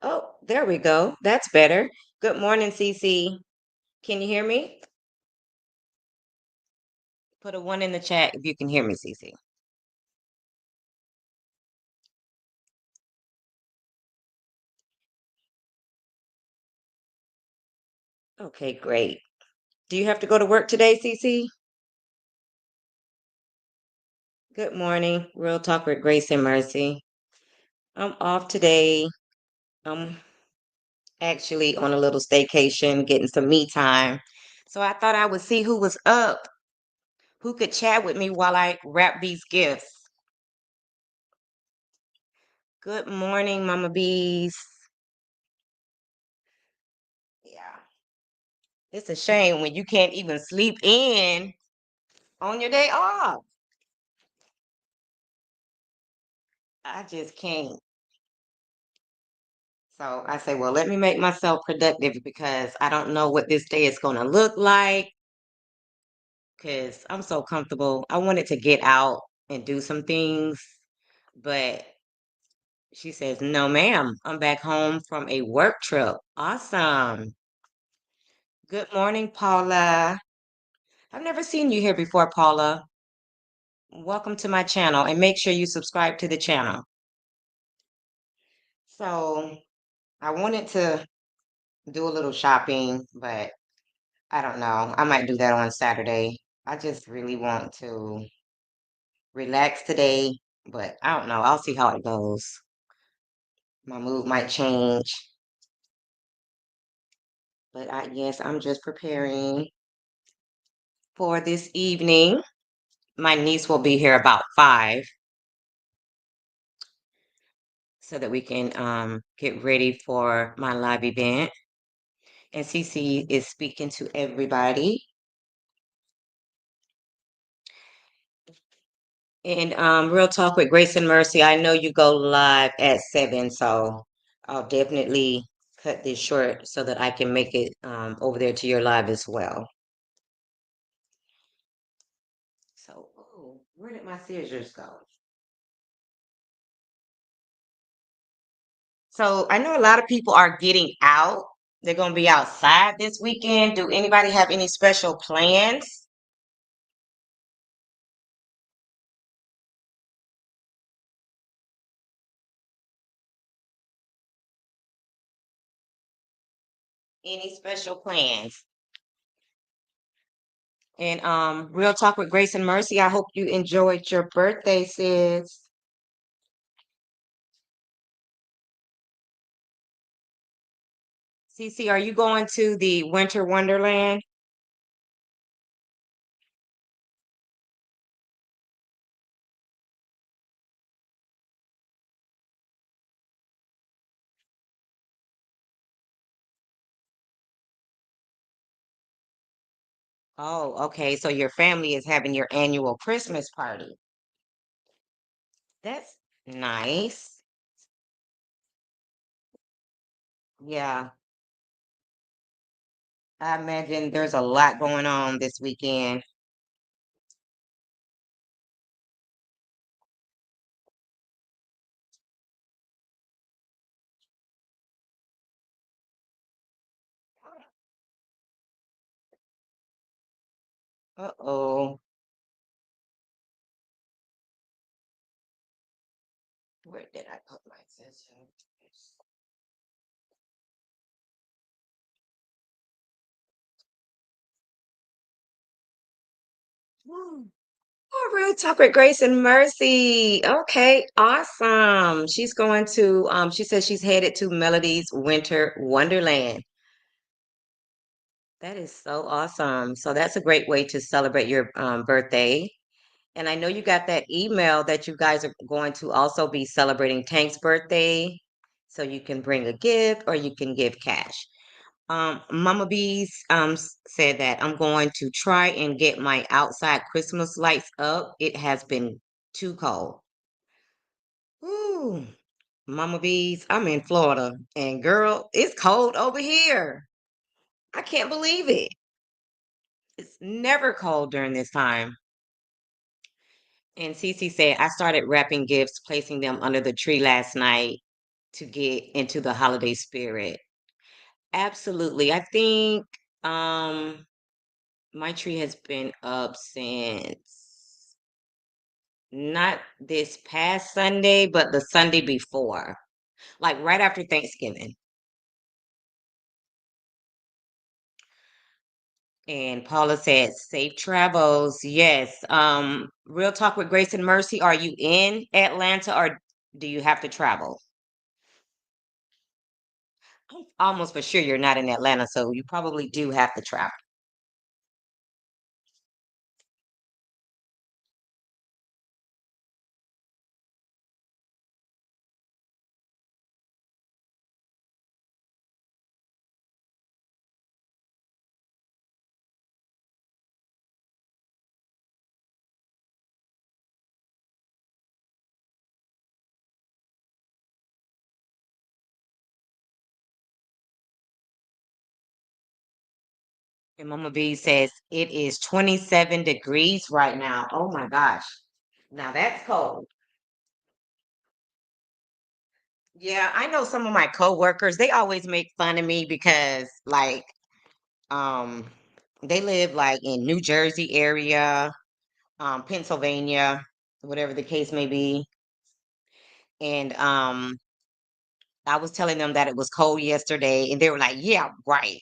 Oh, there we go. That's better. Good morning, Cece. Can you hear me? Put a one in the chat if you can hear me, Cece. Okay, great. Do you have to go to work today, Cece? Good morning. Real Talk with Grace and Mercy. I'm off today. I'm actually on a little staycation, getting some me time. So I thought I would see who was up, who could chat with me while I wrap these gifts. Good morning, Mama Bees. Yeah. It's a shame when you can't even sleep in on your day off. I just can't. So I say, well, let me make myself productive because I don't know what this day is going to look like because I'm so comfortable. I wanted to get out and do some things, but she says, no, ma'am, I'm back home from a work trip. Awesome. Good morning, Paula. I've never seen you here before, Paula. Welcome to my channel and make sure you subscribe to the channel. So I wanted to do a little shopping, but I don't know. I might do that on Saturday. I just really want to relax today, but I don't know. I'll see how it goes. My mood might change, but yes, I'm just preparing for this evening. My niece will be here about 5 so that we can get ready for my live event. And Cece is speaking to everybody. And Real Talk with Grace and Mercy, I know you go live at 7, so I'll definitely cut this short so that I can make it over there to your live as well. So, oh, where did my scissors go? So I know a lot of people are getting out. They're going to be outside this weekend. Do anybody have any special plans? Any special plans? And Real Talk with Grace and Mercy, I hope you enjoyed your birthday, sis. Cece, are you going to the Winter Wonderland? Oh, okay. So your family is having your annual Christmas party. That's nice. Yeah, I imagine there's a lot going on this weekend. Uh-oh. Where did I put my scissors? Hmm. Oh, Real Talk with Grace and Mercy. Okay, awesome. She's going to, she says she's headed to Melody's Winter Wonderland. That is so awesome. So that's a great way to celebrate your birthday. And I know you got that email that you guys are going to also be celebrating Tank's birthday. So you can bring a gift or you can give cash. Mama Bees said that I'm going to try and get my outside Christmas lights up. It has been too cold. Ooh, Mama Bees, I'm in Florida and girl, it's cold over here. I can't believe it. It's never cold during this time. And Cece said, I started wrapping gifts, placing them under the tree last night. to get into the holiday spirit. Absolutely. I think um my tree has been up since not this past Sunday, but the Sunday before, like right after Thanksgiving. And Paula said, safe travels. Yes. Real Talk with Grace and Mercy. Are you in Atlanta or do you have to travel? I'm almost for sure you're not in Atlanta, so you probably do have to travel. And Mama B says it is 27 degrees right now. Oh my gosh. Now that's cold. Yeah, I know some of my coworkers, they always make fun of me because um they live like in New Jersey area, Pennsylvania, whatever the case may be. And I was telling them that it was cold yesterday and they were like, "Yeah, right."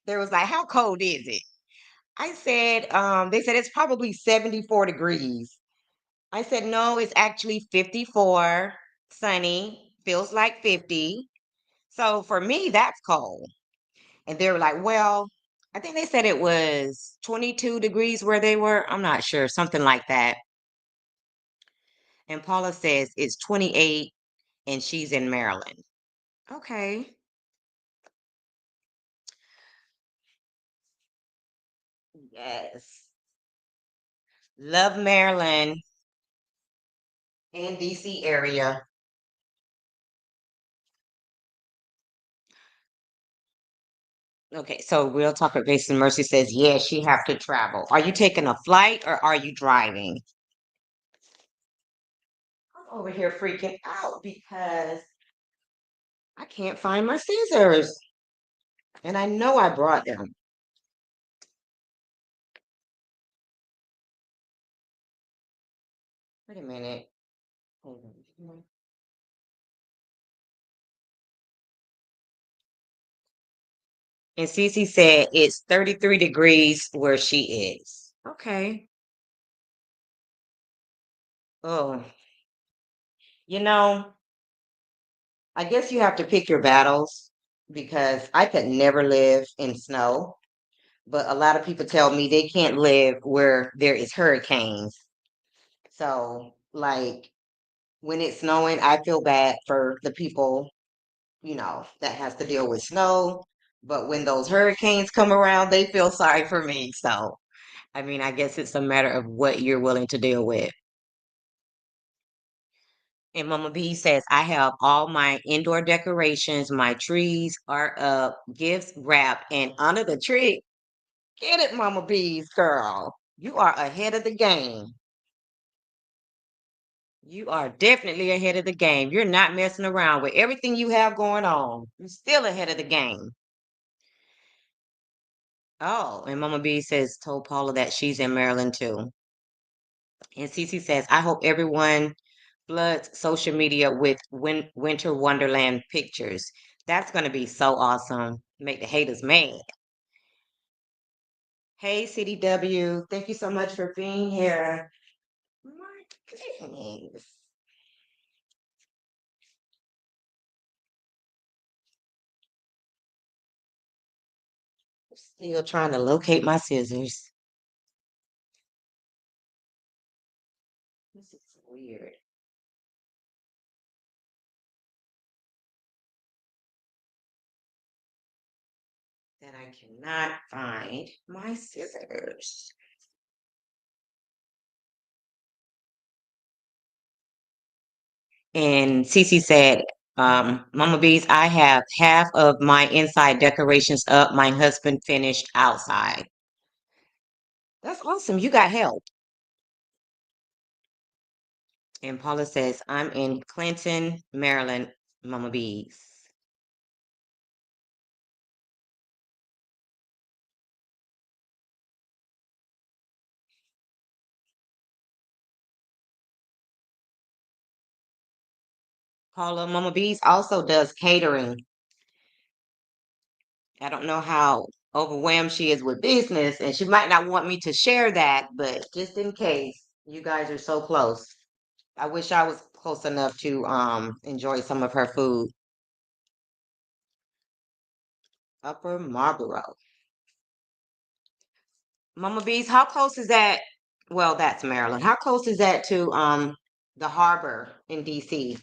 They was like, "How cold is it?" I said, they said it's probably 74 degrees. I said, "No, it's actually 54, sunny, feels like 50." So for me, that's cold. And they were like, "Well, I think they said it was 22 degrees where they were. I'm not sure, something like that." And Paula says it's 28 and she's in Maryland. Okay. Yes. Love Maryland and DC area. Okay, so Real Talk with Grace and Mercy says, yeah, she have to travel. Are you taking a flight or are you driving? I'm over here freaking out because I can't find my scissors. And I know I brought them. Wait a minute. Hold on. And Cece said it's 33 degrees where she is. Okay. Oh, you know, I guess you have to pick your battles because I could never live in snow. But a lot of people tell me they can't live where there is hurricanes. So, like when it's snowing, I feel bad for the people, that has to deal with snow. But when those hurricanes come around, they feel sorry for me. So, I mean, I guess it's a matter of what you're willing to deal with. And Mama B says, I have all my indoor decorations, my trees are up, gifts wrapped, and under the tree. Get it, Mama B's girl. You are ahead of the game. You are definitely ahead of the game. You're not messing around with everything you have going on. You're still ahead of the game. Oh, and Mama B says, told Paula that she's in Maryland too. And Cece says, I hope everyone floods social media with Winter Wonderland pictures. That's going to be so awesome. Make the haters mad. Hey, CDW, thank you so much for being here. My goodness. Still trying to locate my scissors. This is weird that I cannot find my scissors. And Cece said, Mama Bees, I have half of my inside decorations up. My husband finished outside. That's awesome. You got help. And Paula says, I'm in Clinton, Maryland, Mama Bees. Paula, Mama Bees also does catering. I don't know how overwhelmed she is with business, and she might not want me to share that, but just in case, you guys are so close. I wish I was close enough to enjoy some of her food. Upper Marlboro. Mama Bees, how close is that? Well, that's Maryland. How close is that to the harbor in DC?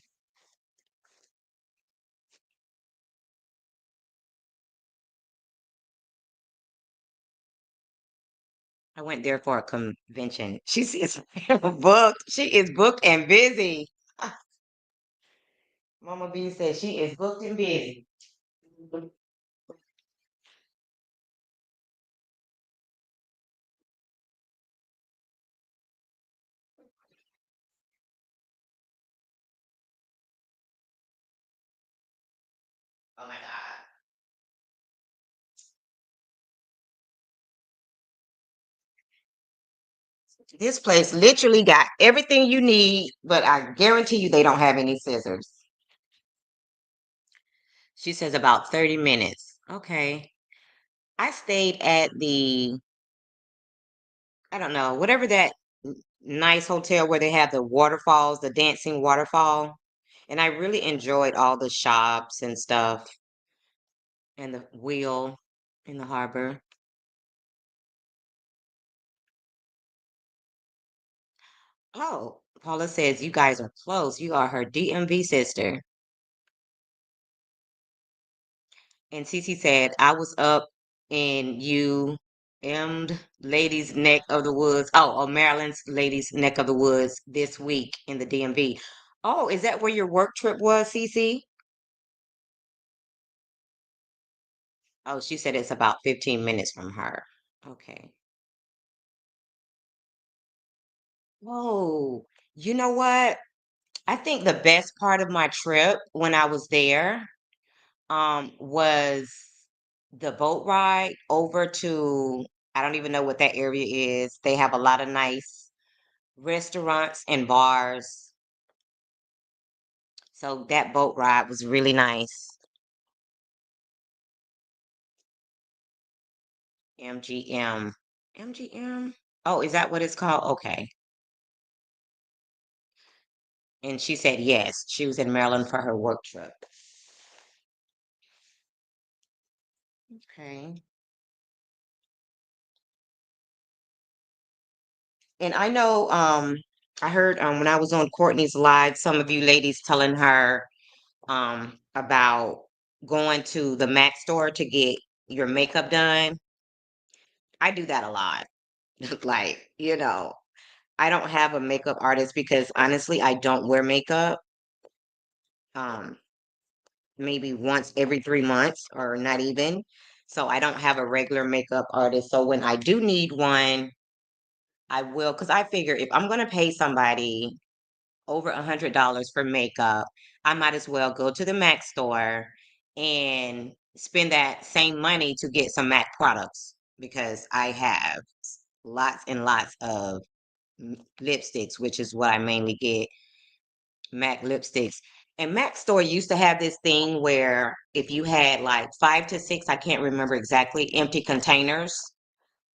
I went there for a convention. She is booked. She is booked and busy. Mama B says she is booked and busy. Oh my God. This place literally got everything you need, but I guarantee you they don't have any scissors. She says about 30 minutes. Okay. I stayed at I don't know, whatever that nice hotel where they have the waterfalls, the dancing waterfall. And I really enjoyed all the shops and stuff and the wheel in the harbor. Oh, Paula says you guys are close. You are her DMV sister. And Cece said, I was up in Ladies Neck of the Woods. Oh, Maryland's Ladies Neck of the Woods this week in the DMV. Oh, is that where your work trip was, Cece? Oh, she said it's about 15 minutes from her. Okay. Whoa. You know what? I think the best part of my trip when I was there was the boat ride over to, I don't even know what that area is. They have a lot of nice restaurants and bars. So that boat ride was really nice. MGM. MGM? Oh, is that what it's called? Okay. And she said yes. She was in Maryland for her work trip. Okay. And I know I heard when I was on Courtney's live, some of you ladies telling her about going to the MAC store to get your makeup done. I do that a lot. Like, I don't have a makeup artist because honestly, I don't wear makeup. Um, maybe once every 3 months or not even. So I don't have a regular makeup artist. So when I do need one, I will, because I figure if I'm gonna pay somebody over $100 for makeup, I might as well go to the MAC store and spend that same money to get some MAC products because I have lots and lots of lipsticks, which is what I mainly get, MAC lipsticks. And MAC store used to have this thing where if you had like 5 to 6, I can't remember exactly, empty containers,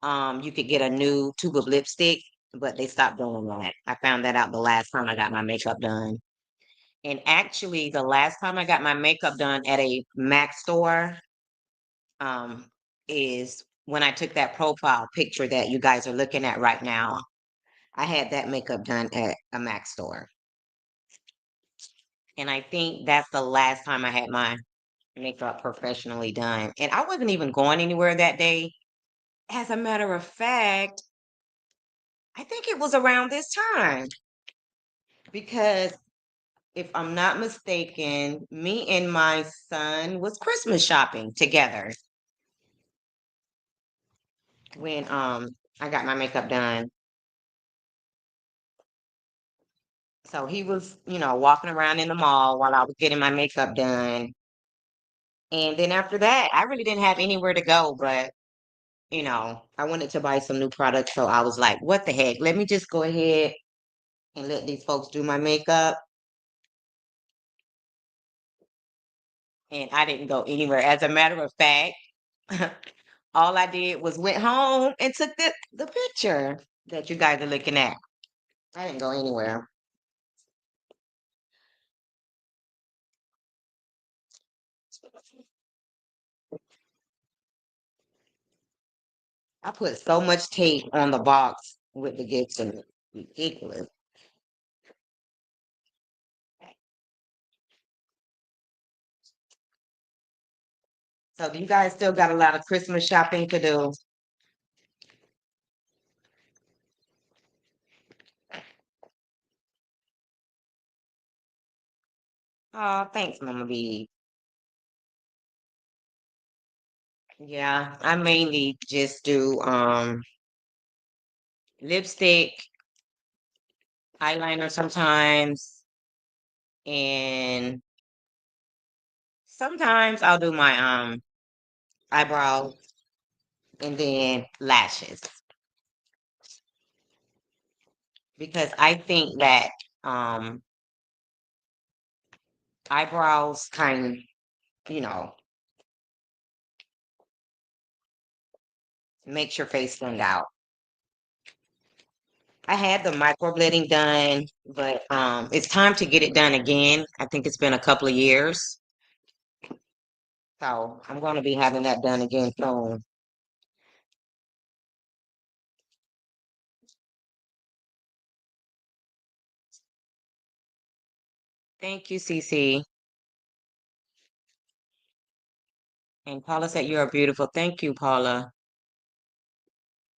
you could get a new tube of lipstick, but they stopped doing that. I found that out the last time I got my makeup done. And actually, the last time I got my makeup done at a MAC store, um, is when I took that profile picture that you guys are looking at right now. I had that makeup done at a MAC store. And I think that's the last time I had my makeup professionally done. And I wasn't even going anywhere that day. As a matter of fact, I think it was around this time because if I'm not mistaken, me and my son was Christmas shopping together when I got my makeup done. So he was, walking around in the mall while I was getting my makeup done. And then after that, I really didn't have anywhere to go, but I wanted to buy some new products. So I was like, what the heck? Let me just go ahead and let these folks do my makeup. And I didn't go anywhere. As a matter of fact, all I did was went home and took the picture that you guys are looking at. I didn't go anywhere. I put so much tape on the box with the gifts in it. Ridiculous. So you guys still got a lot of Christmas shopping to do. Oh, thanks, Mama B. Yeah, I mainly just do lipstick, eyeliner sometimes, and sometimes I'll do my eyebrows and then lashes because I think that um eyebrows kind of, you know, makes your face stand out. I had the microblading done, but it's time to get it done again. I think it's been a couple of years. So I'm going to be having that done again soon. Thank you, Cece. And Paula said you are beautiful. Thank you, Paula.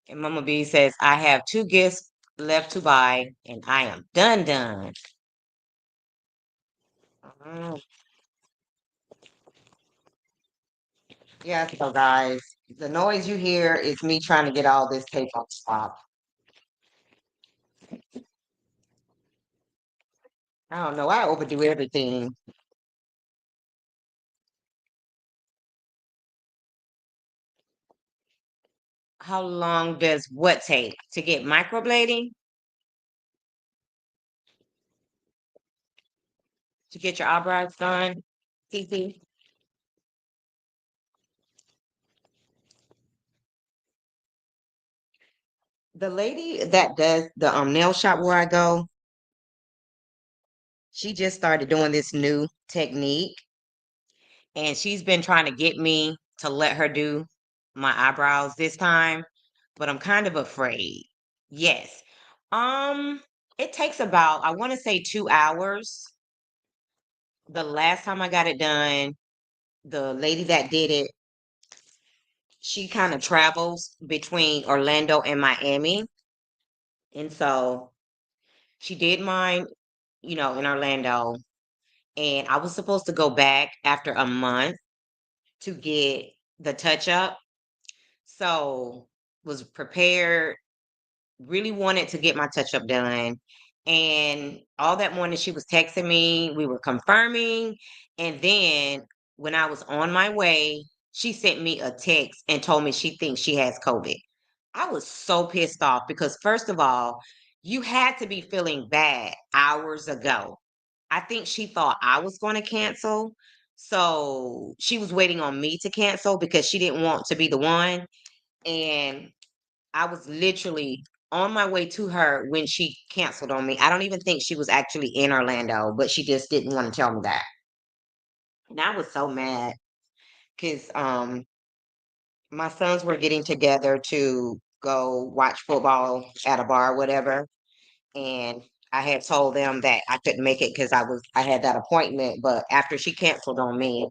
And Mama B says, I have two gifts left to buy and I am done. Mm, yeah, so guys, the noise you hear is me trying to get all this tape off top. I don't know. I overdo everything. How long does what take to get microblading? To get your eyebrows done? Cece? The lady that does the nail shop where I go, she just started doing this new technique and she's been trying to get me to let her do my eyebrows this time, but I'm kind of afraid. Yes. Um, it takes about, I want to say 2 hours. The last time I got it done, the lady that did it, she kind of travels between Orlando and Miami. And so she did mine, in Orlando. And I was supposed to go back after a month to get the touch up. So was prepared, really wanted to get my touch up done. And all that morning she was texting me, we were confirming. And then when I was on my way, she sent me a text and told me she thinks she has COVID. I was so pissed off because first of all, you had to be feeling bad hours ago. I think she thought I was going to cancel. So she was waiting on me to cancel because she didn't want to be the one. And I was literally on my way to her when she canceled on me. I don't even think she was actually in Orlando, but she just didn't want to tell me that. And I was so mad because my sons were getting together to go watch football at a bar or whatever. And I had told them that I couldn't make it because I had that appointment. But after she canceled on me,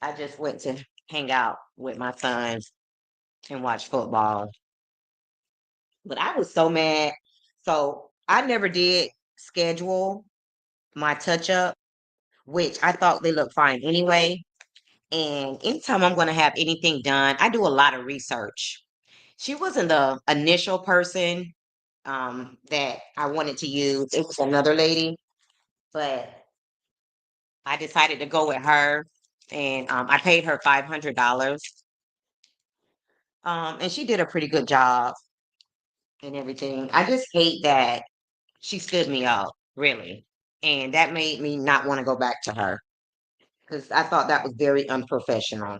I just went to hang out with my sons and watch football. But I was so mad. So I never did schedule my touch up, which I thought they looked fine anyway. And anytime I'm going to have anything done, I do a lot of research. She wasn't the initial person that I wanted to use. It was another lady. but I decided to go with her, and I paid her $500. And she did a pretty good job and everything. I just hate that she stood me up, really, and that made me not want to go back to her because I thought that was very unprofessional.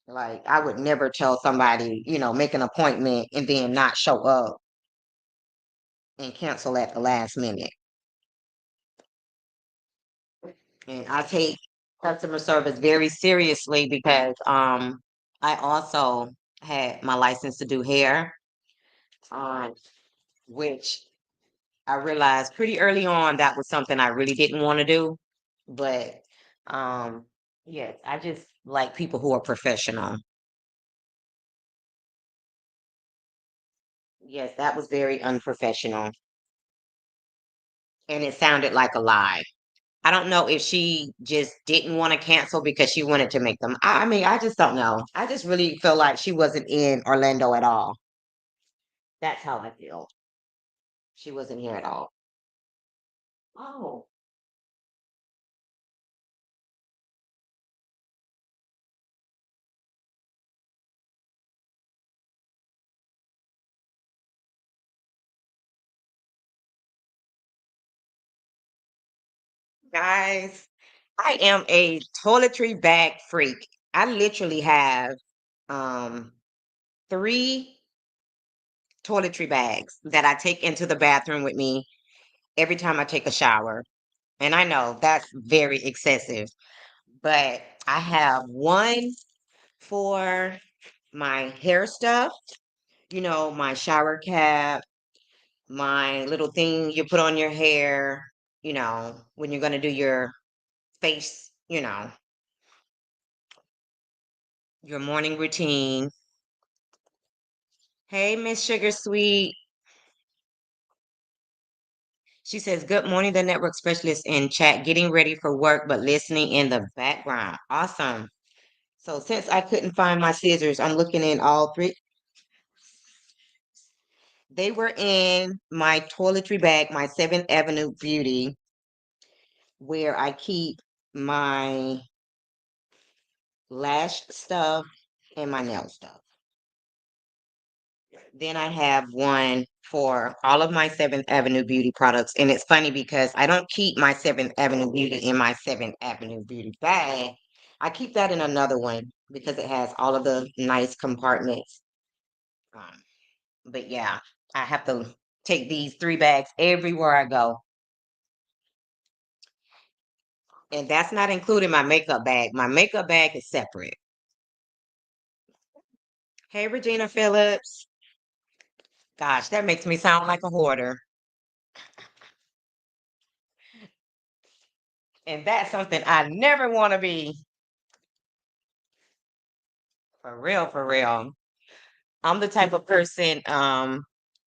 Like, I would never tell somebody, make an appointment and then not show up and cancel at the last minute. And I take customer service very seriously because I also had my license to do hair, um, which I realized pretty early on that was something I really didn't want to do. But um, yes, I just like people who are professional. Yes, that was very unprofessional. And it sounded like a lie. I don't know if she just didn't want to cancel because she wanted to make them. I mean, I just don't know. I just really feel like she wasn't in Orlando at all. That's how I feel. She wasn't here at all. Oh, guys, I am a toiletry bag freak. I literally have um 3 toiletry bags that I take into the bathroom with me every time I take a shower. And I know that's very excessive, but I have one for my hair stuff, my shower cap, my little thing you put on your hair, when you're going to do your face, your morning routine. Hey, Miss Sugar Sweet. She says, "Good morning, the network specialist in chat, getting ready for work, but listening in the background." Awesome. So, since I couldn't find my scissors, I'm looking in all three. They were in my toiletry bag, my Seventh Avenue Beauty, where I keep my lash stuff and my nail stuff. Then I have one for all of my Seventh Avenue Beauty products. And it's funny because I don't keep my Seventh Avenue Beauty in my Seventh Avenue Beauty bag. I keep that in another one because it has all of the nice compartments. Um, but yeah, I have to take these 3 bags everywhere I go. And that's not including my makeup bag. My makeup bag is separate. Hey, Regina Phillips. Gosh, that makes me sound like a hoarder. And that's something I never want to be. For real, for real. I'm the type of person,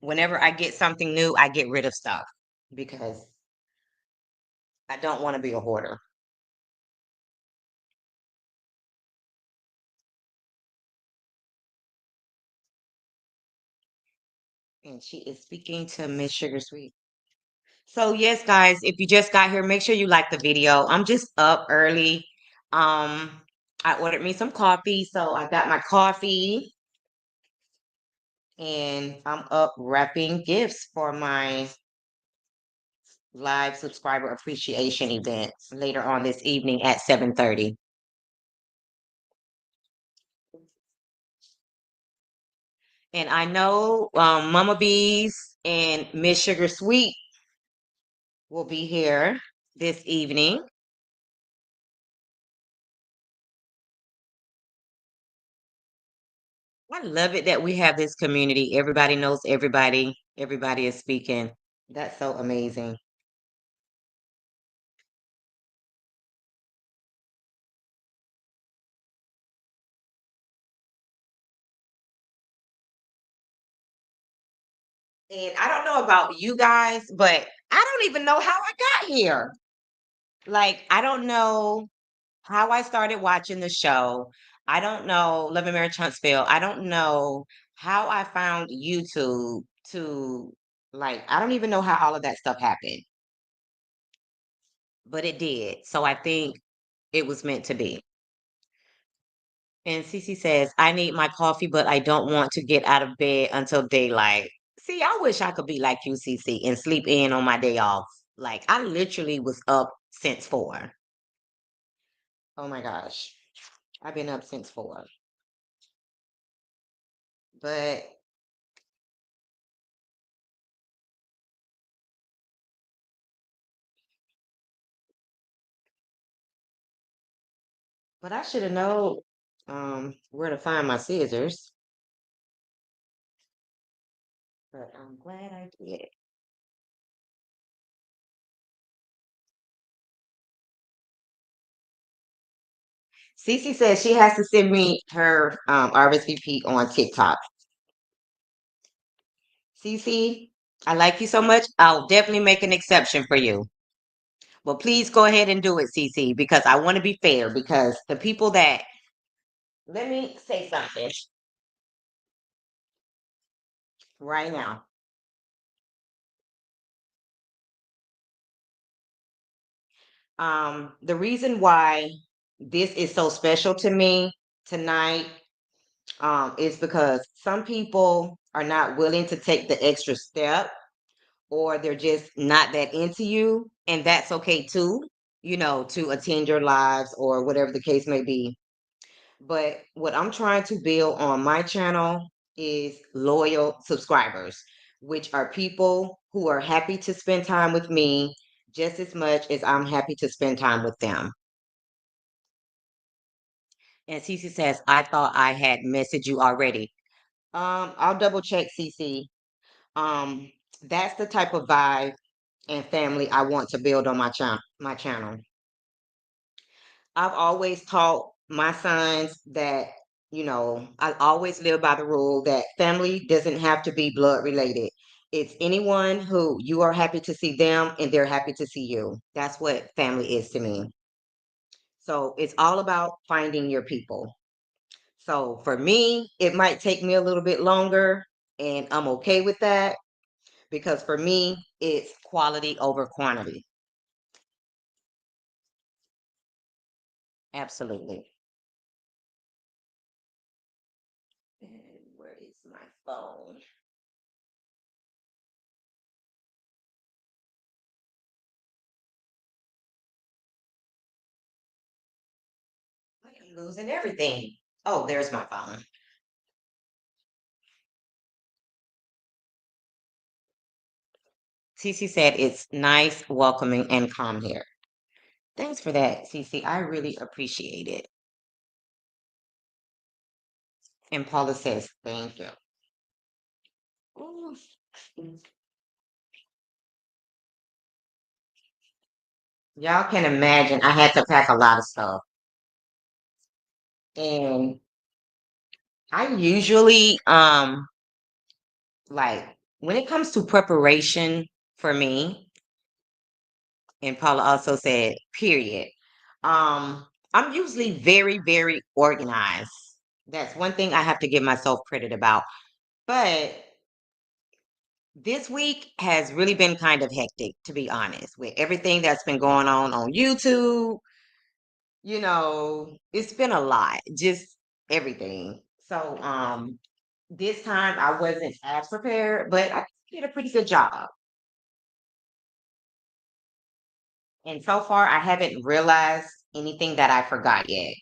whenever I get something new, I get rid of stuff because I don't want to be a hoarder. And she is speaking to Miss Sugar Sweet. So yes, guys, if you just got here, make sure you like the video. I'm just up early. Um, I ordered me some coffee, so I got my coffee and I'm up wrapping gifts for my live subscriber appreciation event later on this evening at 7:30. And I know Mama Bees and Miss Sugar Sweet will be here this evening. I love it that we have this community. Everybody knows everybody. Everybody is speaking. That's so amazing. And I don't know about you guys, but I don't even know how I got here. Like, I don't know how I started watching the show. I don't know Love and Marriage Huntsville. I don't know how I found YouTube to, like, I don't even know how all of that stuff happened. but it did. So I think it was meant to be. And Cece says, I need my coffee, but I don't want to get out of bed until daylight. See, I wish I could be like you, Cece, and sleep in on my day off. Like, I literally was up since 4. Oh my gosh. I've been up since 4. But I should have known where to find my scissors. But I'm glad I did. Cece says she has to send me her RSVP on TikTok. Cece, I like you so much. I'll definitely make an exception for you. Well, please go ahead and do it, Cece, because I want to be fair. Because the people that, let me say something right now. The reason why this is so special to me tonight is because some people are not willing to take the extra step, or they're just not that into you, and that's okay too, to attend your lives or whatever the case may be. But what I'm trying to build on my channel is loyal subscribers, which are people who are happy to spend time with me just as much as I'm happy to spend time with them. And Cece says, I thought I had messaged you already. I'll double check, Cece. Um, that's the type of vibe and family I want to build on my channel. I've always taught my sons that, I always live by the rule that family doesn't have to be blood related. It's anyone who you are happy to see them and they're happy to see you. That's what family is to me. So it's all about finding your people. So for me, it might take me a little bit longer, and I'm okay with that because for me, it's quality over quantity. Absolutely. And where is my phone? I am losing everything. Oh, there's my phone. Cece said it's nice, welcoming, and calm here. Thanks for that, Cece. I really appreciate it. And Paula says, thank you. Ooh. Y'all can imagine I had to pack a lot of stuff. And I usually like when it comes to preparation for me, and Paula also said, period. I'm usually very, very organized. That's one thing I have to give myself credit about. But this week has really been kind of hectic, to be honest, with everything that's been going on YouTube. It's been a lot, just everything. So, this time I wasn't as prepared, but I did a pretty good job. And so far, I haven't realized anything that I forgot yet.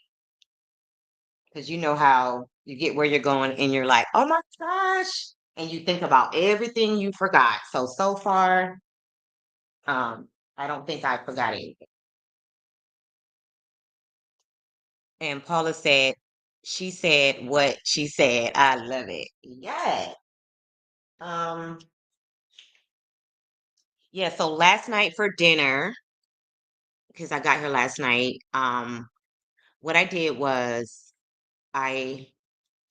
Because you know how you get where you're going and you're like, oh my gosh. And you think about everything you forgot. So far, I don't think I forgot anything. And Paula said, she said what she said. I love it. Yeah. Um, yeah, so last night for dinner, because I got here last night, what I did was I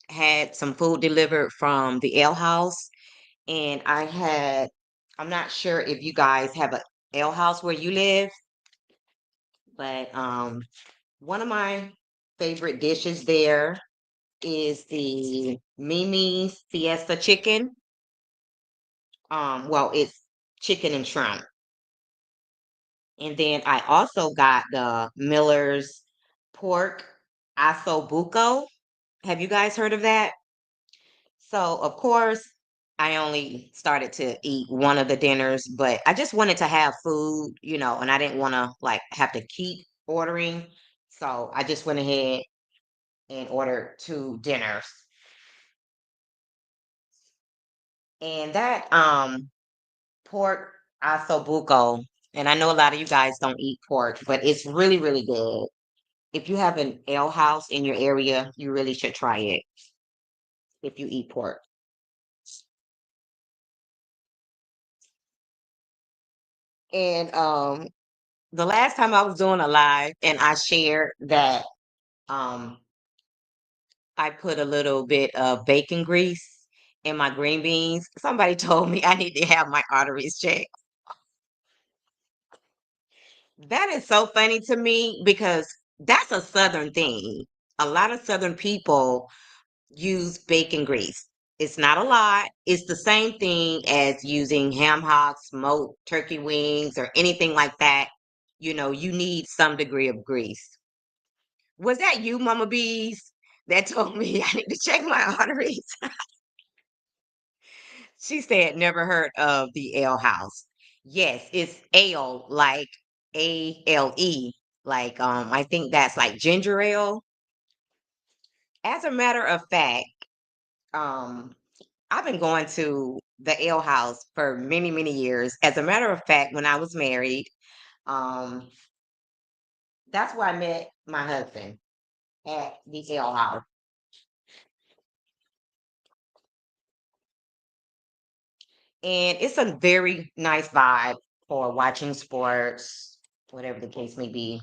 had some food delivered from the Ale House, and I'm not sure if you guys have a Ale House where you live, but one of my favorite dishes there is the Mimi's Fiesta chicken. Well, it's chicken and shrimp. And then I also got the Miller's pork buco. Have you guys heard of that? So, of course, I only started to eat one of the dinners, but I just wanted to have food, and I didn't want to like have to keep ordering. So I just went ahead and ordered two dinners. And that pork buco, and I know a lot of you guys don't eat pork, but it's really, really good. If you have an ale house in your area, you really should try it if you eat pork. And the last time I was doing a live and I shared that um I put a little bit of bacon grease in my green beans, somebody told me I need to have my arteries checked. That is so funny to me because that's a southern thing. A lot of southern people use bacon grease. It's not a lot. It's the same thing as using ham hocks, smoked turkey wings, or anything like that. You need some degree of grease. Was that you, Mama Bees, that told me I need to check my arteries? She said, never heard of the ale house. Yes, it's ale, like ALE. Like, I think that's like ginger ale. As a matter of fact, um, I've been going to the ale house for many, many years. As a matter of fact, when I was married, um, that's where I met my husband at the ale house. And it's a very nice vibe for watching sports, whatever the case may be.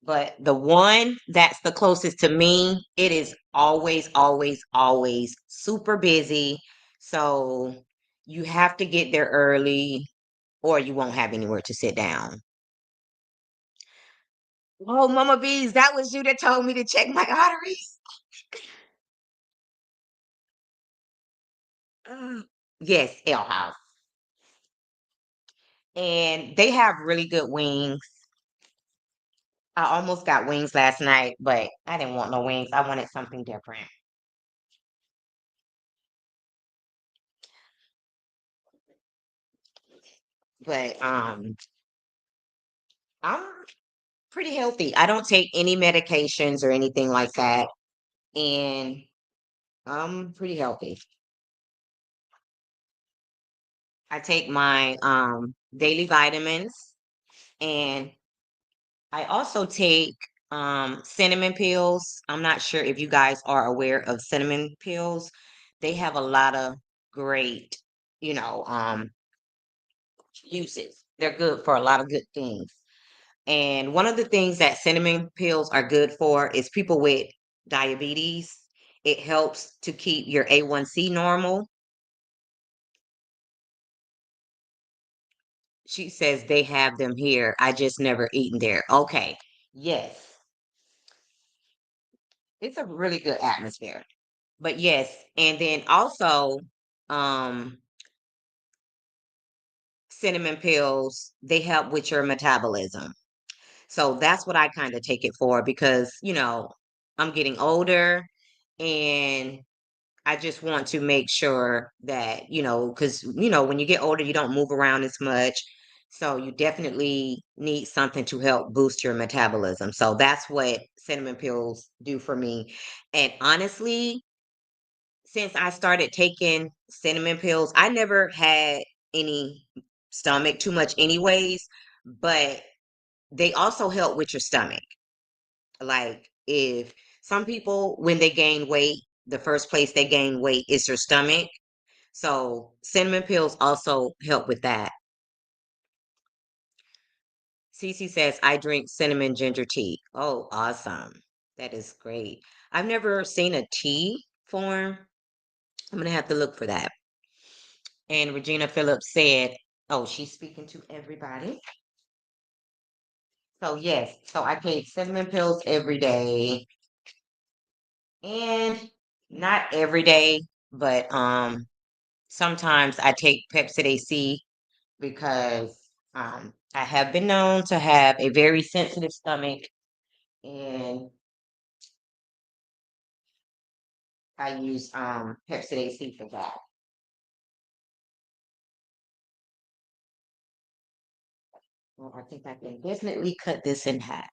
But the one that's the closest to me, it is always, always, always super busy. So you have to get there early or you won't have anywhere to sit down. Oh, Mama Bees, that was you that told me to check my arteries. Mm. Yes, Ale House. And they have really good wings. I almost got wings last night, but I didn't want no wings. I wanted something different. But I'm pretty healthy. I don't take any medications or anything like that. And I'm pretty healthy. I take my daily vitamins and I also take cinnamon pills. I'm not sure if you guys are aware of cinnamon pills. They have a lot of great, you know, um uses. They're good for a lot of good things. And one of the things that cinnamon pills are good for is people with diabetes. It helps to keep your A1C normal. She says they have them here. I just never eaten there. Okay. Yes. It's a really good atmosphere. But yes, and then also um cinnamon pills, they help with your metabolism. So that's what I kind of take it for because, I'm getting older and I just want to make sure that, because, when you get older, you don't move around as much. So you definitely need something to help boost your metabolism. So that's what cinnamon pills do for me. And honestly, since I started taking cinnamon pills, I never had any stomach too much anyways, but they also help with your stomach. Like if some people when they gain weight, the first place they gain weight is your stomach. So cinnamon pills also help with that. Cece says I drink cinnamon ginger tea. Oh, awesome. That is great. I've never seen a tea form. I'm gonna have to look for that. And Regina Phillips said, oh, she's speaking to everybody. So yes, so I take cinnamon pills every day. And not every day, but sometimes I take Pepsid AC because I have been known to have a very sensitive stomach, and I use Pepcid AC for that. Well, I think I can definitely cut this in half.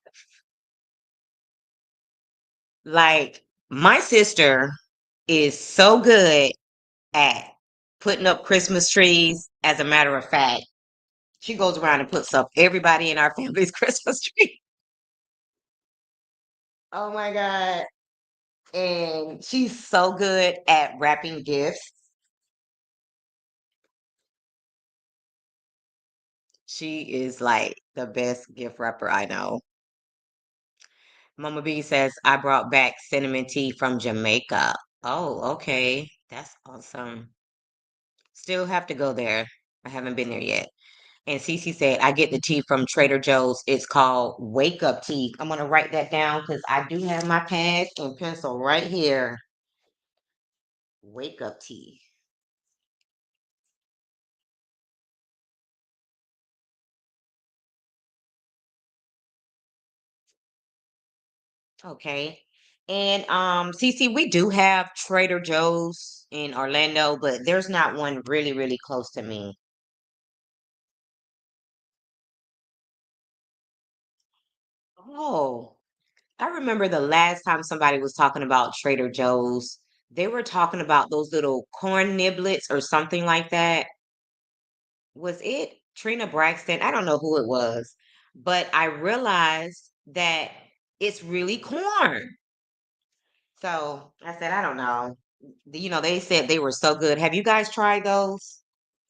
Like, my sister is so good at putting up Christmas trees. As a matter of fact, she goes around and puts up everybody in our family's Christmas tree. Oh my God. And she's so good at wrapping gifts. She is like the best gift wrapper I know. Mama B says, I brought back cinnamon tea from Jamaica. Oh, okay. That's awesome. Still have to go there. I haven't been there yet. And Cece said, I get the tea from Trader Joe's. It's called Wake Up Tea. I'm going to write that down because I do have my pad and pencil right here. Wake Up Tea. Okay. And Cece, we do have Trader Joe's in Orlando, but there's not one really, really close to me. Oh, I remember the last time somebody was talking about Trader Joe's. They were talking about those little corn niblets or something like that. Was it Trina Braxton? I don't know who it was, but I realized that it's really corn. So I said, I don't know. They said they were so good. Have you guys tried those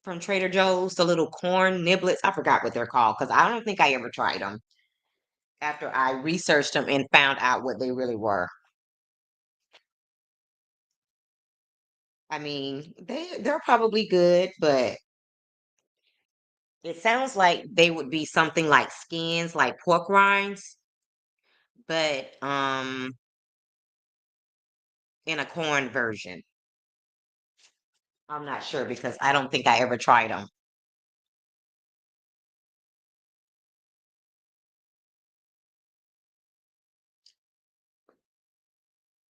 from Trader Joe's? The little corn niblets? I forgot what they're called because I don't think I ever tried them after I researched them and found out what they really were. I mean, they're probably good, but it sounds like they would be something like skins, like pork rinds, but in a corn version. I'm not sure because I don't think I ever tried them.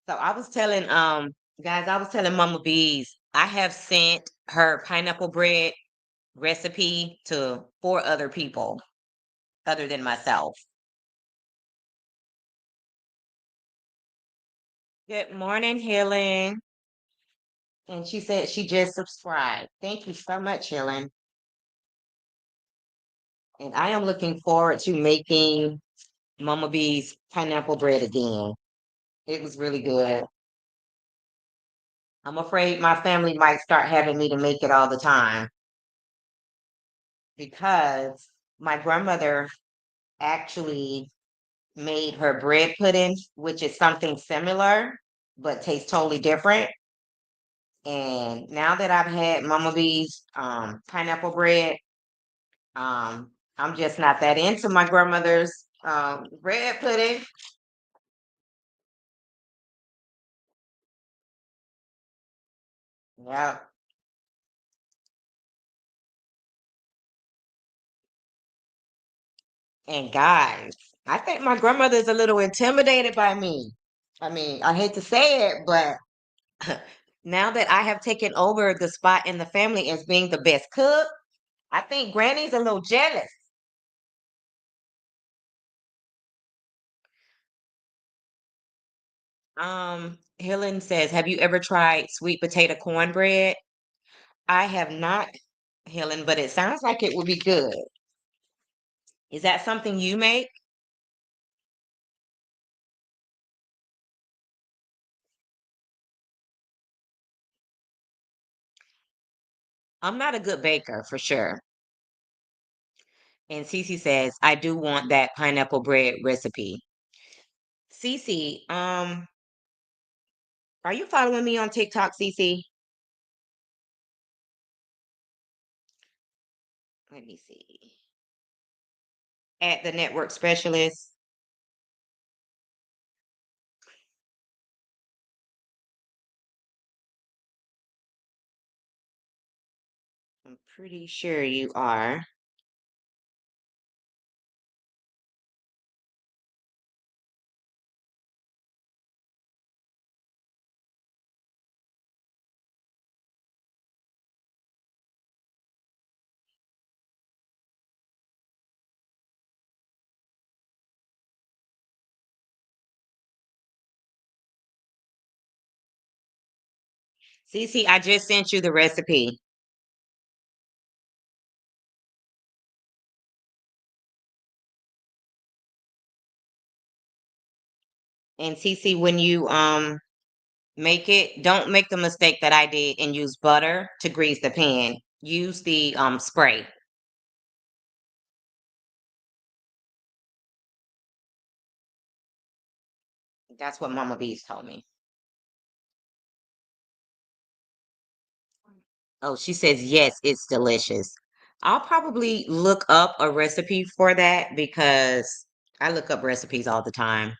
So I was telling Mama Bees, I have sent her pineapple bread recipe to four other people other than myself. Good morning, Helen. And she said she just subscribed. Thank you so much, Helen. And I am looking forward to making Mama Bee's pineapple bread again. It was really good. I'm afraid my family might start having me to make it all the time because my grandmother actually made her bread pudding, which is something similar but tastes totally different. And now that I've had Mama B's pineapple bread, I'm just not that into my grandmother's bread pudding. Yeah. And guys, I think my grandmother's a little intimidated by me. I mean, I hate to say it, but now that I have taken over the spot in the family as being the best cook, I think Granny's a little jealous. Helen says, have you ever tried sweet potato cornbread? I have not, Helen, but it sounds like it would be good. Is that something you make? I'm not a good baker for sure. And Cece says, I do want that pineapple bread recipe. Cece, are you following me on TikTok, Cece? Let me see. At the network specialist. I'm pretty sure you are. Cece, I just sent you the recipe. And Cece, when you make it, don't make the mistake that I did and use butter to grease the pan. Use the spray. That's what Mama Bees told me. Oh, she says yes, it's delicious. I'll probably look up a recipe for that because I look up recipes all the time.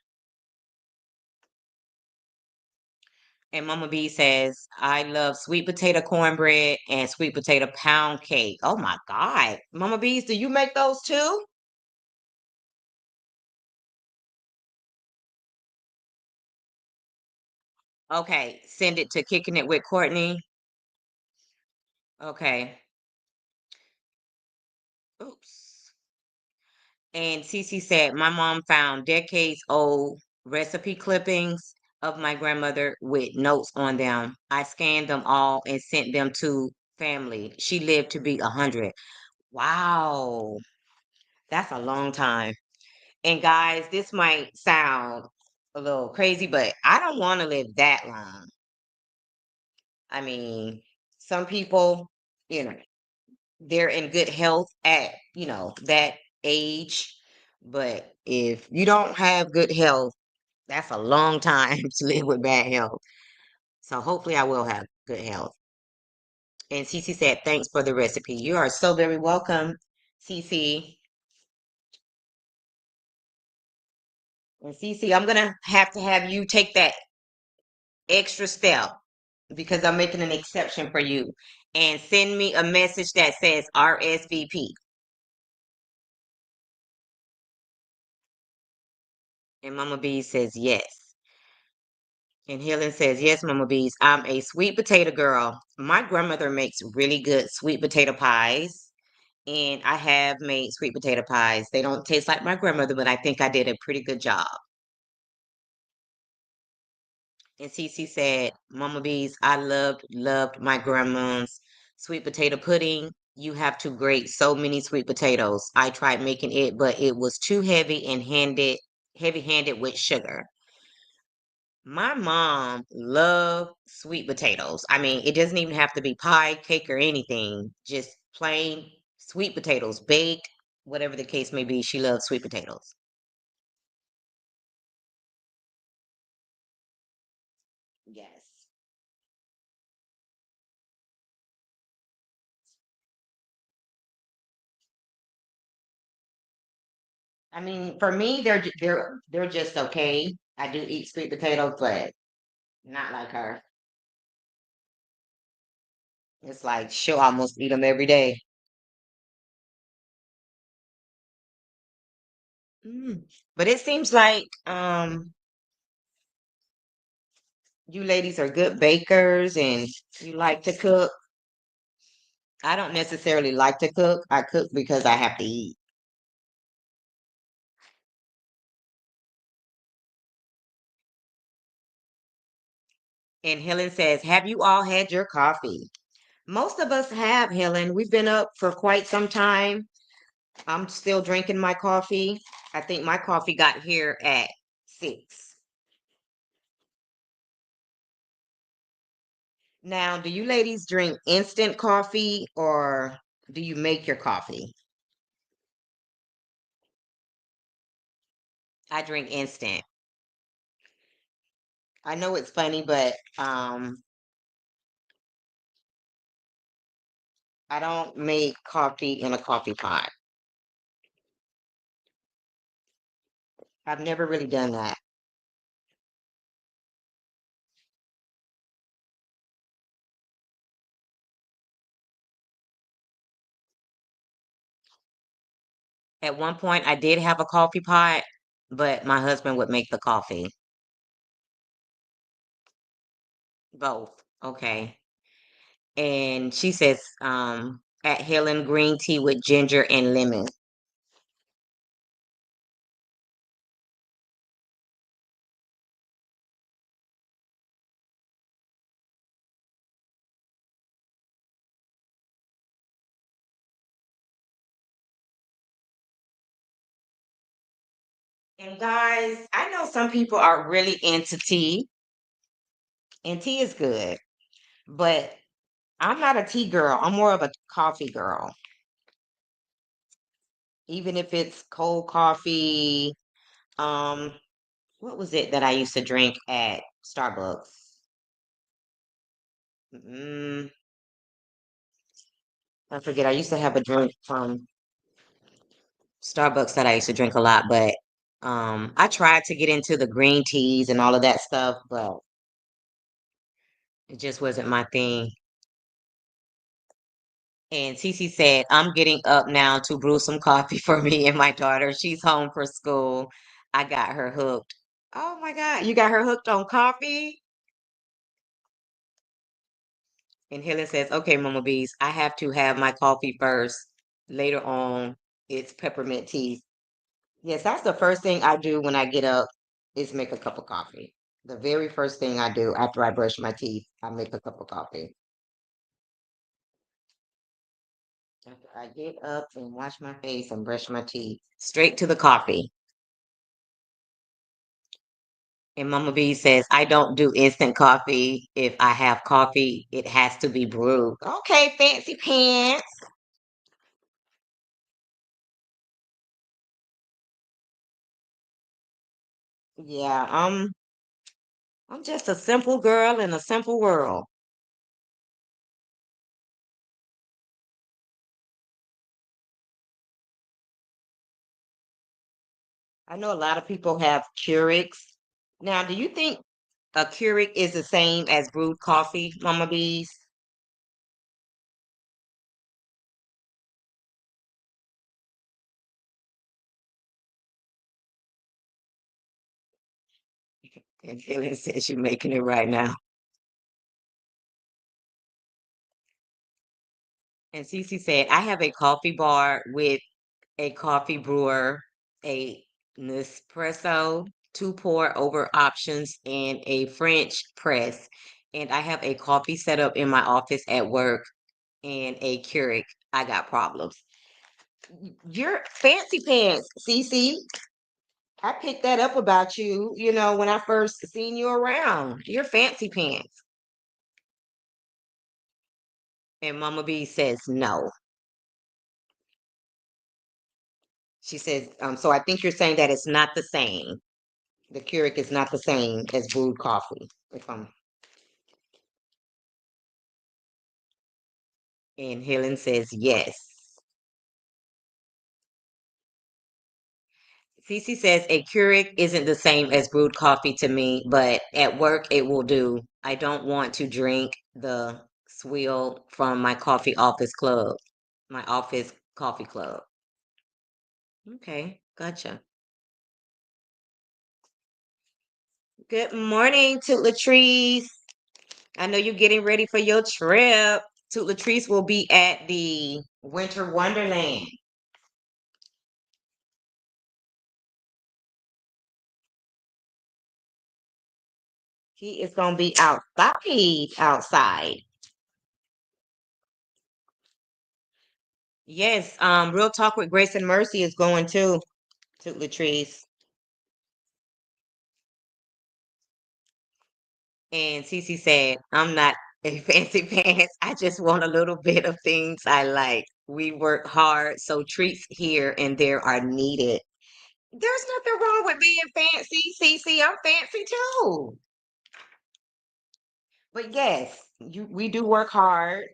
And Mama B says, I love sweet potato cornbread and sweet potato pound cake. Oh my God. Mama Bees, do you make those too? Okay, send it to Kicking It with Courtney. Okay. Oops. And Cece said, my mom found decades old recipe clippings of my grandmother with notes on them. I scanned them all and sent them to family. She lived to be 100. Wow. That's a long time. And guys, this might sound a little crazy, but I don't want to live that long. I mean, some people, you know, they're in good health at, that age. But if you don't have good health, that's a long time to live with bad health. So hopefully I will have good health. And Cece said, thanks for the recipe. You are so very welcome, Cece. And Cece, I'm gonna have to have you take that extra step because I'm making an exception for you. And send me a message that says RSVP. And Mama B says yes. And Helen says, yes, Mama Bees, I'm a sweet potato girl. My grandmother makes really good sweet potato pies. And I have made sweet potato pies. They don't taste like my grandmother, but I think I did a pretty good job. And Cece said, Mama Bees, I loved my grandma's sweet potato pudding. You have to grate so many sweet potatoes. I tried making it, but it was too heavy and heavy handed with sugar. My mom loved sweet potatoes. I mean, it doesn't even have to be pie, cake, or anything. Just plain sweet potatoes, baked, whatever the case may be. She loves sweet potatoes. Yes. I mean, for me, they're just okay. I do eat sweet potatoes, but not like her. It's like she'll almost eat them every day. Mm. But it seems like you ladies are good bakers and you like to cook. I don't necessarily like to cook. I cook because I have to eat. And Helen says, have you all had your coffee? Most of us have, Helen. We've been up for quite some time. I'm still drinking my coffee. I think my coffee got here at 6. Now, do you ladies drink instant coffee or do you make your coffee? I drink instant. I know it's funny, but I don't make coffee in a coffee pot. I've never really done that. At one point, I did have a coffee pot, but my husband would make the coffee. Both. Okay. And she says, at Helen, green tea with ginger and lemon. And guys, I know some people are really into tea, and tea is good, but I'm not a tea girl. I'm more of a coffee girl. Even if it's cold coffee. Um, what was it that I used to drink at Starbucks? Mm, I forget. I used to have a drink from Starbucks that I used to drink a lot, but I tried to get into the green teas and all of that stuff, but it just wasn't my thing. And Cece said, I'm getting up now to brew some coffee for me and my daughter. She's home for school. I got her hooked. Oh my God, you got her hooked on coffee? And Helen says, okay, Mama Bees, I have to have my coffee first. Later on, it's peppermint tea. Yes, that's the first thing I do when I get up is make a cup of coffee. The very first thing I do after I brush my teeth, I make a cup of coffee. After I get up and wash my face and brush my teeth, straight to the coffee. And Mama B says, I don't do instant coffee. If I have coffee, it has to be brewed. Okay, fancy pants. Yeah, I'm just a simple girl in a simple world. I know a lot of people have Keurigs. Now, do you think a Keurig is the same as brewed coffee, Mama Bees? And Helen says you're making it right now. And Cece said, I have a coffee bar with a coffee brewer, a Nespresso, two pour over options, and a French press. And I have a coffee set up in my office at work and a Keurig. I got problems. You're fancy pants, Cece. I picked that up about you, when I first seen you around. You're fancy pants. And Mama B says no. She says, so I think you're saying that it's not the same. The Keurig is not the same as brewed coffee. If I'm And Helen says yes. Cece says a Keurig isn't the same as brewed coffee to me, but at work it will do. I don't want to drink the swill from my coffee office club, my office coffee club. Okay, gotcha. Good morning, Toot Latrice. I know you're getting ready for your trip. Toot Latrice will be at the Winter Wonderland. He is gonna be outside. Yes, Real Talk with Grace and Mercy is going too, to Latrice. And Cece said, I'm not a fancy pants. I just want a little bit of things I like. We work hard, so treats here and there are needed. There's nothing wrong with being fancy, Cece. I'm fancy too. But yes, we do work hard.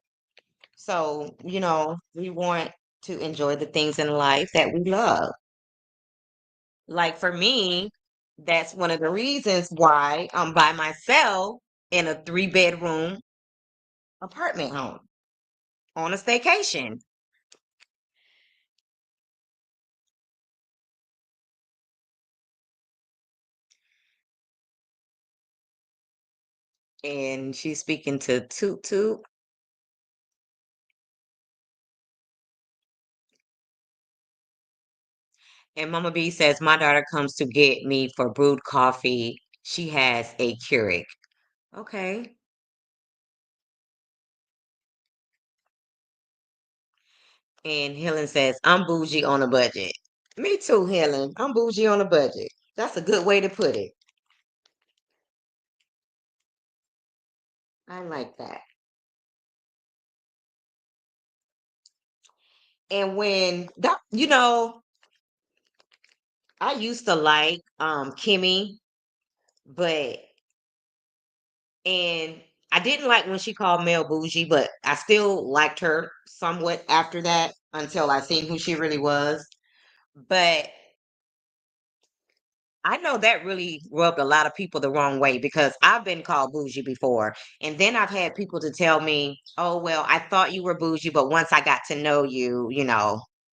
So, we want to enjoy the things in life that we love. Like for me, that's one of the reasons why I'm by myself in a three-bedroom apartment home on a staycation. And she's speaking to Toot Toot. And Mama B says, my daughter comes to get me for brewed coffee. She has a Keurig. Okay. And Helen says, I'm bougie on a budget. Me too, Helen. I'm bougie on a budget. That's a good way to put it. I like that. And when that, I used to like Kimmy, but and I didn't like when she called Mel bougie, but I still liked her somewhat after that until I seen who she really was. But I know that really rubbed a lot of people the wrong way because I've been called bougie before. And then I've had people to tell me, oh, well, I thought you were bougie, but once I got to know you,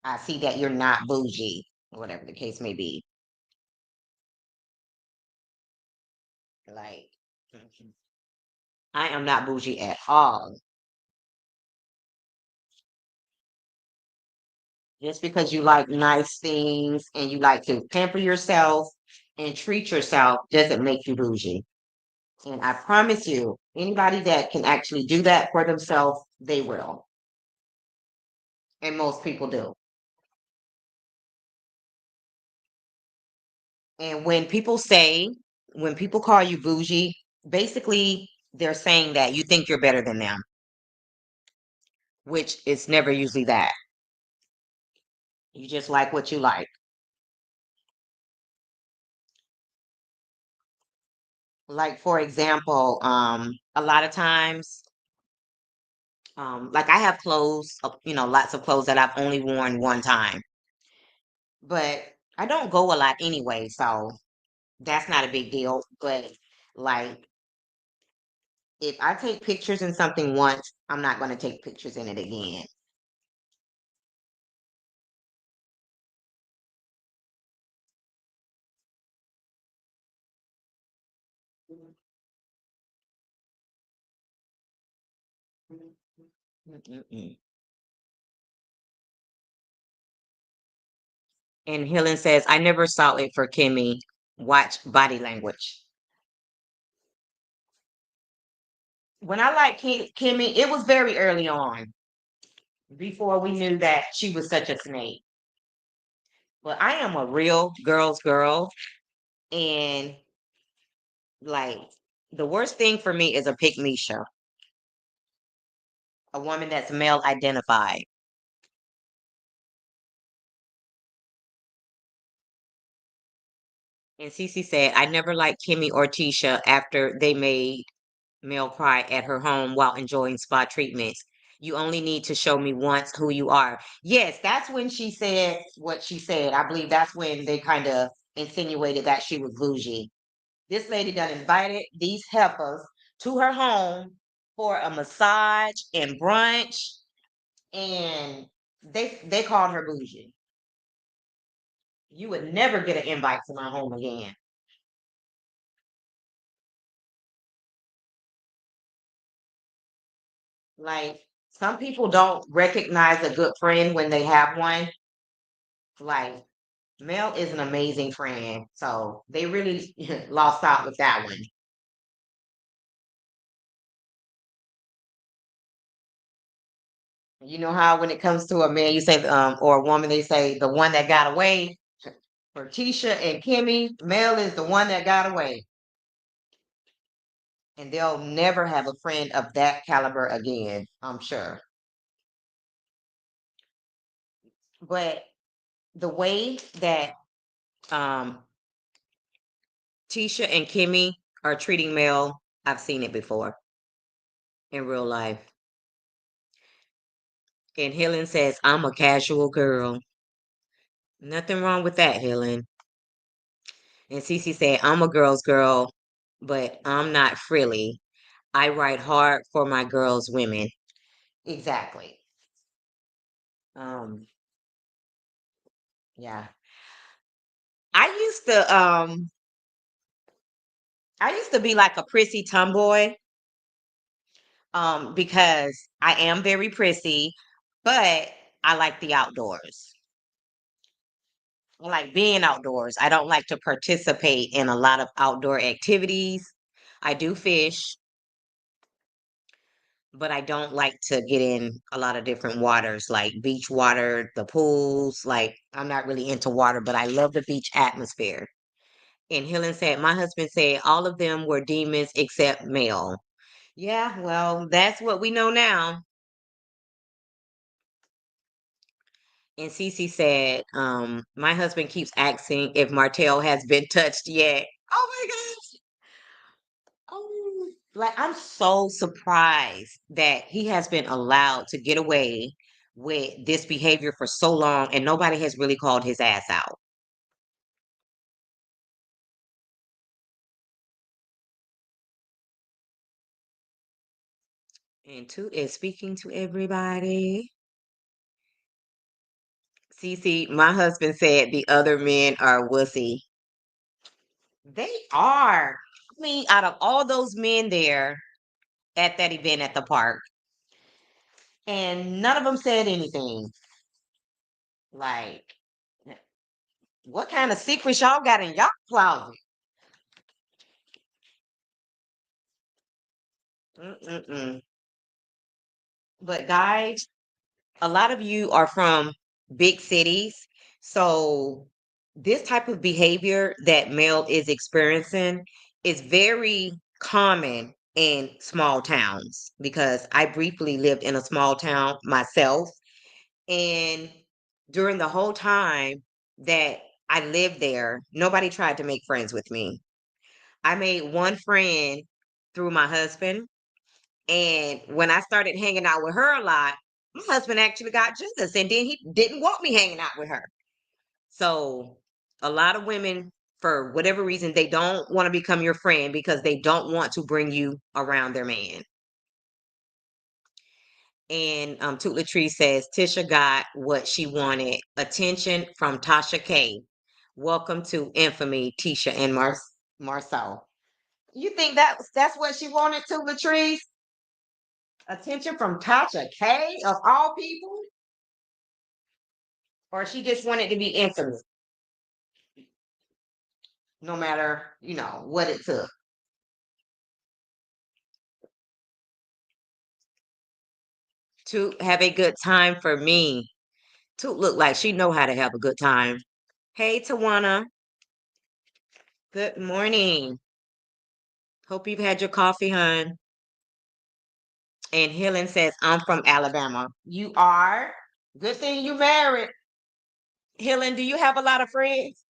I see that you're not bougie, whatever the case may be. Like, mhm. I am not bougie at all. Just because you like nice things and you like to pamper yourself and treat yourself doesn't make you bougie. And I promise you, anybody that can actually do that for themselves, they will. And most people do. And when people call you bougie, basically they're saying that you think you're better than them, which is never usually that. You just like what you like. Like for example, a lot of times, like I have clothes, lots of clothes that I've only worn one time, but I don't go a lot anyway, so that's not a big deal. But like if I take pictures in something once, I'm not going to take pictures in it again. Mm-mm-mm. And Helen says, I never saw it for Kimmy. Watch body language. When I like Kimmy, it was very early on before we knew that she was such a snake. But I am a real girl's girl. And like the worst thing for me is a pick me show, a woman that's male identified. And Cece said, I never liked Kimmy or Tisha after they made Mel cry at her home while enjoying spa treatments. You only need to show me once who you are. Yes, that's when she said what she said. I believe that's when they kind of insinuated that she was bougie. This lady done invited these heifers to her home for a massage and brunch, and they called her bougie. You would never get an invite to my home again. Like some people don't recognize a good friend when they have one. Like Mel is an amazing friend, so they really lost out with that one. You know how when it comes to a man, you say, or a woman, they say the one that got away. For Tisha and Kimmy, Mel is the one that got away, and they'll never have a friend of that caliber again. I'm sure. But the way that um, Tisha and Kimmy are treating Mel, I've seen it before in real life. And Helen says, I'm a casual girl. Nothing wrong with that, Helen. And Cece said, I'm a girl's girl, but I'm not frilly. I write hard for my girls, women. Exactly. Um, yeah. I used to I used to be like a prissy tomboy, because I am very prissy, but I like the outdoors. I like being outdoors. I don't like to participate in a lot of outdoor activities. I do fish. but I don't like to get in a lot of different waters, like beach water, the pools. Like, I'm not really into water, but I love the beach atmosphere. And Helen said, my husband said all of them were demons except Mel. Yeah, well, that's what we know now. And Cece said, my husband keeps asking if Martell has been touched yet. Oh my gosh. Oh, like I'm so surprised that he has been allowed to get away with this behavior for so long and nobody has really called his ass out. And Toot is speaking to everybody. Cece, my husband said the other men are wussy. They are. I mean, out of all those men there at that event at the park, and none of them said anything. Like, what kind of secrets y'all got in y'all closet? Mm-mm-mm. But guys, a lot of you are from big cities. So this type of behavior that Mel is experiencing is very common in small towns because I briefly lived in a small town myself. And during the whole time that I lived there, nobody tried to make friends with me. I made one friend through my husband. And when I started hanging out with her a lot, my husband actually got jealous and then he didn't want me hanging out with her. So a lot of women, for whatever reason, they don't want to become your friend because they don't want to bring you around their man. And Toot Latree says Tisha got what she wanted, attention from Tasha K. Welcome to infamy, Tisha and Marcel. You think that's what she wanted, Toot Latree? Attention from Tasha K of all people? Or she just wanted to be infamous, no matter, what it took. To have a good time for me. To look like she know how to have a good time. Hey, Tawana. Good morning. Hope you've had your coffee, hon. And Helen says, I'm from Alabama. You are? Good thing you married. Helen, do you have a lot of friends?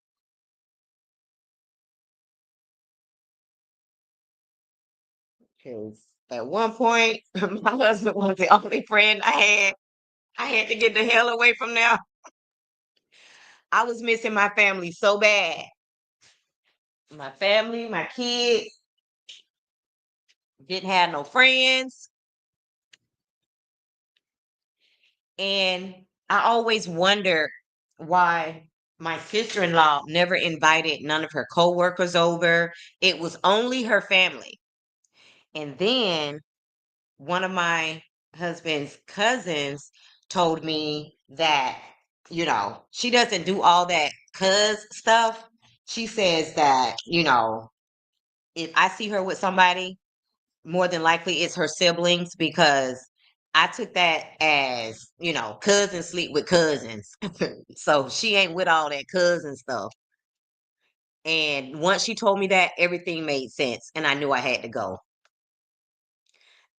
Because at one point, my husband was the only friend I had. I had to get the hell away from there. I was missing my family so bad. My family, my kids, didn't have no friends. And I always wondered why my sister-in-law never invited none of her coworkers over. It was only her family. And then one of my husband's cousins told me that, she doesn't do all that cuz stuff. She says that, if I see her with somebody, more than likely it's her siblings because I took that as, cousins sleep with cousins. So she ain't with all that cousin stuff. And once she told me that, everything made sense and I knew I had to go.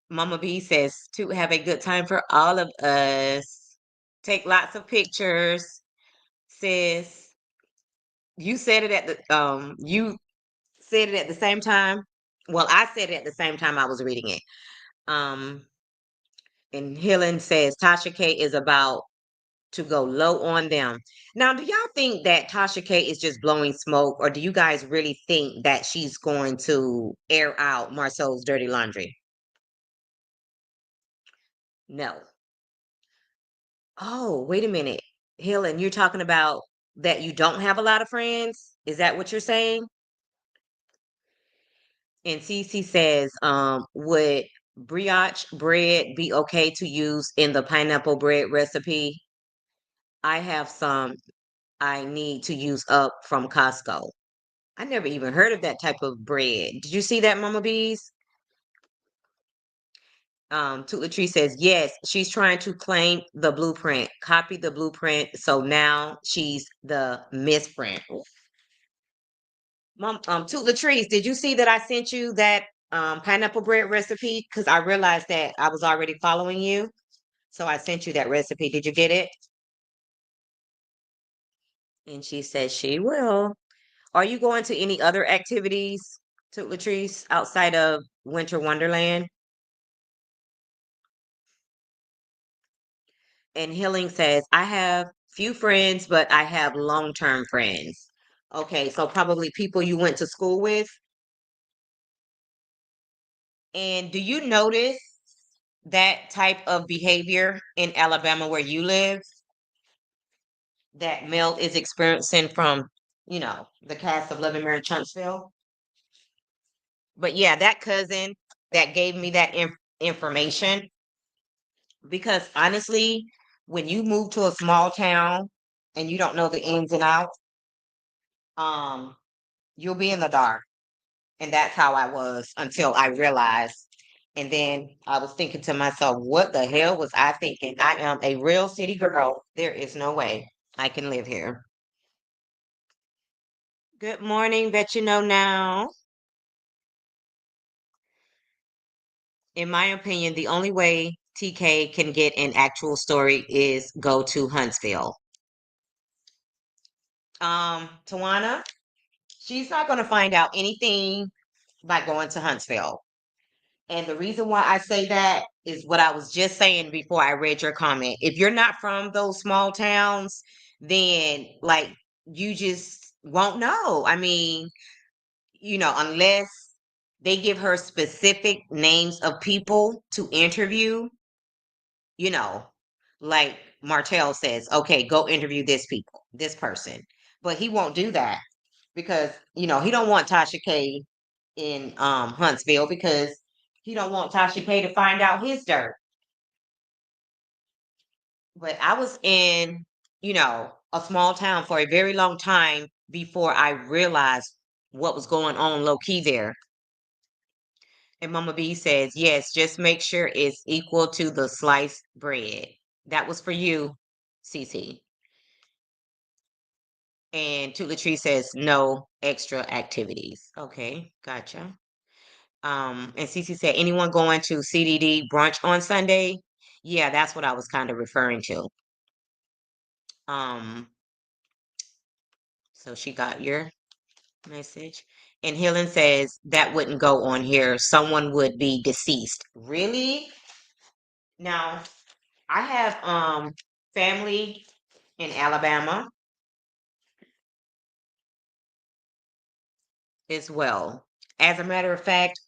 Mama B says to have a good time for all of us. Take lots of pictures, sis. You said it at the same time. Well, I said it at the same time I was reading it. Um and Helen says Tasha K is about to go low on them. Now, do y'all think that Tasha K is just blowing smoke, or do you guys really think that she's going to air out Marcel's dirty laundry? No. Oh, wait a minute. Helen, you're talking about that you don't have a lot of friends? Is that what you're saying? And Cece says, would brioche bread be okay to use in the pineapple bread recipe? I have some I need to use up from Costco. I never even heard of that type of bread. Did you see that, Mama Bees? Latrice says, yes, she's trying to claim the blueprint, copy the blueprint. So now she's the misprint. Mom, Latrice, did you see that I sent you that pineapple bread recipe? Because I realized that I was already following you. So I sent you that recipe. Did you get it? And she says she will. Are you going to any other activities, Latrice, outside of Winter Wonderland? And Healing says, I have few friends, but I have long-term friends. Okay, so probably people you went to school with. And do you notice that type of behavior in Alabama where you live that Mel is experiencing from, the cast of Living Mary Chunksville? But yeah, that cousin that gave me that information, because honestly, when you move to a small town and you don't know the ins and outs, um, you'll be in the dark. And that's how I was until I realized. And then I was thinking to myself, what the hell was I thinking? I am a real city girl. There is no way I can live here. Good morning, Bet You Know Now. In my opinion, the only way TK can get an actual story is go to Huntsville. Tawana, she's not going to find out anything by going to Huntsville. And the reason why I say that is what I was just saying before I read your comment. If you're not from those small towns, then like you just won't know. I mean, unless they give her specific names of people to interview, you know, like Martell says, okay, go interview this person. But he won't do that because, he don't want Tasha K in Huntsville because he don't want Tasha K to find out his dirt. But I was in, a small town for a very long time before I realized what was going on low key there. And Mama B says, yes, just make sure it's equal to the sliced bread. That was for you, CC. And Latrice says, no extra activities. Okay, gotcha. And Cece said, anyone going to CDD brunch on Sunday? Yeah, that's what I was kind of referring to. Um, so she got your message. And Helen says that wouldn't go on here. Someone would be deceased. Really? Now, I have family in Alabama as well. As a matter of fact,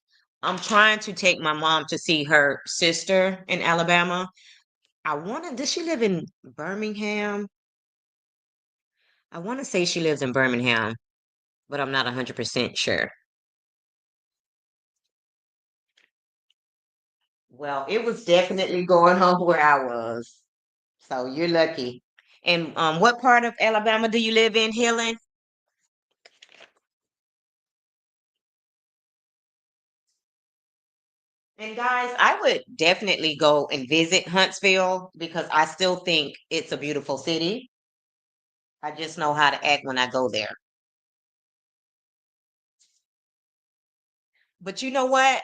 I'm trying to take my mom to see her sister in Alabama. Does she live in Birmingham? I want to say she lives in Birmingham, but I'm not 100% sure. Well, it was definitely going on where I was. So you're lucky. And what part of Alabama do you live in, Helen? And guys, I would definitely go and visit Huntsville because I still think it's a beautiful city. I just know how to act when I go there. But you know what?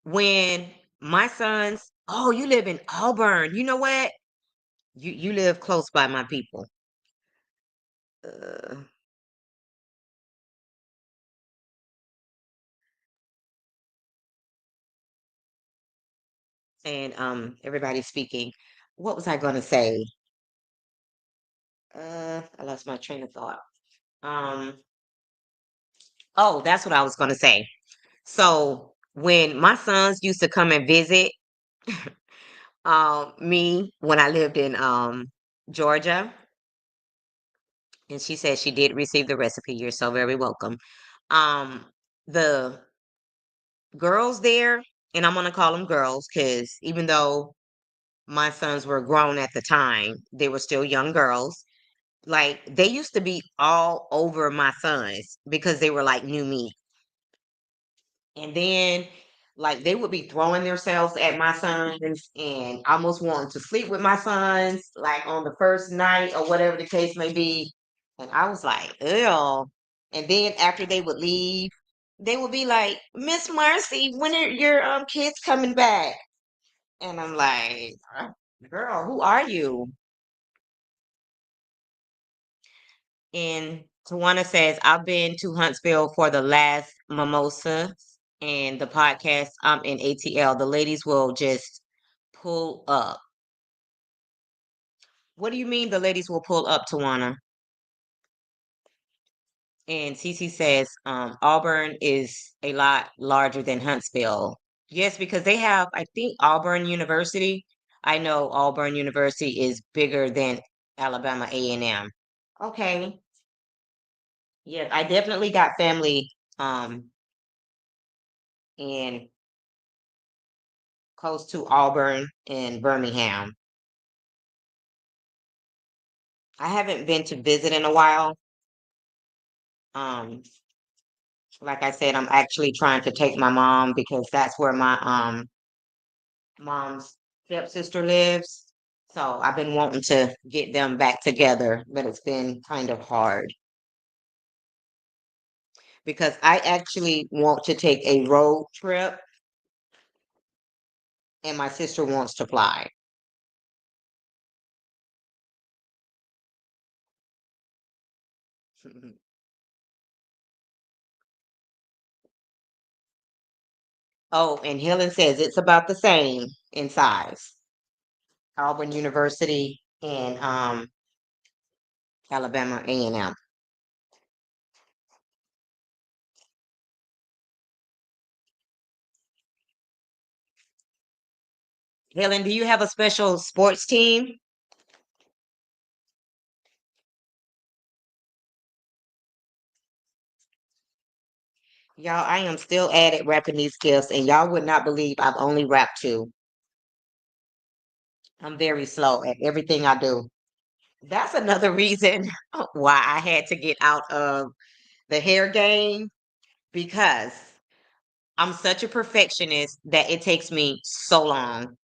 When my sons, oh, you live in Auburn. You know what? You live close by my people. Uh, and everybody's speaking. What was I gonna say? I lost my train of thought. Um, oh, that's what I was gonna say. So when my sons used to come and visit me when I lived in Georgia, and she said she did receive the recipe. You're so very welcome. Um, the girls there, and I'm gonna call them girls because even though my sons were grown at the time, they were still young girls. Like they used to be all over my sons because they were like new meat. And then Like they would be throwing themselves at my sons and almost wanting to sleep with my sons, like on the first night or whatever the case may be. And I was like, ew. And then after they would leave, they would be like, Miss Marcy, when are your kids coming back? And I'm like, girl, who are you? And Tawana says, I've been to Huntsville for the last mimosa and the podcast. I'm in ATL. The ladies will just pull up. What do you mean the ladies will pull up, Tawana? And Cece says, Auburn is a lot larger than Huntsville. Yes, because they have, I think, Auburn University. I know Auburn University is bigger than Alabama A&M. Okay. Yes, I definitely got family in close to Auburn and Birmingham. I haven't been to visit in a while. Um, like I said, I'm actually trying to take my mom because that's where my mom's stepsister lives. So I've been wanting to get them back together, but it's been kind of hard because I actually want to take a road trip and my sister wants to fly. Oh, and Helen says it's about the same in size. Auburn University and Alabama A&M. Helen, do you have a special sports team? Y'all, I am still at rapping these gifts, and y'all would not believe I've only rapped two. I'm very slow at everything I do. That's another reason why I had to get out of the hair game because I'm such a perfectionist that it takes me so long.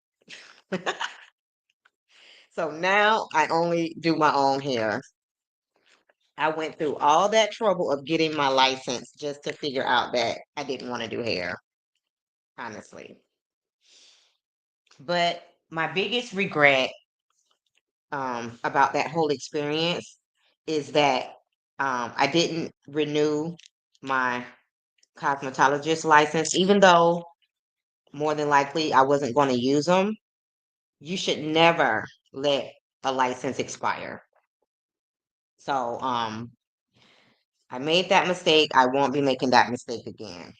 So now I only do my own hair. I went through all that trouble of getting my license just to figure out that I didn't want to do hair, honestly. But my biggest regret about that whole experience is that I didn't renew my cosmetologist license, even though more than likely I wasn't going to use them. You should never let a license expire. So I made that mistake. I won't be making that mistake again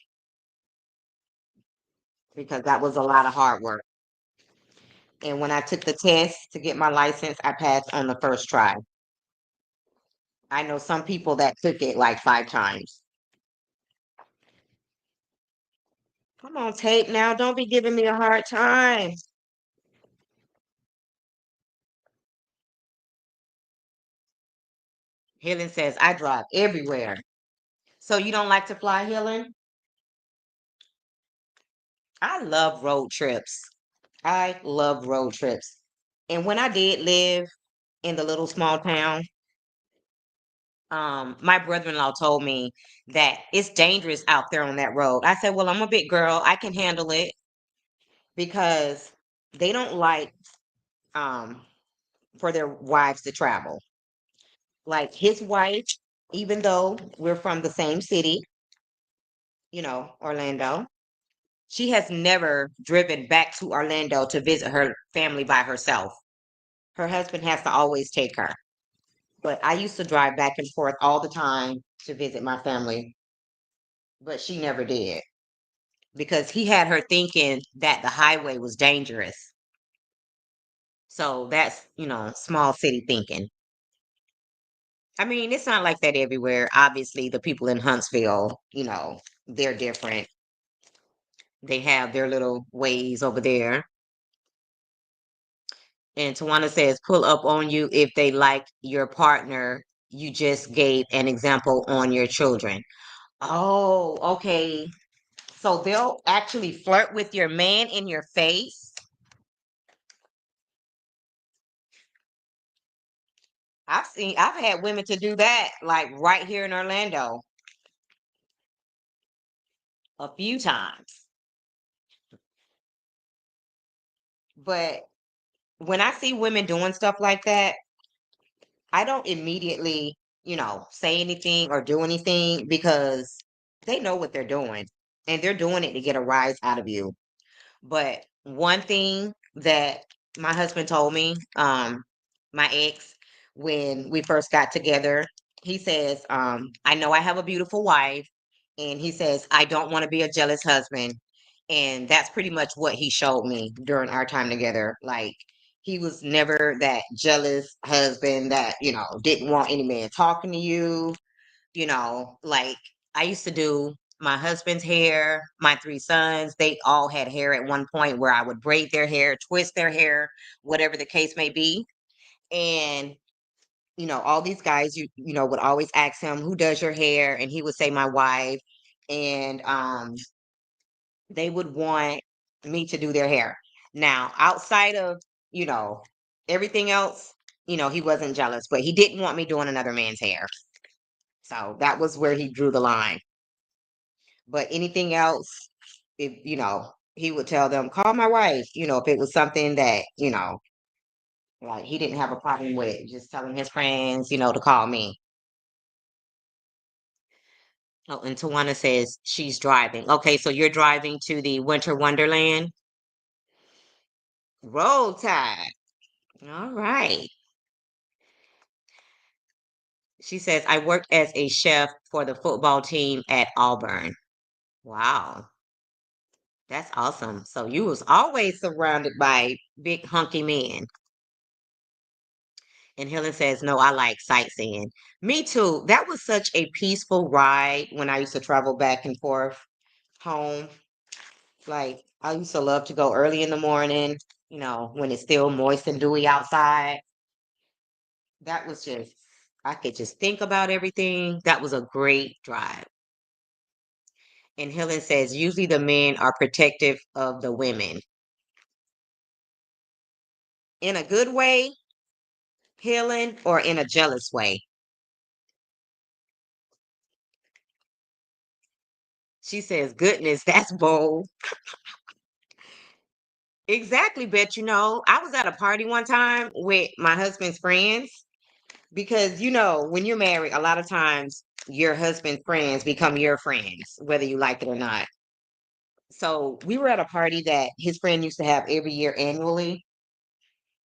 because that was a lot of hard work. And when I took the test to get my license, I passed on the first try. I know some people that took it like 5 times. Come on, tape now. Don't be giving me a hard time. Helen says, I drive everywhere. So you don't like to fly, Helen? I love road trips. I love road trips. And when I did live in the little small town, my brother-in-law told me that it's dangerous out there on that road. I said, well, I'm a big girl. I can handle it because they don't like um for their wives to travel. Like his wife, even though we're from the same city, Orlando, she has never driven back to Orlando to visit her family by herself. Her husband has to always take her. But I used to drive back and forth all the time to visit my family, but she never did because he had her thinking that the highway was dangerous. So that's, small city thinking. I mean, it's not like that everywhere. Obviously, the people in Huntsville, they're different. They have their little ways over there. And Tawana says, pull up on you if they like your partner. You just gave an example on your children. Oh, okay. So they'll actually flirt with your man in your face. I've had women to do that, like right here in Orlando, a few times. But when I see women doing stuff like that, I don't immediately, say anything or do anything because they know what they're doing and they're doing it to get a rise out of you. But one thing that my husband told me, my ex, when we first got together, he says, I know I have a beautiful wife, and he says, I don't want to be a jealous husband. And that's pretty much what he showed me during our time together. Like, he was never that jealous husband that, didn't want any man talking to you. Like I used to do my husband's hair, my three sons, they all had hair at one point where I would braid their hair, twist their hair, whatever the case may be. And, all these guys, would always ask him, who does your hair? And he would say, my wife. And they would want me to do their hair. Now, outside of, you know, everything else, he wasn't jealous, but he didn't want me doing another man's hair. So that was where he drew the line. But anything else, if he would tell them, call my wife, if it was something that, like he didn't have a problem with, just telling his friends, to call me. Oh, and Tawana says she's driving. Okay, so you're driving to the Winter Wonderland. Roll Tide. All right. She says, I worked as a chef for the football team at Auburn. Wow. That's awesome. So you was always surrounded by big hunky men. And Helen says, no, I like sightseeing. Me too. That was such a peaceful ride when I used to travel back and forth home. Like, I used to love to go early in the morning, when it's still moist and dewy outside. That was just, I could just think about everything. That was a great drive. And Helen says, usually the men are protective of the women. In a good way, Helen, or in a jealous way? She says, goodness, that's bold. Exactly, but I was at a party one time with my husband's friends because when you're married, a lot of times your husband's friends become your friends, whether you like it or not. So we were at a party that his friend used to have every year annually,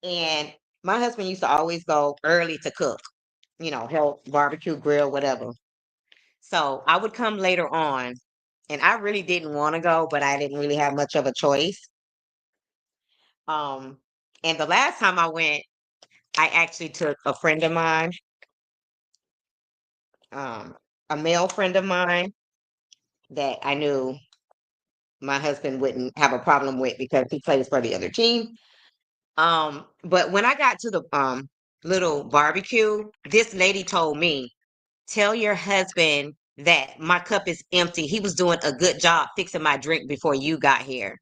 and my husband used to always go early to cook, help barbecue, grill, whatever. So I would come later on, and I really didn't want to go, but I didn't really have much of a choice. Um, and the last time I went, I actually took a friend of mine, um, a male friend of mine that I knew my husband wouldn't have a problem with because he plays for the other team. But when I got to the little barbecue, this lady told me, tell your husband that my cup is empty. He was doing a good job fixing my drink before you got here.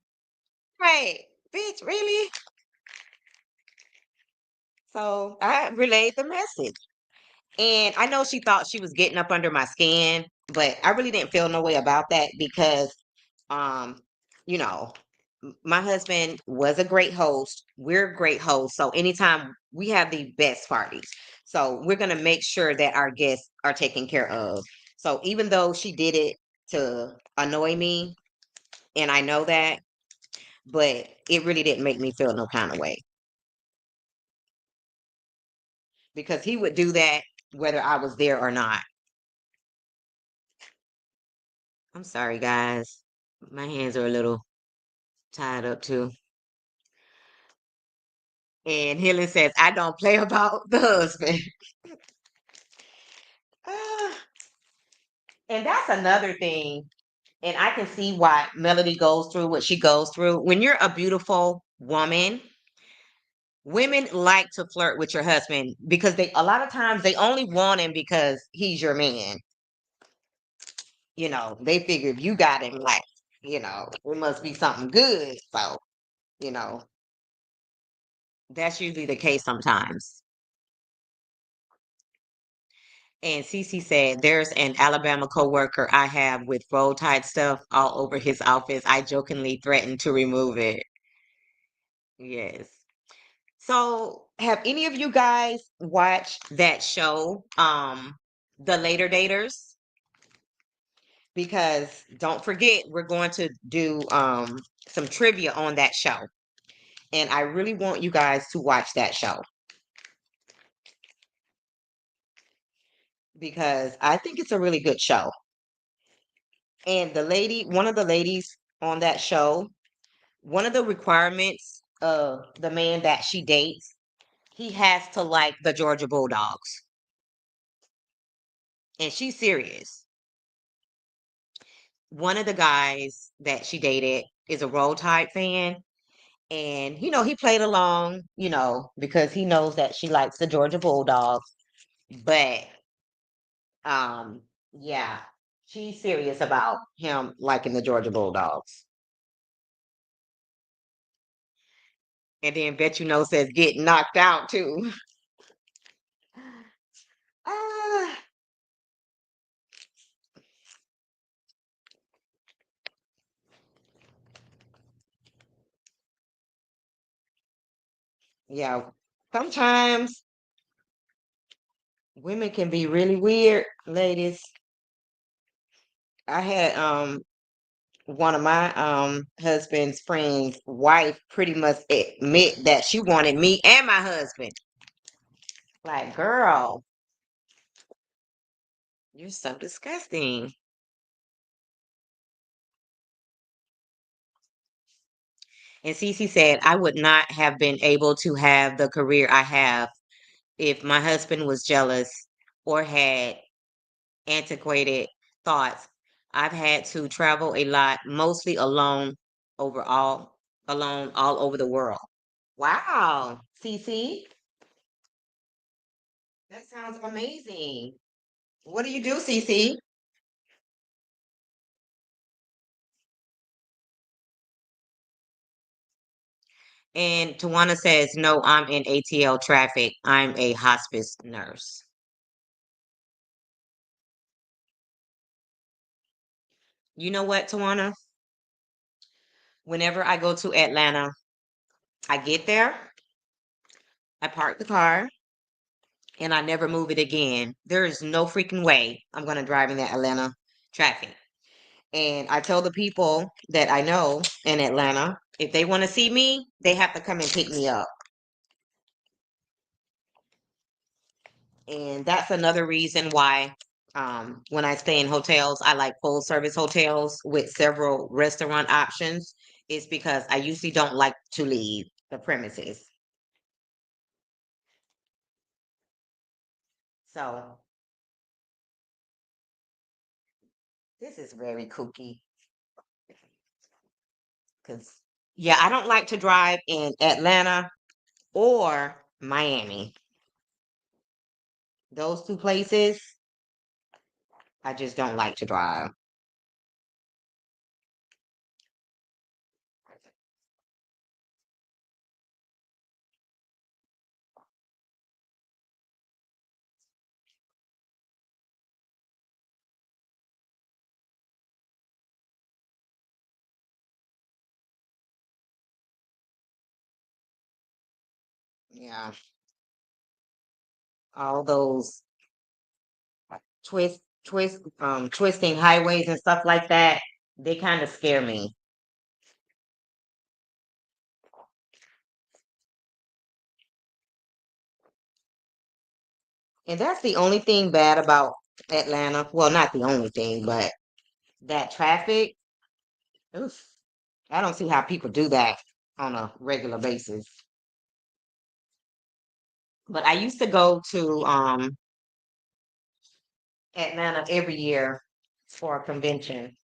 Right, bitch, really? So I relayed the message. And I know she thought she was getting up under my skin, but I really didn't feel no way about that because, um, you know, my husband was a great host. We're great hosts. So anytime we have the best parties. So we're going to make sure that our guests are taken care of. So even though she did it to annoy me, and I know that, but it really didn't make me feel no kind of way because he would do that whether I was there or not. I'm sorry, guys. My hands are a little tied up too. And Helen says, I don't play about the husband. Ah, and that's another thing. And I can see why Melody goes through what she goes through. When you're a beautiful woman, women like to flirt with your husband because they a lot of times they only want him because he's your man. They figure if you got him, like it must be something good. So, you know, that's usually the case sometimes. And Cece said, there's an Alabama coworker I have with roll tide stuff all over his office. I jokingly threatened to remove it. Yes. So, have any of you guys watched that show, The Later Daters? Because don't forget, we're going to do some trivia on that show. And I really want you guys to watch that show because I think it's a really good show. And one of the ladies on that show, one of the requirements of the man that she dates, he has to like the Georgia Bulldogs. And she's serious. One of the guys that she dated is a Roll Tide fan. And, he played along, because he knows that she likes the Georgia Bulldogs. But, um, yeah, she's serious about him liking the Georgia Bulldogs. And then Bet You Know says getting knocked out too. Ah, yeah. Sometimes women can be really weird, ladies. I had one of my husband's friends' wife pretty much admit that she wanted me and my husband. Like, girl, you're so disgusting. And Cece said, I would not have been able to have the career I have if my husband was jealous or had antiquated thoughts. I've had to travel a lot, mostly alone all over the world. Wow, Cece, that sounds amazing. What do you do, Cece? And Tawana says, no, I'm in ATL traffic. I'm a hospice nurse. You know what, Tawana? Whenever I go to Atlanta, I get there, I park the car, and I never move it again. There is no freaking way I'm going to drive in that Atlanta traffic. And I tell the people that I know in Atlanta, if they want to see me, they have to come and pick me up. And that's another reason why when I stay in hotels, I like full service hotels with several restaurant options, is because I usually don't like to leave the premises. So this is very kooky because, yeah, I don't like to drive in Atlanta or Miami. Those two places, I just don't like to drive. Yeah, all those twisting highways and stuff like that, they kind of scare me. And that's the only thing bad about Atlanta. Well, not the only thing, but that traffic. Oof, I don't see how people do that on a regular basis. But I used to go to Atlanta every year for a convention.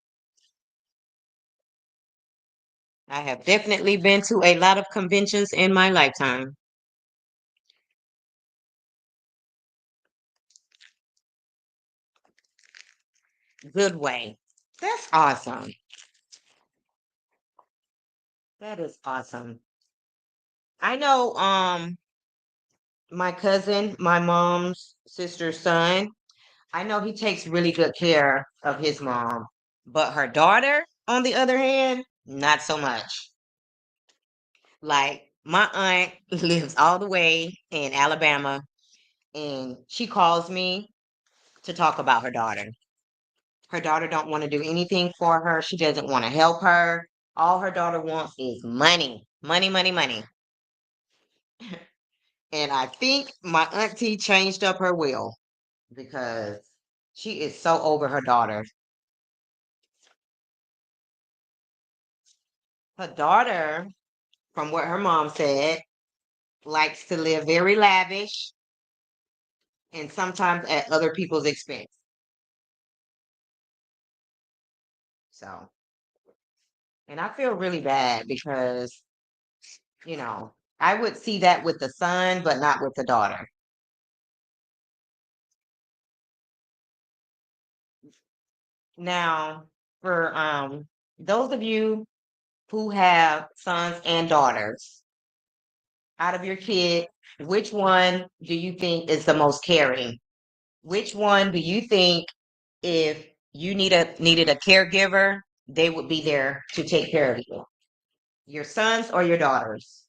I have definitely been to a lot of conventions in my lifetime. Good way. That's awesome. That is awesome. I know my cousin, my mom's sister's son, I know he takes really good care of his mom, but her daughter, on the other hand, not so much. Like my aunt lives all the way in Alabama and she calls me to talk about her daughter. Her daughter don't want to do anything for her. She doesn't want to help her. All her daughter wants is money. Money, money, money. And I think my auntie changed up her will because she is so over her daughter. Her daughter, from what her mom said, likes to live very lavish and sometimes at other people's expense. So, and I feel really bad because, you know, I would see that with the son, but not with the daughter. Now, for those of you who have sons and daughters, out of your kid, which one do you think is the most caring? Which one do you think if you needed a caregiver, they would be there to take care of you? Your sons or your daughters?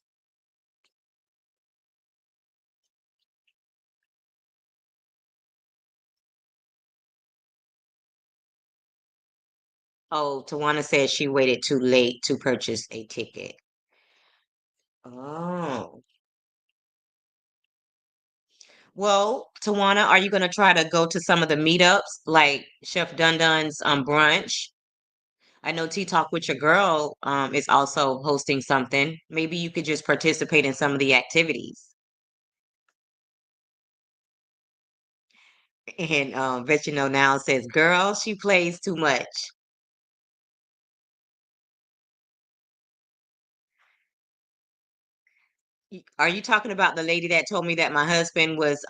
Oh, Tawana says she waited too late to purchase a ticket. Oh. Well, Tawana, are you going to try to go to some of the meetups like Chef Dun Dun's brunch? I know Tea Talk with Your Girl is also hosting something. Maybe you could just participate in some of the activities. And Bet You Know Now says, girl, she plays too much. Are you talking about the lady that told me that my husband was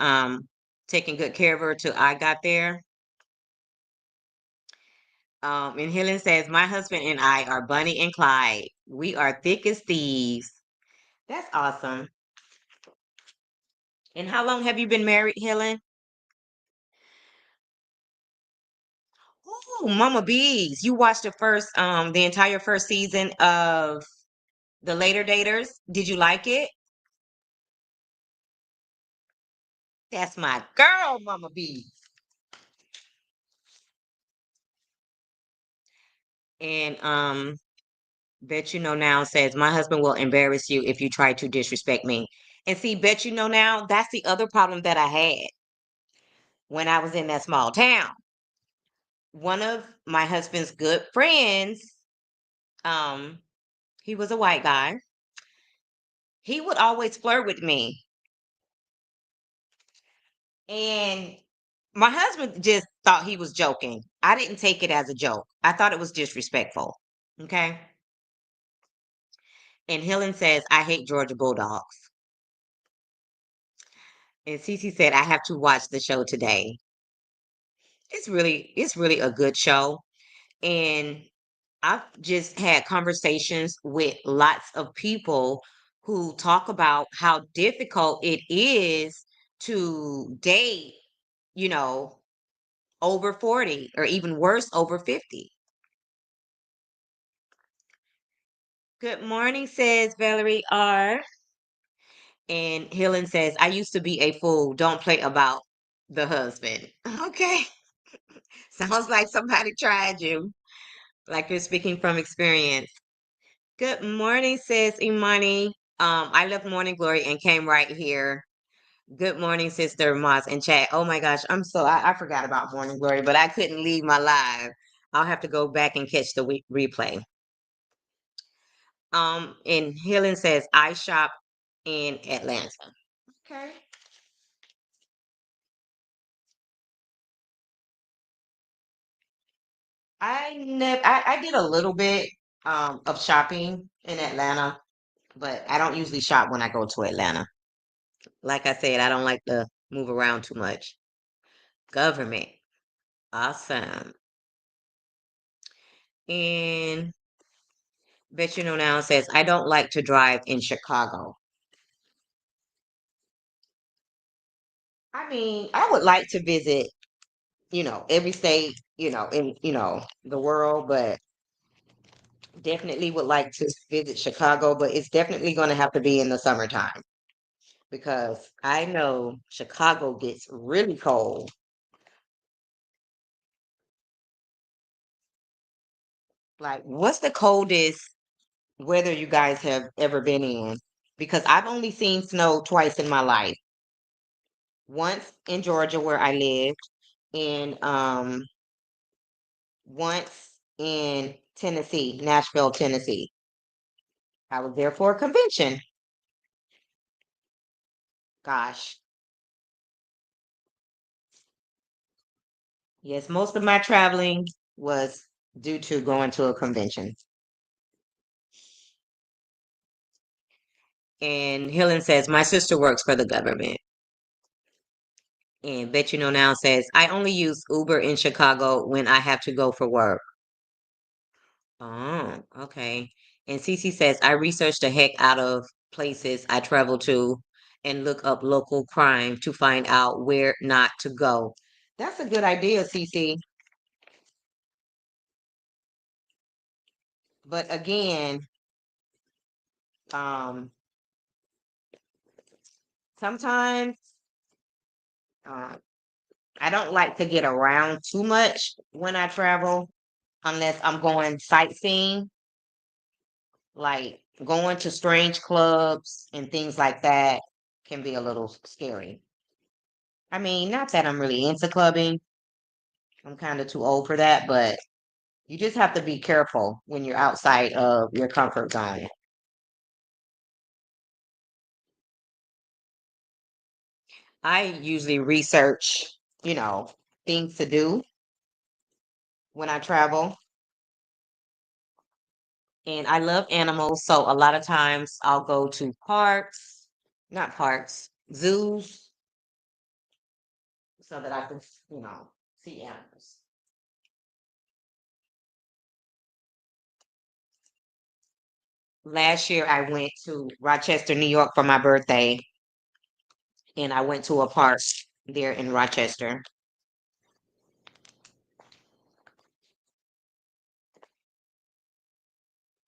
taking good care of her till I got there? And Helen says, my husband and I are Bunny and Clyde. We are thick as thieves. That's awesome. And how long have you been married, Helen? Oh, Mama Bees. You watched the entire first season of The Later Daters. Did you like it? That's my girl, Mama Bees. And Bet You Know Now says, my husband will embarrass you if you try to disrespect me. And see, Bet You Know Now, that's the other problem that I had when I was in that small town. One of my husband's good friends, um, he was a white guy. He would always flirt with me. And my husband just thought he was joking. I didn't take it as a joke. I thought it was disrespectful. Okay. And Helen says, I hate Georgia Bulldogs. And Cece said, I have to watch the show today. It's really a good show. And I've just had conversations with lots of people who talk about how difficult it is to date, you know, over 40 or even worse, over 50. Good morning, says Valerie R. And Helen says, I used to be a fool. Don't play about the husband. Okay. Sounds like somebody tried you, like you're speaking from experience. Good morning, says Imani. I left Morning Glory and came right here. Good morning, Sister Moss and chat. Oh my gosh, I forgot about Morning Glory, but I couldn't leave my live. I'll have to go back and catch the replay. And Helen says I shop in Atlanta. Okay. I did a little bit of shopping in Atlanta, but I don't usually shop when I go to Atlanta. Like I said, I don't like to move around too much. Government. Awesome. And Bet you know now says, I don't like to drive in Chicago. I mean, I would like to visit, every state, in, the world, but definitely would like to visit Chicago, but it's definitely going to have to be in the summertime because I know Chicago gets really cold. Like, what's the coldest weather you guys have ever been in? Because I've only seen snow twice in my life. Once in Georgia where I lived, and once in Tennessee, Nashville, Tennessee. I was there for a convention. Gosh, yes, most of my traveling was due to going to a convention. And Helen says, my sister works for the government. And Bet You Know Now says, I only use Uber in Chicago when I have to go for work. Oh, okay. And Cece says, I research the heck out of places I travel to and look up local crime to find out where not to go. That's a good idea, Cece. But again, um, sometimes uh, I don't like to get around too much when I travel unless I'm going sightseeing, like going to strange clubs and things like that can be a little scary. I mean, not that I'm really into clubbing. I'm kind of too old for that, but you just have to be careful when you're outside of your comfort zone. I usually research, you know, things to do when I travel. And I love animals, so a lot of times I'll go to parks, not parks, zoos, so that I can, see animals. Last year I went to Rochester, New York for my birthday, and I went to a park there in Rochester.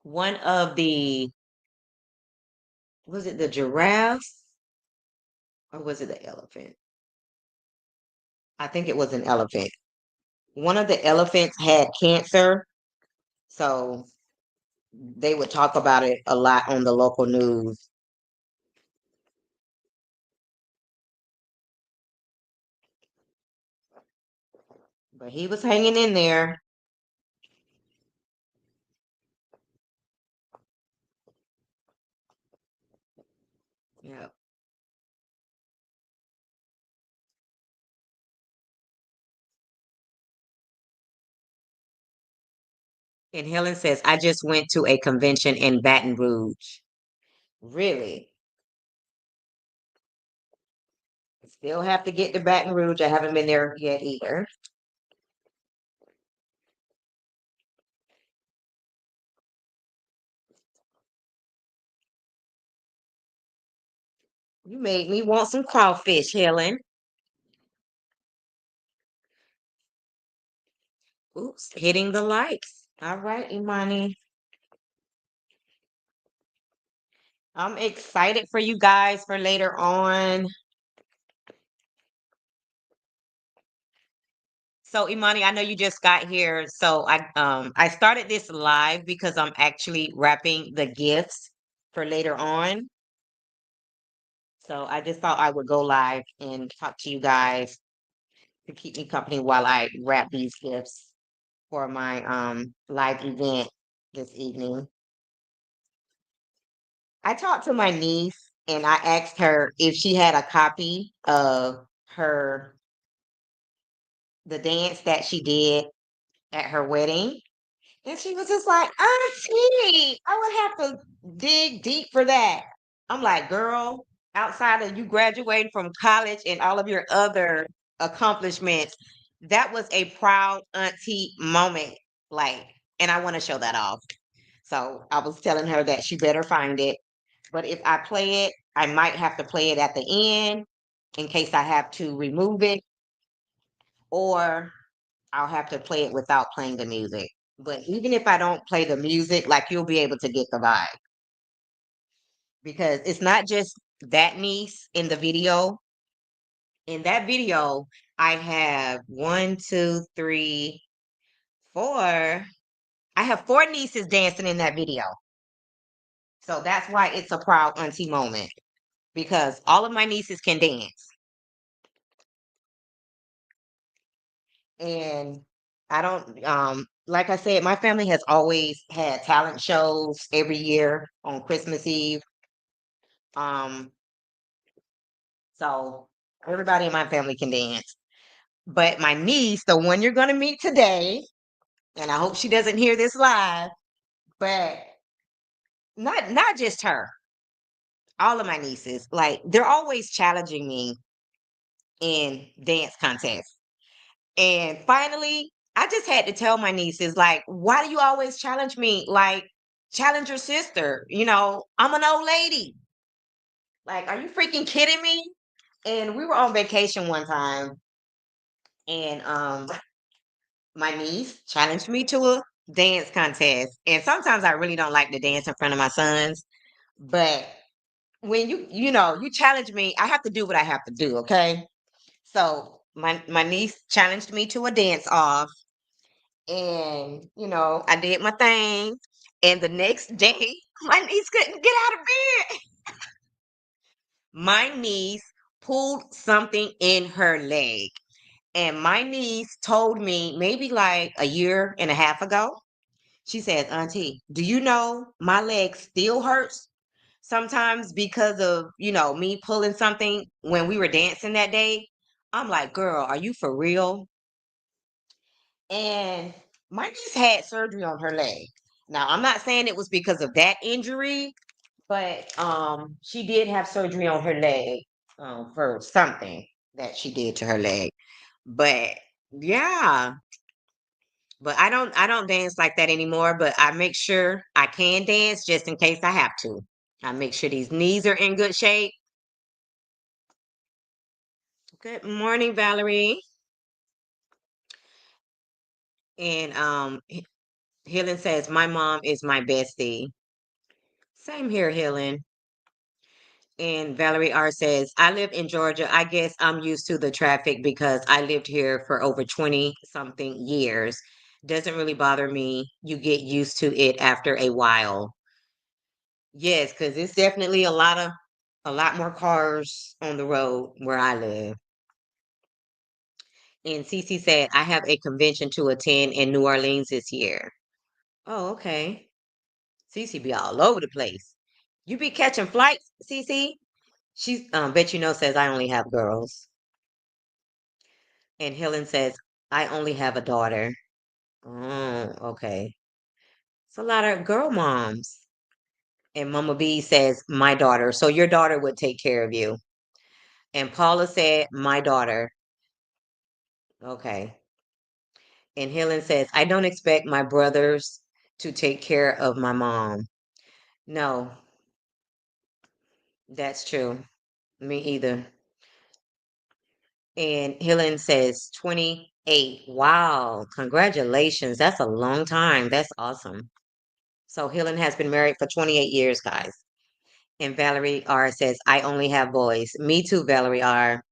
One of the, was it the giraffes or was it the elephant? I think it was an elephant. One of the elephants had cancer, so they would talk about it a lot on the local news. But he was hanging in there. Yeah. And Helen says, I just went to a convention in Baton Rouge. Really? Still have to get to Baton Rouge. I haven't been there yet either. You made me want some crawfish, Helen. Oops, hitting the likes. All right, Imani. I'm excited for you guys for later on. So Imani, I know you just got here. So I started this live because I'm actually wrapping the gifts for later on. So I just thought I would go live and talk to you guys to keep me company while I wrap these gifts for my live event this evening. I talked to my niece and I asked her if she had a copy of her the dance that she did at her wedding. And she was just like, Auntie, I would have to dig deep for that. I'm like, girl, outside of you graduating from college and all of your other accomplishments, that was a proud auntie moment. Like, and I want to show that off. So I was telling her that she better find it. But if I play it, I might have to play it at the end in case I have to remove it, or I'll have to play it without playing the music. But even if I don't play the music, like you'll be able to get the vibe because it's not just that niece in the video. In that video, I have one, two, three, four. I have four nieces dancing in that video. So that's why it's a proud auntie moment because all of my nieces can dance. And I don't like I said, my family has always had talent shows every year on Christmas Eve. Um, so everybody in my family can dance. But my niece, the one you're gonna meet today, and I hope she doesn't hear this live, but not just her, all of my nieces, like they're always challenging me in dance contests. And finally, I just had to tell my nieces, like, why do you always challenge me? Like, challenge your sister. I'm an old lady. Like, are you freaking kidding me? And we were on vacation one time, and my niece challenged me to a dance contest. And sometimes I really don't like to dance in front of my sons, but when you challenge me, I have to do what I have to do, okay? So my niece challenged me to a dance off, and I did my thing. And the next day, my niece couldn't get out of bed. My niece pulled something in her leg. And my niece told me maybe like a year and a half ago, she says, Auntie, do you know my leg still hurts sometimes because of, me pulling something when we were dancing that day? I'm like, girl, are you for real? And my niece had surgery on her leg. Now, I'm not saying it was because of that injury, but she did have surgery on her leg for something that she did to her leg. But yeah, but I don't dance like that anymore, but I make sure I can dance just in case I have to. I make sure these knees are in good shape. Good morning, Valerie. And Helen says, my mom is my bestie. Same here, Helen. And Valerie R says, I live in Georgia. I guess I'm used to the traffic because I lived here for over 20 something years. Doesn't really bother me. You get used to it after a while. Yes, because it's definitely a lot more cars on the road where I live. And Cece said, I have a convention to attend in New Orleans this year. Oh, okay. Cece be all over the place. You be catching flights, Cece? She's bet says I only have girls. And Helen says, I only have a daughter. Oh, okay. It's a lot of girl moms. And Mama B says, my daughter. So your daughter would take care of you. And Paula said, my daughter. Okay. And Helen says, I don't expect my brothers to take care of my mom. No, that's true. Me either. And Helen says 28. Wow. Congratulations. That's a long time. That's awesome. So Helen has been married for 28 years, guys. And Valerie R says, I only have boys. Me too, Valerie R.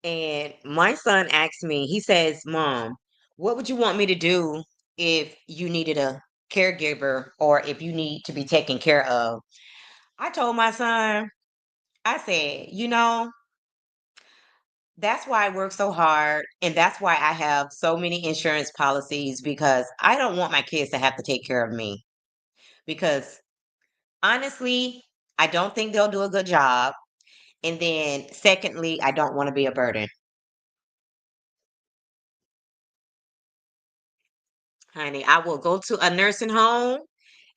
And my son asked me, he says, Mom, what would you want me to do if you needed a caregiver or if you need to be taken care of? I told my son, I said, that's why I work so hard. And that's why I have so many insurance policies because I don't want my kids to have to take care of me. Because honestly, I don't think they'll do a good job. And then, secondly, I don't want to be a burden. Honey, I will go to a nursing home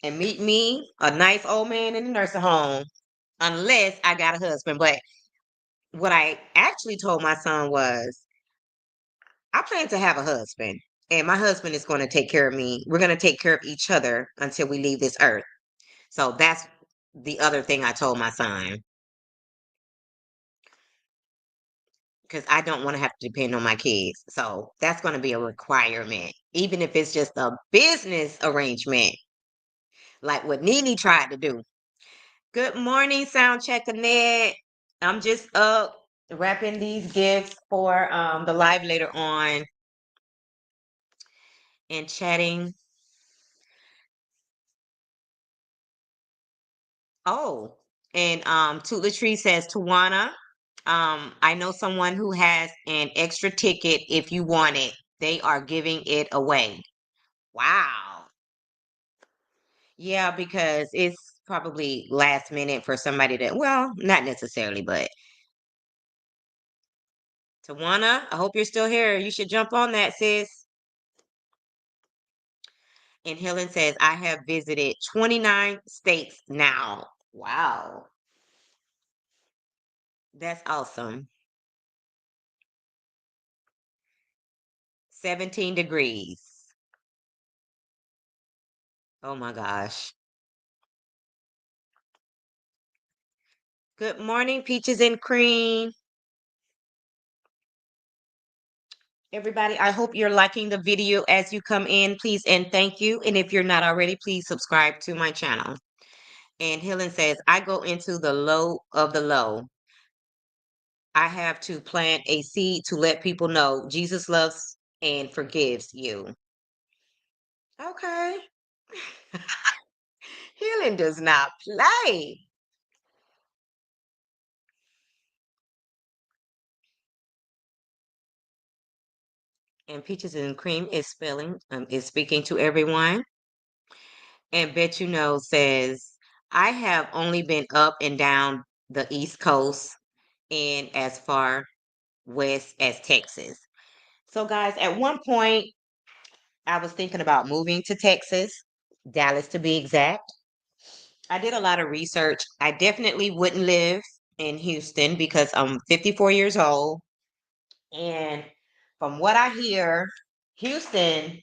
and meet me a nice old man in the nursing home unless I got a husband. But what I actually told my son was, I plan to have a husband. and my husband is going to take care of me. We're going to take care of each other until we leave this earth. So that's the other thing I told my son, because I don't want to have to depend on my kids. So that's going to be a requirement, even if it's just a business arrangement, like what Nene tried to do. Good morning, sound check, Annette. I'm just up wrapping these gifts for the live later on and chatting. Oh, and Toot Tree says, Tawana, I know someone who has an extra ticket if you want it. They are giving it away. Wow. Yeah, because it's probably last minute for somebody that, well, not necessarily, but Tawana, I hope you're still here. You should jump on that, sis. And Helen says, I have visited 29 states now. Wow. That's awesome. 17 degrees. Oh my gosh. Good morning, Peaches and Cream. Everybody, I hope you're liking the video as you come in, please, and thank you. And if you're not already, please subscribe to my channel. And Helen says, I go into the low of the low. I have to plant a seed to let people know Jesus loves and forgives you. Okay. Healing does not play. And Peaches and Cream is speaking to everyone. And Bet You Know says, I have only been up and down the East Coast and as far west as Texas. So, guys, at one point, I was thinking about moving to Texas, Dallas to be exact. I did a lot of research. I definitely wouldn't live in Houston because I'm 54 years old. And from what I hear, Houston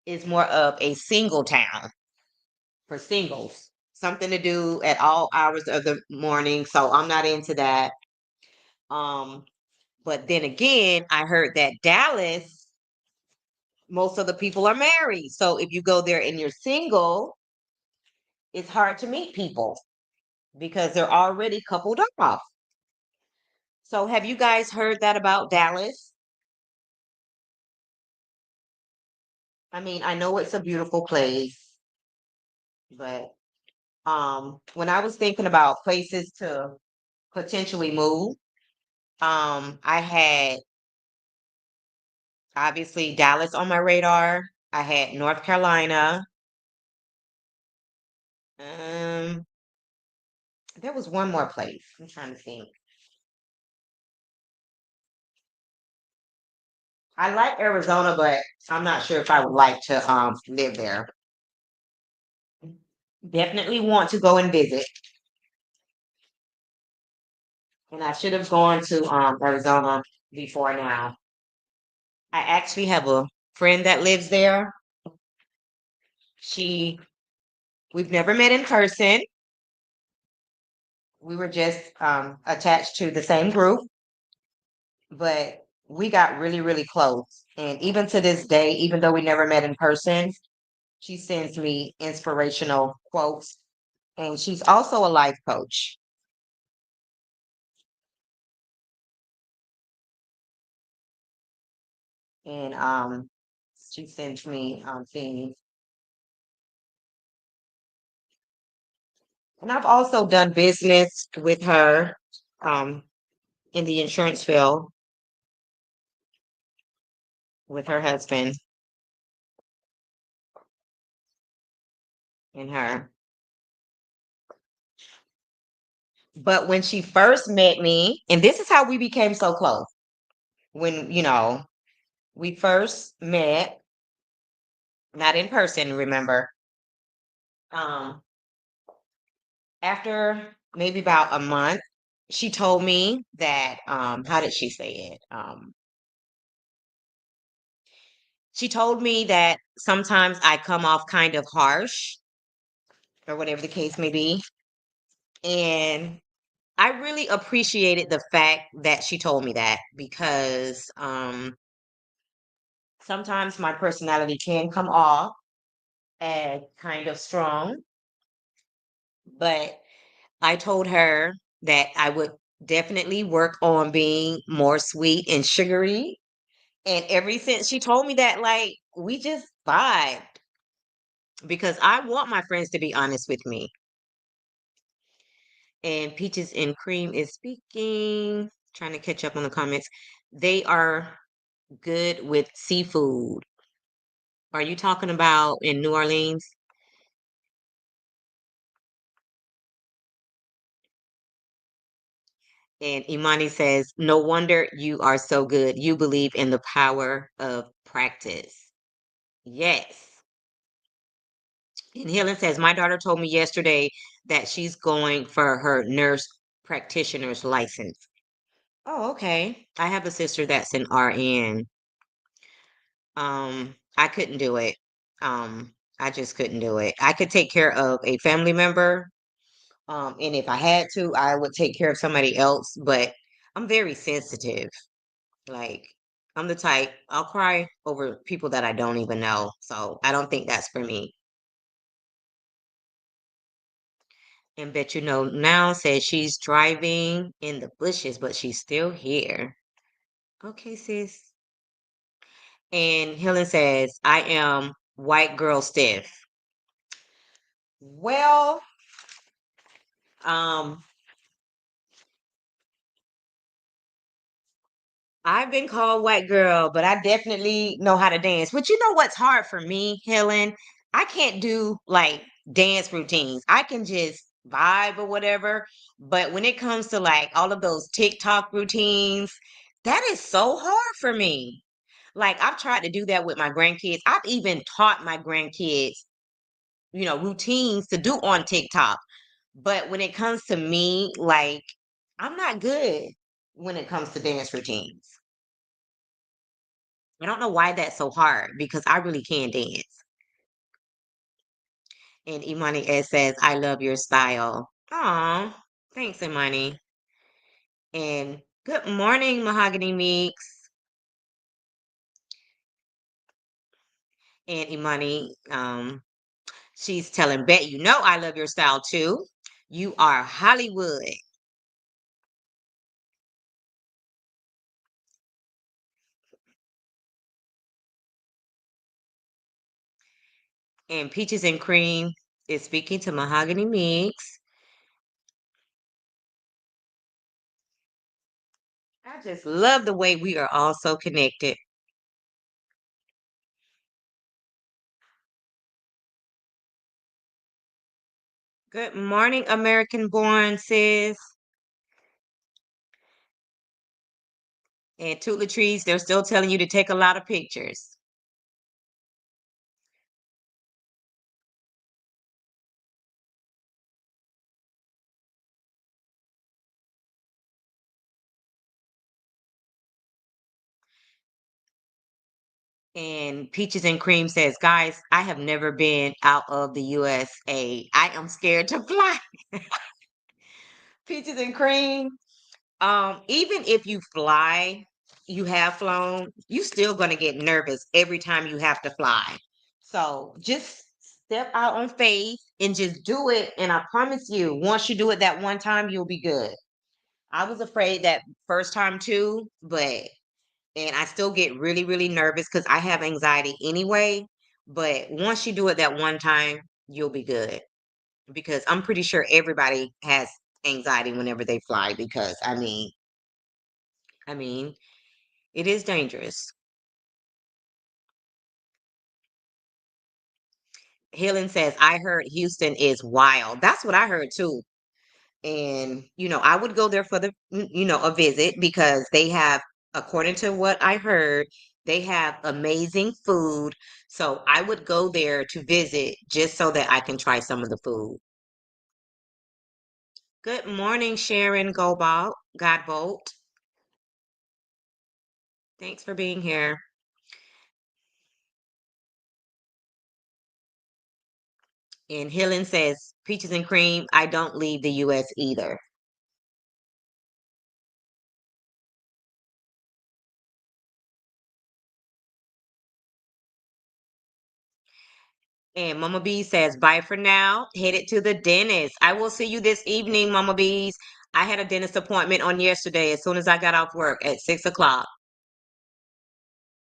is more of a single town for singles, something to do at all hours of the morning. So I'm not into that. Um, but then again, I heard that Dallas, most of the people are married. So if you go there and you're single, it's hard to meet people because they're already coupled off. So have you guys heard that about Dallas? I mean, I know it's a beautiful place, but when I was thinking about places to potentially move, I had obviously Dallas on my radar. I had North Carolina. Um, there was one more place. I'm trying to think. I like Arizona, but I'm not sure if I would like to live there. Definitely want to go and visit. And I should have gone to Arizona before now. I actually have a friend that lives there. She we've never met in person. We were just attached to the same group, but we got really, really close. And even to this day, even though we never met in person, she sends me inspirational quotes. And she's also a life coach. And she sends me things. And I've also done business with her um, in the insurance field with her husband and her. But when she first met me, and this is how we became so close. When, we first met, not in person, remember. Um, After maybe about a month, she told me that, how did she say it? She told me that sometimes I come off kind of harsh or whatever the case may be. And I really appreciated the fact that she told me that because sometimes my personality can come off as kind of strong, but I told her that I would definitely work on being more sweet and sugary. And ever since she told me that, like, we just vibed because I want my friends to be honest with me. And Peaches and Cream is speaking, trying to catch up on the comments. They are good with seafood. Are you talking about in New Orleans? And Imani says, no wonder you are so good. You believe in the power of practice. Yes. And Helen says, my daughter told me yesterday that she's going for her nurse practitioner's license. Oh, okay. I have a sister that's an RN. I couldn't do it. I just couldn't do it. I could take care of a family member, and if I had to, I would take care of somebody else, but I'm very sensitive. Like, I'm the type, I'll cry over people that I don't even know. So I don't think that's for me. And Bet You Know Now says she's driving in the bushes, but she's still here. Okay, sis. And Helen says, I am white girl stiff. Well, um, I've been called white girl, but I definitely know how to dance. But you know what's hard for me, Helen? I can't do like dance routines. I can just vibe or whatever. But when it comes to like all of those TikTok routines, that is so hard for me. Like I've tried to do that with my grandkids. I've even taught my grandkids, routines to do on TikTok. But when it comes to me, like I'm not good when it comes to dance routines. I don't know why that's so hard because I really can dance. And Imani S says, I love your style. Aw, thanks, Imani. And good morning, Mahogany Meeks. And Imani, she's telling Bet, you know I love your style too. You are Hollywood. And Peaches and Cream is speaking to Mahogany Meeks. I just love the way we are all so connected. Good morning, American born sis. And Toot Latrice, they're still telling you to take a lot of pictures. And Peaches and Cream says, guys, I have never been out of the USA. I am scared to fly. Peaches and Cream, even if you fly, you have flown, you still gonna get nervous every time you have to fly. So just step out on faith and just do it. And I promise you, once you do it that one time, you'll be good. I was afraid that first time too, but and I still get really, really nervous because I have anxiety anyway. But once you do it that one time, you'll be good because I'm pretty sure everybody has anxiety whenever they fly because I mean, it is dangerous. Helen says, I heard Houston is wild. That's what I heard too. And I would go there for a visit because they have, according to what I heard, they have amazing food. So I would go there to visit just so that I can try some of the food. Good morning, Sharon Gobolt, Godbolt. Thanks for being here. And Helen says, peaches and cream, I don't leave the US either. And Mama B says, bye for now. Headed to the dentist. I will see you this evening, Mama Bees. I had a dentist appointment on yesterday as soon as I got off work at 6 o'clock.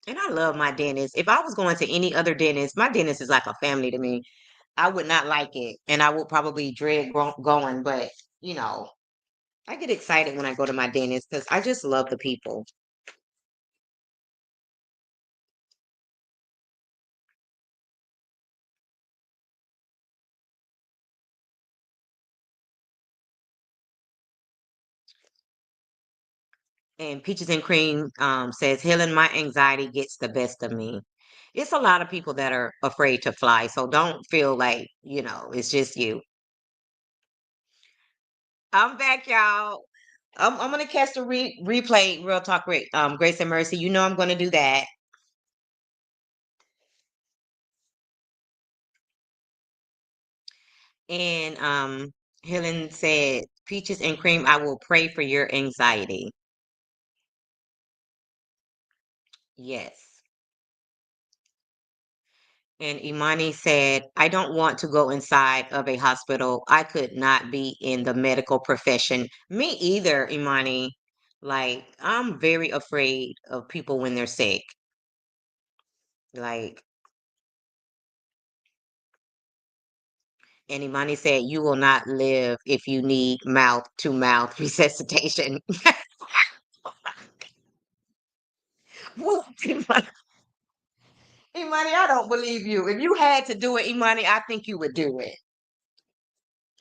And I love my dentist. If I was going to any other dentist, my dentist is like a family to me. I would not like it. And I would probably dread going. But, you know, I get excited when I go to my dentist because I just love the people. And Peaches and Cream says, Helen, my anxiety gets the best of me. It's a lot of people that are afraid to fly. So don't feel like, it's just you. I'm back, y'all. I'm going to catch the replay, Real Talk, Grace and Mercy. You know I'm going to do that. And Helen said, Peaches and Cream, I will pray for your anxiety. Yes. And Imani said, I don't want to go inside of a hospital. I could not be in the medical profession. Me either, Imani. Like, I'm very afraid of people when they're sick. Like, and Imani said, you will not live if you need mouth to mouth resuscitation. What, Imani? Imani, I don't believe you. If you had to do it, Imani, I think you would do it.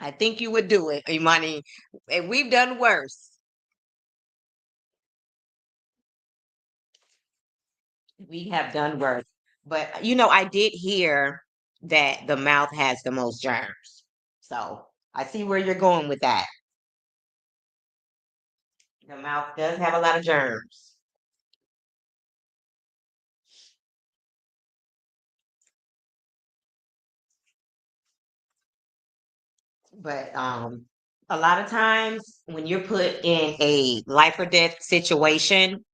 I think you would do it, Imani. And we've done worse. We have done worse. But I did hear that the mouth has the most germs. So I see where you're going with that. The mouth does have a lot of germs. But a lot of times when you're put in a life or death situation,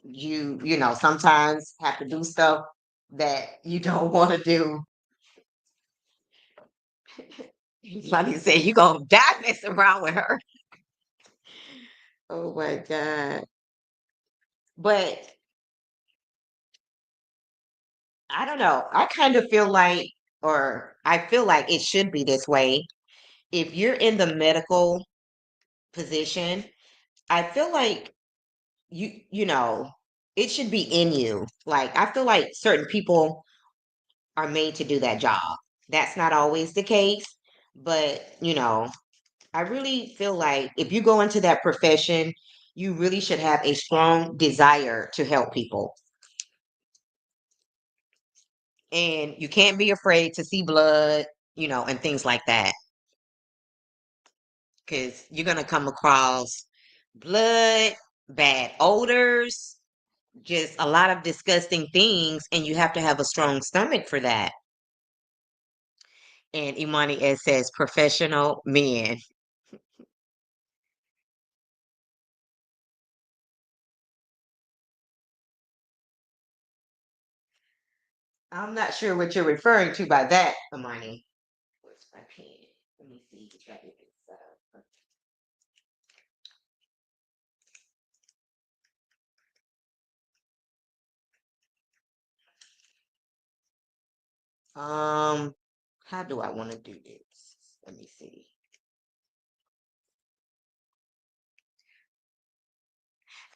you sometimes have to do stuff that you don't want to do. Like you said, you gonna die messing around with her. Oh my God. But I don't know. I kind of feel like, or I feel like it should be this way. If you're in the medical position, I feel like it should be in you. Like, I feel like certain people are made to do that job. That's not always the case, but, I really feel like if you go into that profession, you really should have a strong desire to help people. And you can't be afraid to see blood, and things like that. Because you're going to come across blood, bad odors, just a lot of disgusting things, and you have to have a strong stomach for that. And Imani S says professional men. I'm not sure what you're referring to by that, Imani. Where's my pen? Let me see. Try to get this up. How do I want to do this? Let me see.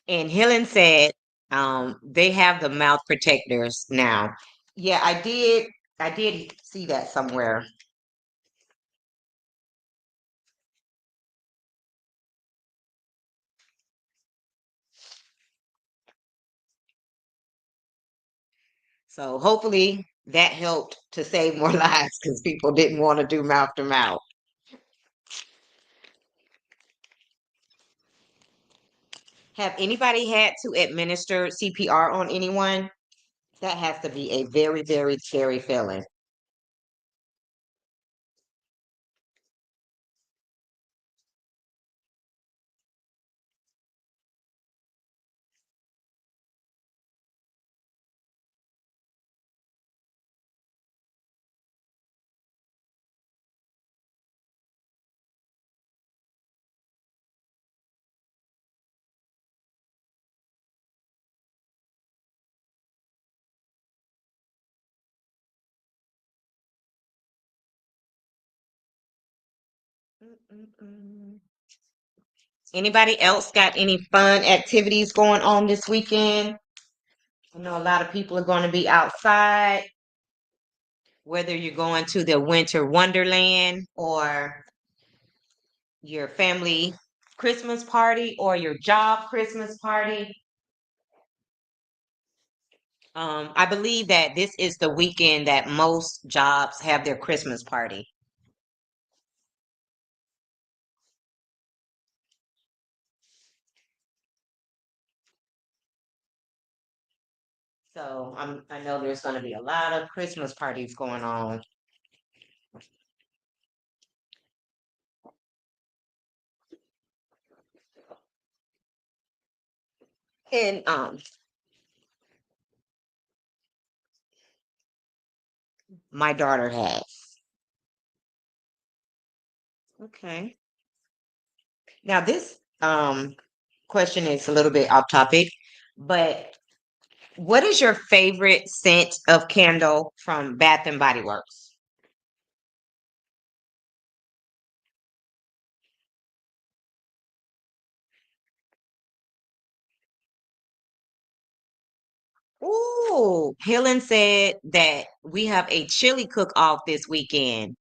And Helen said, they have the mouth protectors now. Yeah, I did see that somewhere. So hopefully that helped to save more lives because people didn't want to do mouth to mouth. Have anybody had to administer CPR on anyone? That has to be a very, very scary feeling. Mm-mm-mm. Anybody else got any fun activities going on this weekend? I know a lot of people are going to be outside, whether you're going to the winter wonderland or your family Christmas party or your job Christmas party. I believe that this is the weekend that most jobs have their Christmas party. So I know there's going to be a lot of Christmas parties going on. And my daughter has. Okay. Now this question is a little bit off topic, but what is your favorite scent of candle from Bath and Body Works? Ooh, Helen said that we have a chili cook-off this weekend.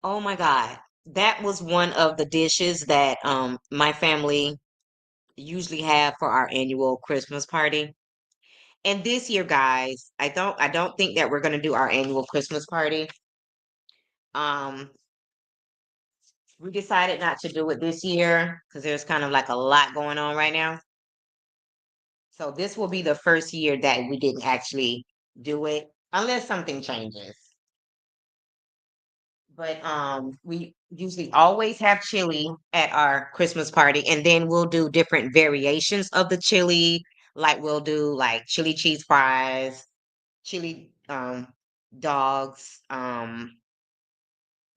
Oh my God. That was one of the dishes that my family usually have for our annual Christmas party. And this year, guys, I don't think that we're gonna do our annual Christmas party. Um, we decided not to do it this year because there's kind of like a lot going on right now. So this will be the first year that we didn't actually do it, unless something changes. But we usually always have chili at our Christmas party, and then we'll do different variations of the chili. Like we'll do like chili cheese fries, chili dogs,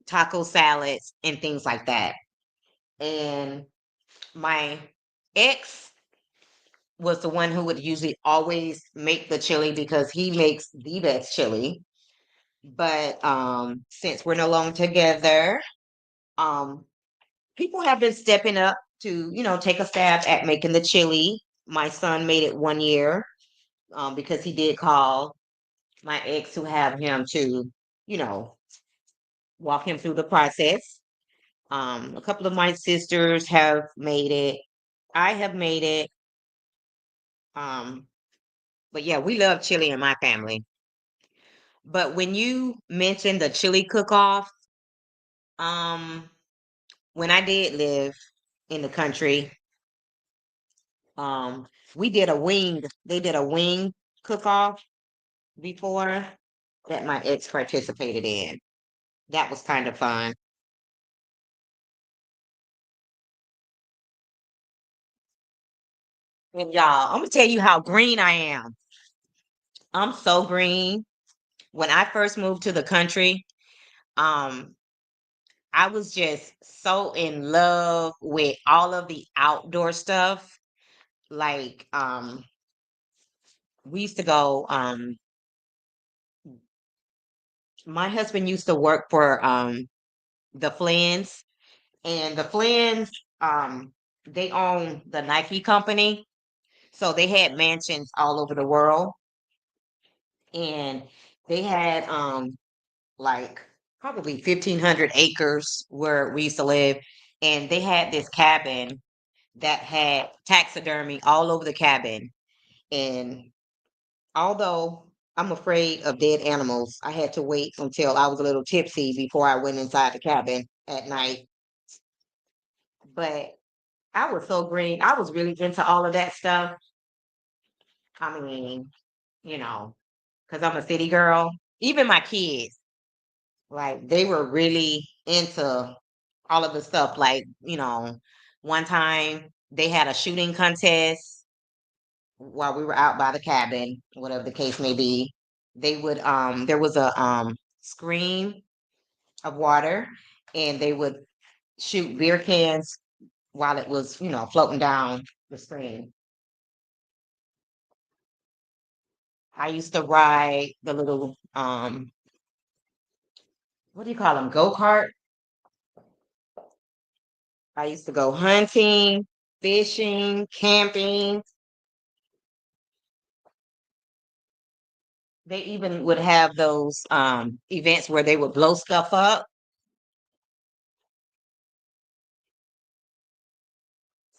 taco salads, and things like that. And my ex was the one who would usually always make the chili because he makes the best chili. But since we're no longer together, um, people have been stepping up to, take a stab at making the chili. My son made it one year because he did call my ex to have him to, you know, walk him through the process. A couple of my sisters have made it. I have made it. Um, but yeah, we love chili in my family. But when you mentioned the chili cook-off, um, when I did live in the country, um, they did a wing cook-off before that my ex participated in. That was kind of fun. And y'all, I'm gonna tell you how green I am. I'm so green. When I first moved to the country, um, I was just so in love with all of the outdoor stuff. Like, we used to go, my husband used to work for the Flins, and the Flins, they own the Nike company. So they had mansions all over the world, and they had like probably 1,500 acres where we used to live, and they had this cabin that had taxidermy all over the cabin. And although I'm afraid of dead animals, I had to wait until I was a little tipsy before I went inside the cabin at night. But I was so green. I was really into all of that stuff. I mean, you know, because I'm a city girl. Even my kids, like, they were really into all of the stuff. Like, one time they had a shooting contest while we were out by the cabin, whatever the case may be. There was a screen of water, and they would shoot beer cans while it was, floating down the stream. I used to ride the little what do you call them? Go kart. I used to go hunting, fishing, camping. They even would have those events where they would blow stuff up.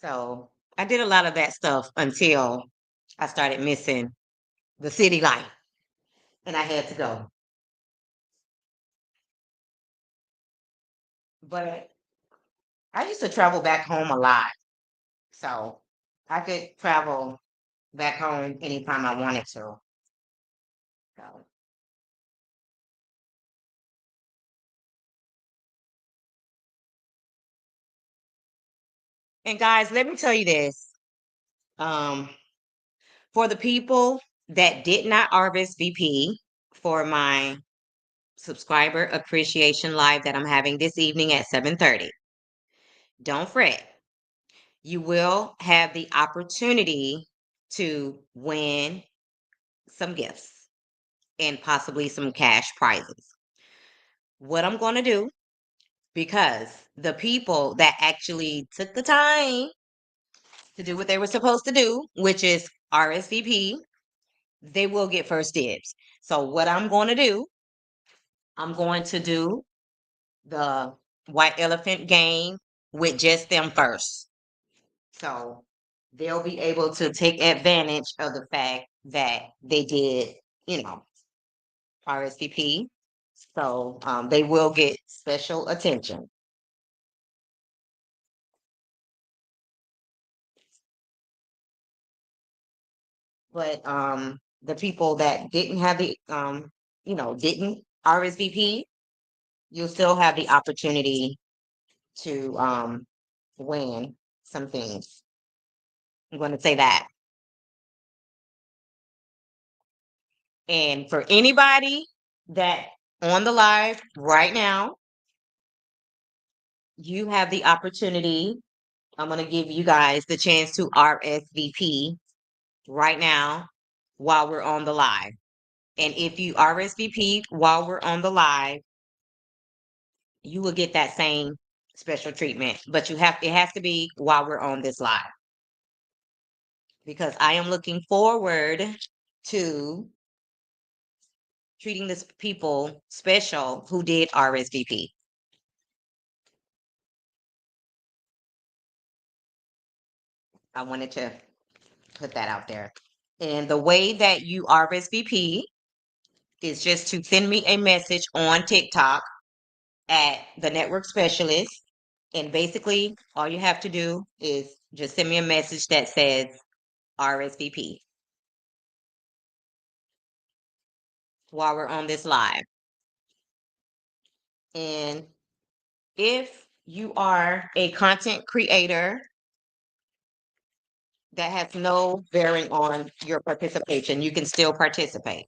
So I did a lot of that stuff until I started missing the city life and I had to go. But I used to travel back home a lot. So I could travel back home anytime I wanted to. So, and guys, let me tell you this. Um, for the people that did not RSVP for my subscriber appreciation live that I'm having this evening at 7:30, don't fret. You will have the opportunity to win some gifts and possibly some cash prizes. What I'm going to do, because the people that actually took the time to do what they were supposed to do, which is RSVP, they will get first dibs. So, what I'm going to do, I'm going to do the white elephant game with just them first. So, they'll be able to take advantage of the fact that they did, you know, RSVP. So, they will get special attention. But the people that didn't have the didn't RSVP, you'll still have the opportunity to win some things. I'm going to say that. And for anybody that on the live right now, you have the opportunity. I'm going to give you guys the chance to RSVP right now while we're on the live. And if you RSVP while we're on the live, you will get that same special treatment. But it has to be while we're on this live because I am looking forward to treating this people special who did RSVP. I wanted to put that out there. And the way that you RSVP is just to send me a message on TikTok at the network specialist. And basically, all you have to do is just send me a message that says RSVP while we're on this live. And if you are a content creator that has no bearing on your participation, you can still participate.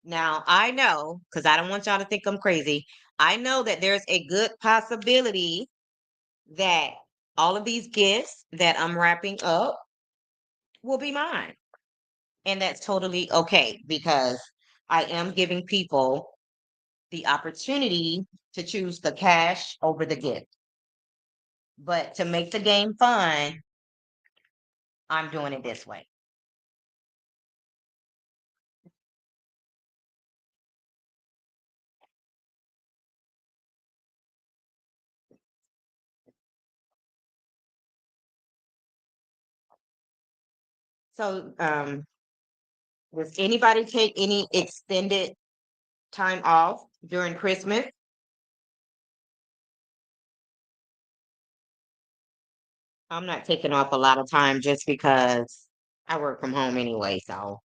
Now, I know, because I don't want y'all to think I'm crazy, I know that there's a good possibility that all of these gifts that I'm wrapping up will be mine. And that's totally okay because I am giving people the opportunity to choose the cash over the gift. But to make the game fun, I'm doing it this way. So, does anybody take any extended time off during Christmas? I'm not taking off a lot of time just because I work from home anyway. So,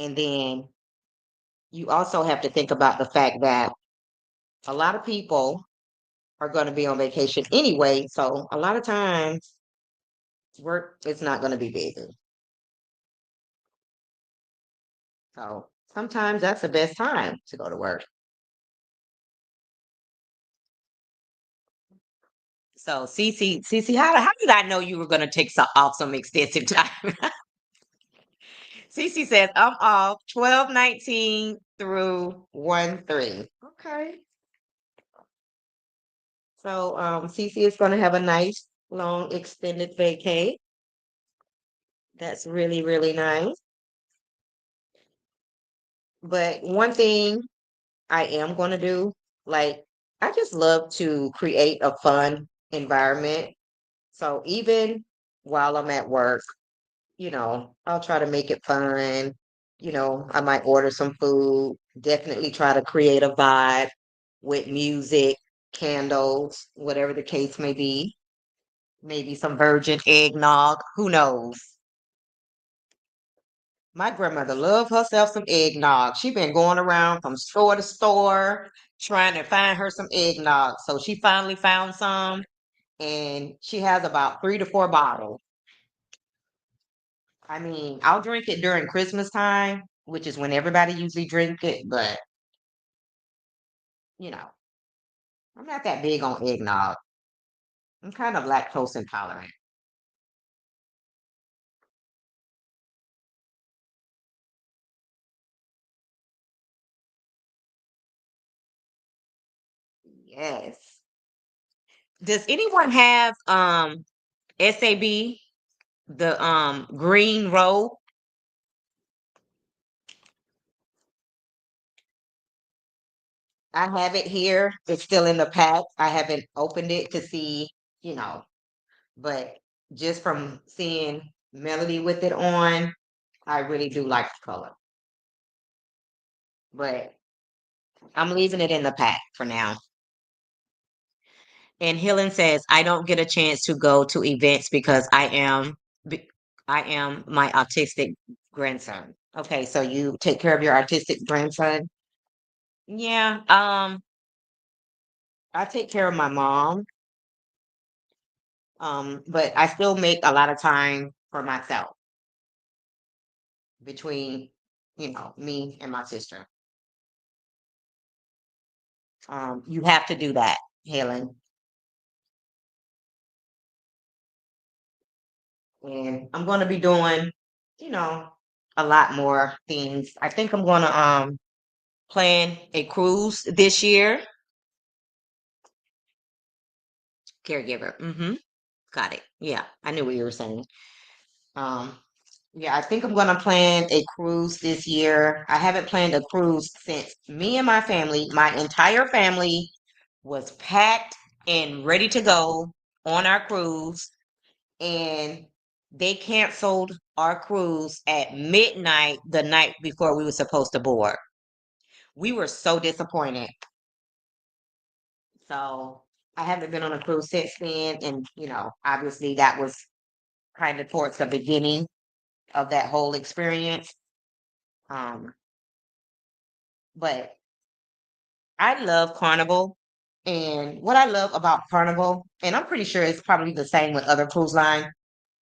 and then you also have to think about the fact that a lot of people are going to be on vacation anyway. So, a lot of times work is not going to be busy. So, sometimes that's the best time to go to work. So, Cece, how did I know you were going to take off some extensive time? Cece says, I'm off 12/19 through 1-3. Okay. So Cece is gonna have a nice long extended vacay. That's really, really nice. But one thing I am gonna do, like I just love to create a fun environment. So even while I'm at work, I'll try to make it fun. I might order some food, definitely try to create a vibe with music, candles, whatever the case may be. Maybe some virgin eggnog, who knows? My grandmother loved herself some eggnog. She been going around from store to store trying to find her some eggnog. So she finally found some and she has about 3 to 4 bottles. I mean, I'll drink it during Christmas time, which is when everybody usually drink it, but you know, I'm not that big on eggnog. I'm kind of lactose intolerant. Yes. Does anyone have SAB, the green roll? I have it here. It's still in the pack. I haven't opened it to see, you know, but just from seeing Melody with it on, I really do like the color. But I'm leaving it in the pack for now. And Helen says, I don't get a chance to go to events because be- I am my autistic grandson. Okay, so you take care of your autistic grandson? Yeah, I take care of my mom, but I still make a lot of time for myself between, me and my sister. You have to do that, Helen. And I'm gonna be doing, you know, a lot more things. I think I'm gonna plan a cruise this year. Caregiver. Mm-hmm. Got it. Yeah, I knew what you were saying. Um, yeah, I think I'm gonna plan a cruise this year. I haven't planned a cruise since me and my family, my entire family, was packed and ready to go on our cruise, and they canceled our cruise at midnight the night before we were supposed to board. We were so disappointed. So I haven't been on a cruise since then, and obviously that was kind of towards the beginning of that whole experience. Um, but I love Carnival. And what I love about Carnival, and I'm pretty sure it's probably the same with other cruise lines.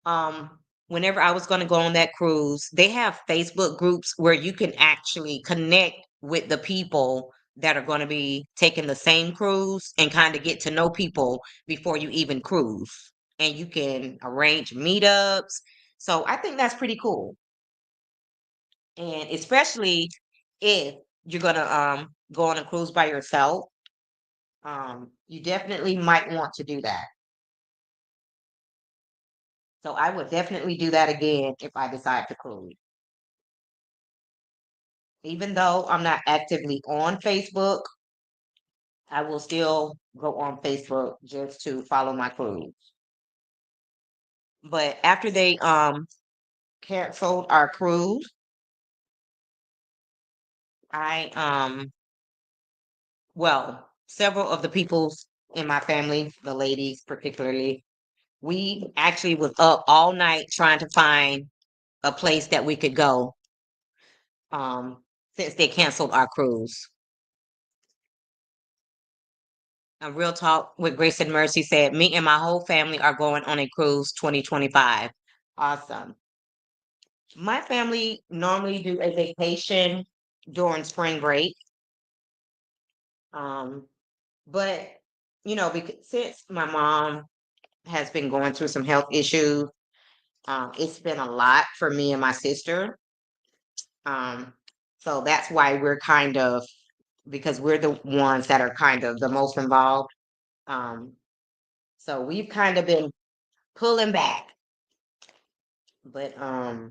Um, Whenever I was going to go on that cruise, they have Facebook groups where you can actually connect with the people that are going to be taking the same cruise and kind of get to know people before you even cruise. And you can arrange meetups. So I think that's pretty cool. And especially if you're gonna go on a cruise by yourself, you definitely might want to do that. So I would definitely do that again if I decide to cruise. Even though I'm not actively on Facebook, I will still go on Facebook just to follow my cruise. But after they canceled our cruise, I well, several of the people in my family, the ladies particularly, we actually was up all night trying to find a place that we could go um since they canceled our cruise. A real talk with Grace and Mercy said, me and my whole family are going on a cruise 2025. Awesome. My family normally do a vacation during spring break. Um, but because since my mom has been going through some health issues, it's been a lot for me and my sister. Um, So that's why we're kind of, because we're the ones that are kind of the most involved. Um, so we've kind of been pulling back, but I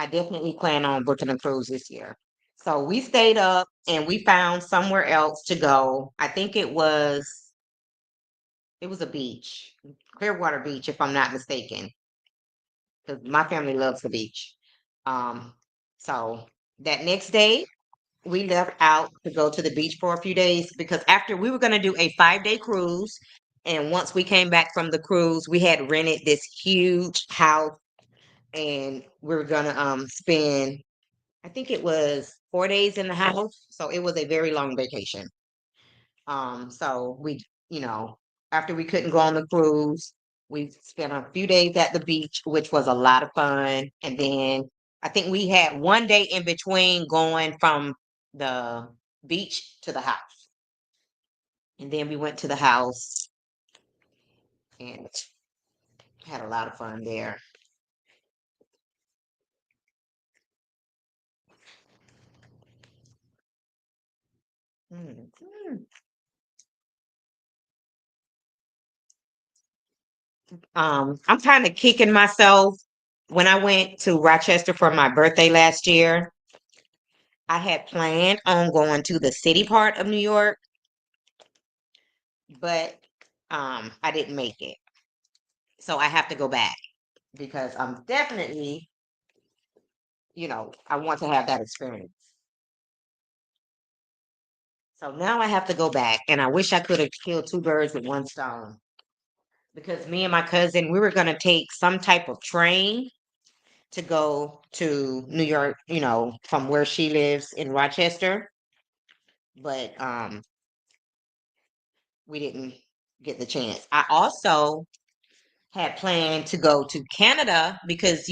definitely plan on booking a cruise this year. So we stayed up and we found somewhere else to go. I think it was a beach, Clearwater Beach, if I'm not mistaken, because my family loves the beach. Um, so that next day we left out to go to the beach for a few days because after we were going to do a 5-day cruise, and once we came back from the cruise, we had rented this huge house, and we were gonna spend, I think it was 4 days in the house, so it was a very long vacation. So we, you know, after we couldn't go on the cruise, we spent a few days at the beach, which was a lot of fun. And then I think we had one day in between going from the beach to the house. And then we went to the house and had a lot of fun there. Mm, mm. I'm kind of kicking myself. When I went to Rochester for my birthday last year, I had planned on going to the city part of New York, but I didn't make it. So I have to go back because I'm definitely, I want to have that experience. So now I have to go back, and I wish I could have killed two birds with one stone because me and my cousin, we were going to take some type of train to go to New York, from where she lives in Rochester, but we didn't get the chance. I also had planned to go to Canada because,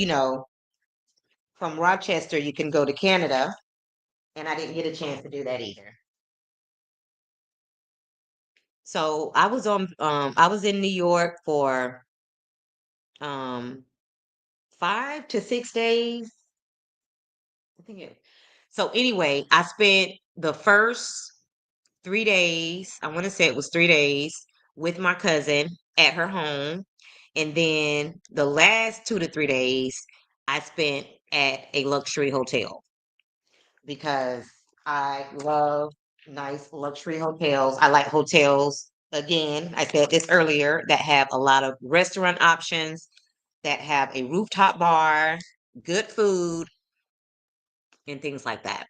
from Rochester you can go to Canada, and I didn't get a chance to do that either. So I was in New York for um 5 to 6 days. I think it so anyway, I spent the first 3 days, I want to say it was 3 days, with my cousin at her home. And then the last 2 to 3 days I spent at a luxury hotel because I love nice luxury hotels. I like hotels, again, I said this earlier, that have a lot of restaurant options, that have a rooftop bar, good food, and things like that.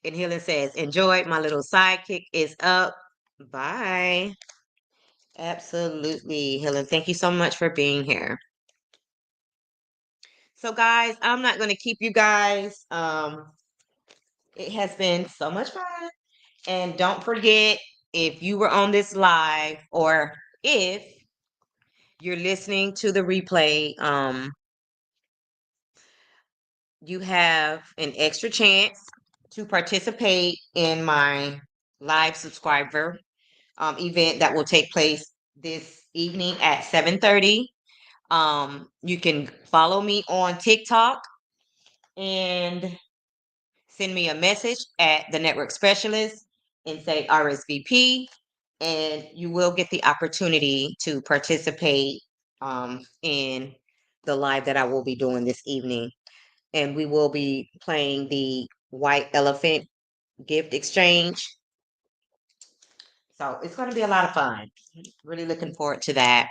And Helen says, enjoy, my little sidekick is up. Bye. Absolutely, Helen. Thank you so much for being here. So, guys, I'm not going to keep you guys. It has been so much fun. And don't forget, if you were on this live or if you're listening to the replay, you have an extra chance to participate in my live subscriber event that will take place this evening at 7:30. You can follow me on TikTok and send me a message at the network specialist and say RSVP, and you will get the opportunity to participate in the live that I will be doing this evening. And we will be playing the White Elephant gift exchange. So it's going to be a lot of fun. Really looking forward to that.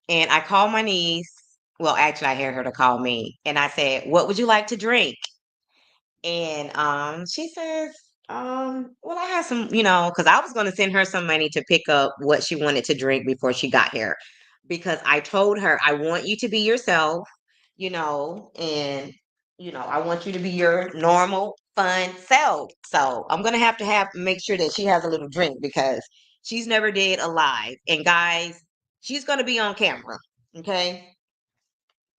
And I called my niece. Well, actually, I heard her to call me. And I said, what would you like to drink? And she says, well, I have some, because I was going to send her some money to pick up what she wanted to drink before she got here. Because I told her, I want you to be yourself, and, I want you to be your normal, fun self. So I'm going to have make sure that she has a little drink because she's never did a live. And guys, she's going to be on camera. Okay.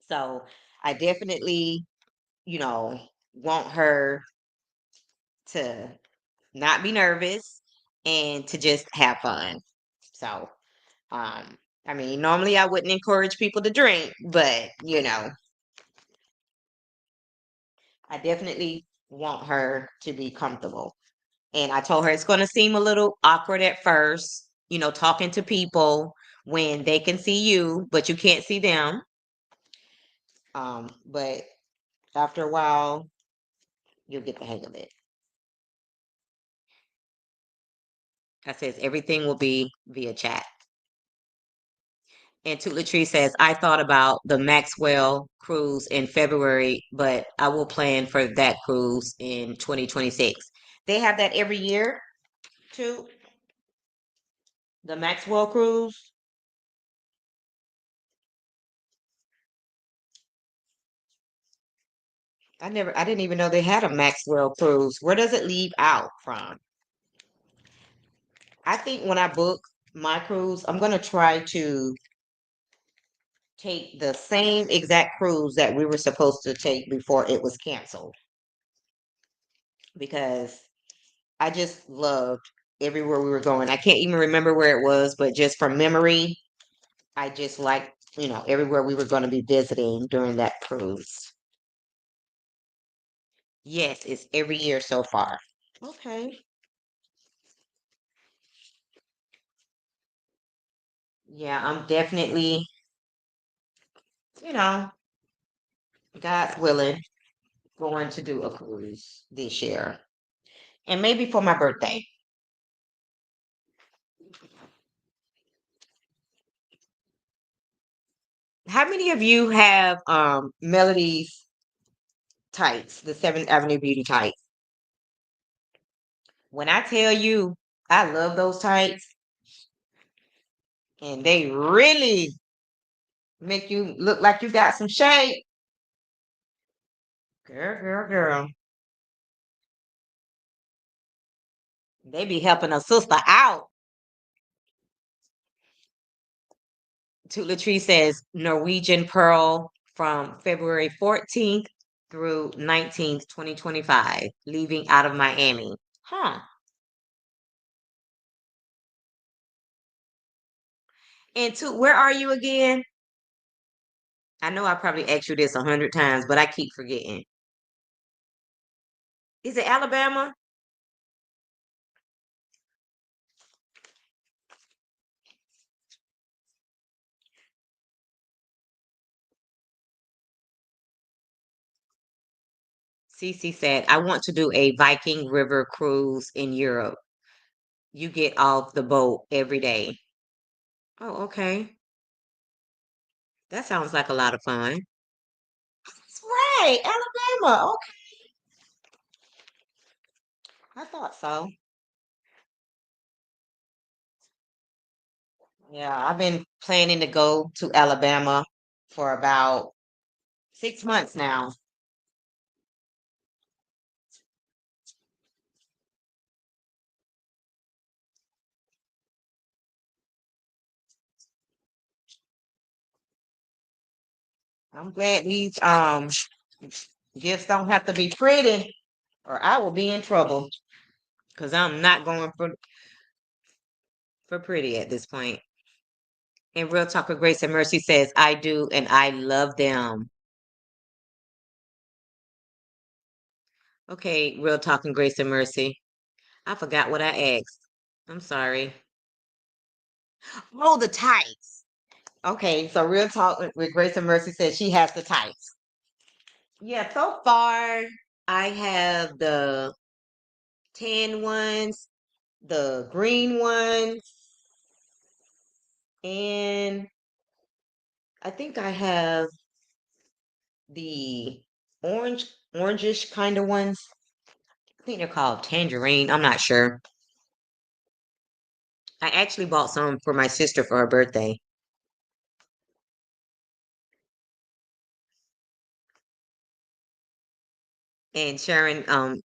So I definitely, want her to not be nervous and to just have fun. So, um, I mean, normally I wouldn't encourage people to drink, but I definitely want her to be comfortable. And I told her it's going to seem a little awkward at first, talking to people when they can see you, but you can't see them. But after a while, you'll get the hang of it. I says everything will be via chat. And Toot Latree says, I thought about the Maxwell cruise in February, but I will plan for that cruise in 2026. They have that every year, too. The Maxwell cruise. I didn't even know they had a Maxwell cruise. Where does it leave out from? I think when I book my cruise, I'm gonna try to take the same exact cruise that we were supposed to take before it was canceled because I just loved everywhere we were going. I can't even remember where it was, but just from memory, I just liked, everywhere we were going to be visiting during that cruise. Yes, it's every year so far. Okay. Yeah, I'm definitely, you know, God willing, going to do a cruise this year. And maybe for my birthday. How many of you have Melody's tights, the Seventh Avenue Beauty tights? When I tell you I love those tights and they really make you look like you got some shape. Girl, girl, girl. They be helping a sister out. Toot Latree says Norwegian Pearl from February 14th through 19th, 2025, leaving out of Miami. Huh. And Toot, where are you again? I know I probably asked you this 100 times, but I keep forgetting. Is it Alabama? Cece said, I want to do a Viking River cruise in Europe. You get off the boat every day. Oh, okay. That sounds like a lot of fun. That's right, Alabama. Okay, I thought so. Yeah, I've been planning to go to Alabama for about 6 months now. I'm glad these gifts don't have to be pretty, or I will be in trouble because I'm not going for pretty at this point. And Real Talk with Grace and Mercy says, I do, and I love them. Okay, Real Talk and Grace and Mercy. I forgot what I asked. I'm sorry. Oh, the tights. Okay, so Real Talk with Grace and Mercy says she has the tights. Yeah, so far I have the tan ones, the green ones, and I think I have the orangish kind of ones. I think they're called tangerine. I'm not sure. I actually bought some for my sister for her birthday. And Sharon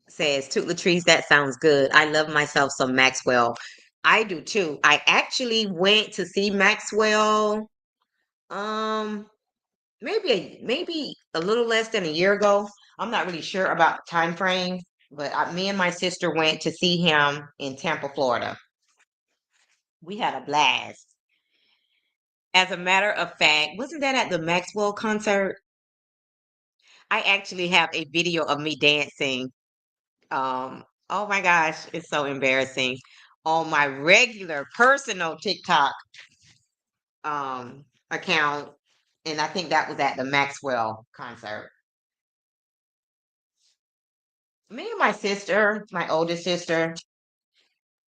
says, Toot Latrice, that sounds good. I love myself some Maxwell. I do too. I actually went to see Maxwell um maybe a little less than a year ago. I'm not really sure about the time frame, but me and my sister went to see him in Tampa, Florida. We had a blast. As a matter of fact, wasn't that at the Maxwell concert? I actually have a video of me dancing. Oh my gosh, it's so embarrassing. On my regular personal TikTok account, and I think that was at the Maxwell concert. Me and my sister, my oldest sister,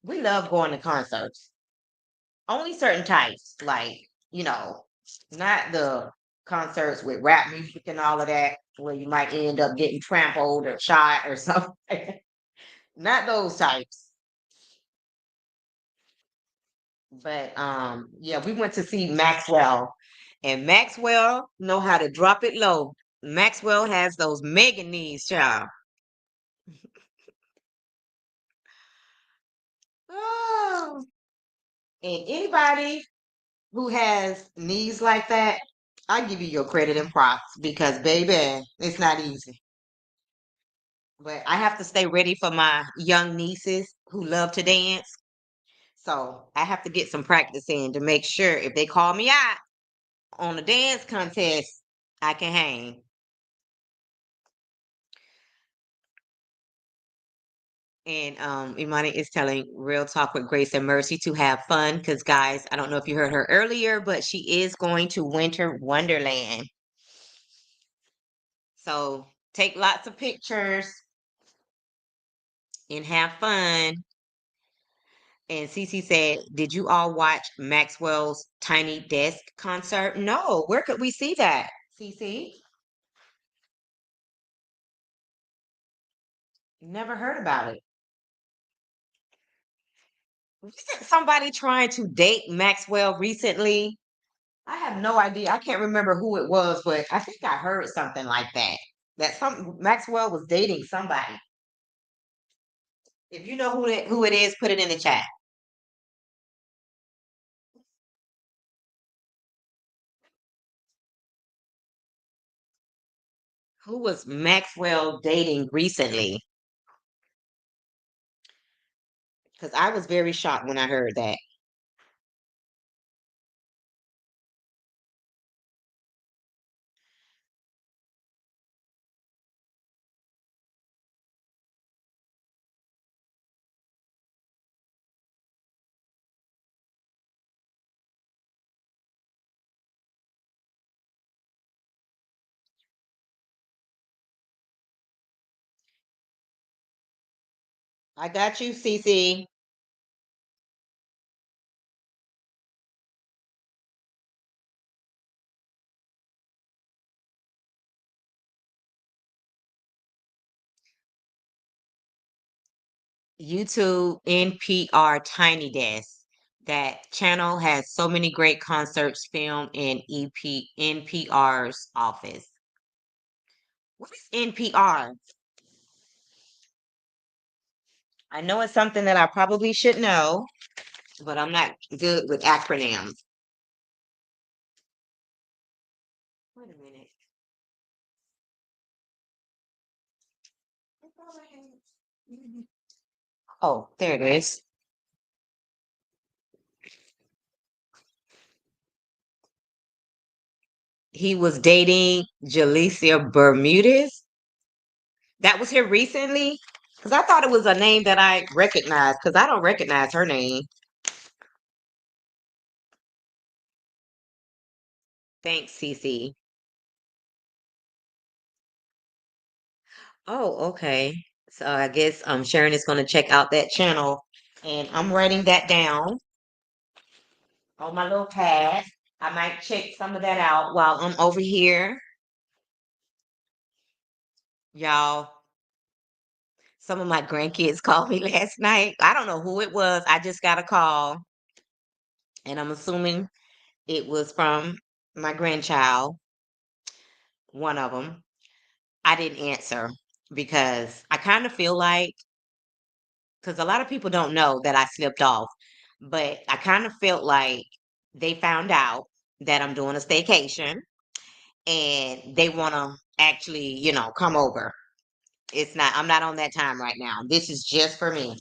we love going to concerts. Only certain types, like, you know, not the concerts with rap music and all of that, where you might end up getting trampled or shot or something. Not those types. But yeah, we went to see Maxwell, and Maxwell know how to drop it low. Maxwell has those mega knees, child. Oh, and anybody who has knees like that, I give you your credit and props because baby, it's not easy. But I have to stay ready for my young nieces who love to dance. So I have to get some practice in to make sure if they call me out on a dance contest, I can hang. And Imani is telling Real Talk with Grace and Mercy to have fun because, guys, I don't know if you heard her earlier, but she is going to Winter Wonderland. So take lots of pictures and have fun. And Cece said, "Did you all watch Maxwell's Tiny Desk concert?" No, where could we see that? Cece, never heard about it. Wasn't somebody trying to date Maxwell recently? I have no idea. I can't remember who it was, but I think I heard something like that. That some Maxwell was dating somebody. If you know who it is, put it in the chat. Who was Maxwell dating recently? Because I was very shocked when I heard that. I got you, Cece. YouTube NPR Tiny Desk. That channel has so many great concerts filmed in NPR's office. What is NPR? I know it's something that I probably should know, but I'm not good with acronyms. Wait a minute. I thought I had- Oh, there it is. He was dating Jalicia Bermudez. That was here recently? Because I thought it was a name that I recognized, because I don't recognize her name. Thanks, Cece. Oh, okay. So I guess Sharon is going to check out that channel, and I'm writing that down on my little pad. I might check some of that out while I'm over here. Y'all, some of my grandkids called me last night. I don't know who it was. I just got a call, and I'm assuming it was from my grandchild, one of them. I didn't answer because I kind of feel like, because a lot of people don't know that I slipped off, but I kind of felt like they found out that I'm doing a staycation and they want to actually, come over. I'm not on that time right now. This is just for me.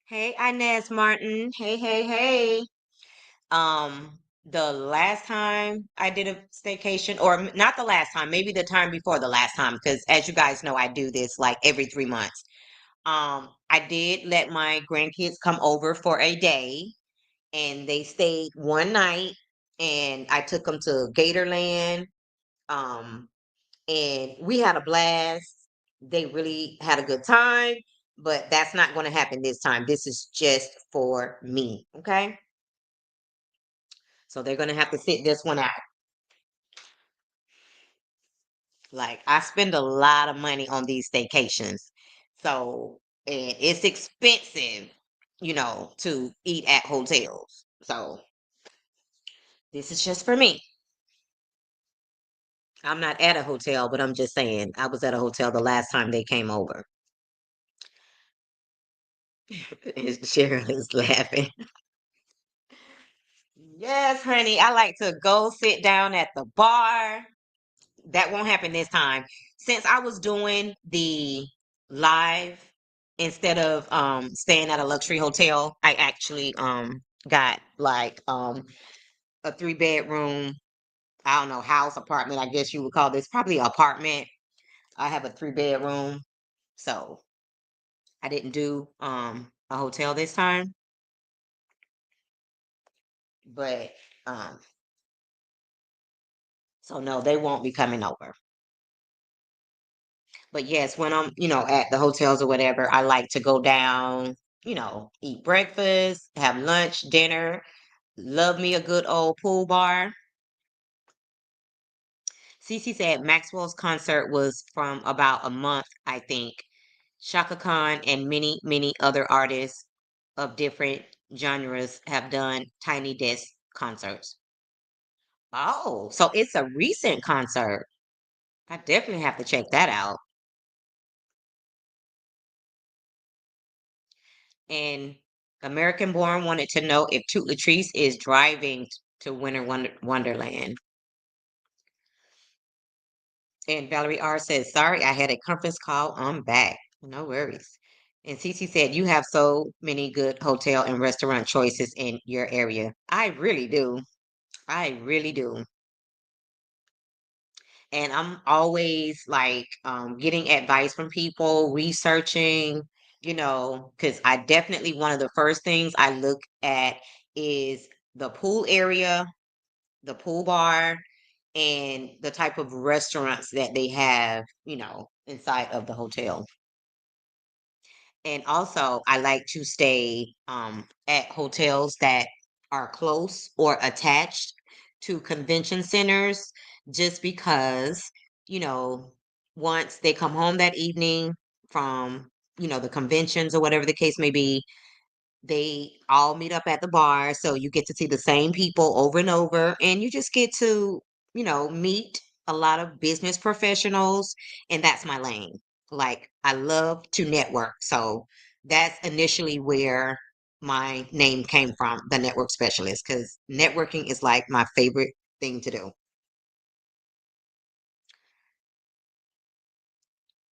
Hey, Inez Martin. Hey, hey, hey. Um, the last time I did a staycation, or not the last time, maybe the time before the last time, because as you guys know, I do this like every 3 months. I did let my grandkids come over for a day, and they stayed one night, and I took them to Gatorland. Um, and we had a blast. They really had a good time, but that's not going to happen this time. This is just for me. Okay. So they're going to have to sit this one out. Like, I spend a lot of money on these staycations. So, and it's expensive, to eat at hotels. So, this is just for me. I'm not at a hotel, but I'm just saying I was at a hotel the last time they came over. And Cheryl is laughing. Yes, honey. I like to go sit down at the bar. That won't happen this time. Since I was doing the live instead of staying at a luxury hotel, I actually got like a 3 bedroom, I don't know, house, apartment, I guess you would call this, probably apartment. I have a 3 bedroom. So I didn't do a hotel this time, but um so no, they won't be coming over. But yes, when I'm, at the hotels or whatever, I like to go down, eat breakfast, have lunch, dinner, love me a good old pool bar. Cece said Maxwell's concert was from about a month, I think. Shaka Khan and many, many other artists of different genres have done Tiny Desk concerts. Oh, so it's a recent concert. I definitely have to check that out. And American Born wanted to know if Toot Latrice is driving to Wonderland. And Valerie R says, sorry, I had a conference call. I'm back. No worries. And Cece said, you have so many good hotel and restaurant choices in your area. I really do. I really do. And I'm always like getting advice from people, researching, because I definitely, one of the first things I look at is the pool area, the pool bar, and the type of restaurants that they have, inside of the hotel. And also, I like to stay at hotels that are close or attached to convention centers, just because, you know, once they come home that evening from, the conventions or whatever the case may be, they all meet up at the bar. So you get to see the same people over and over, and you just get to, meet a lot of business professionals. And that's my lane. Like, I love to network. So that's initially where my name came from, the network specialist, because networking is like my favorite thing to do.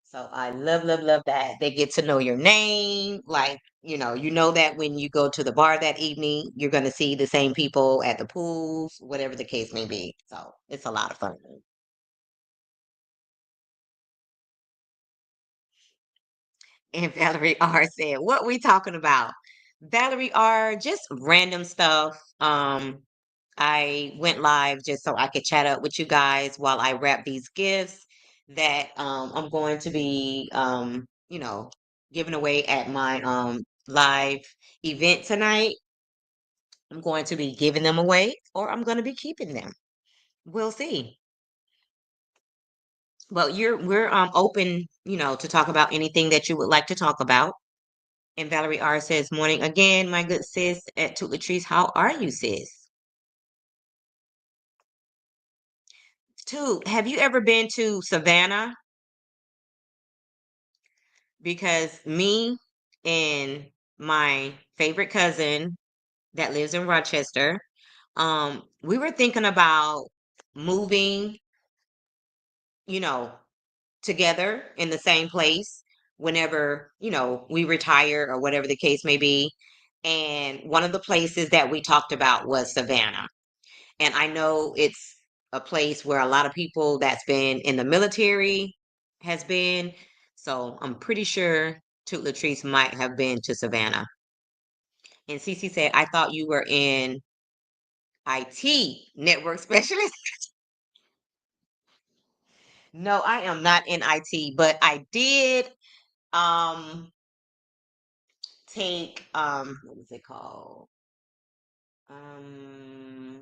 So I love, love, love that. They get to know your name. Like, you know that when you go to the bar that evening, you're going to see the same people at the pools, whatever the case may be. So it's a lot of fun. And Valerie R said, what we talking about? Valerie R, just random stuff. I went live just so I could chat up with you guys while I wrap these gifts that I'm going to be giving away at my live event tonight. I'm going to be giving them away or I'm going to be keeping them. We'll see. Well, we're open, to talk about anything that you would like to talk about. And Valerie R says, morning again, my good sis at Toot Latrice. How are you, sis? Toot, have you ever been to Savannah? Because me and my favorite cousin that lives in Rochester, we were thinking about moving, you know, together in the same place whenever, we retire or whatever the case may be. And one of the places that we talked about was Savannah. And I know it's a place where a lot of people that's been in the military has been. So I'm pretty sure Toot Latrice might have been to Savannah. And Cece said, I thought you were in IT network specialist. No, I am not in IT, but I did um take what was it called? Um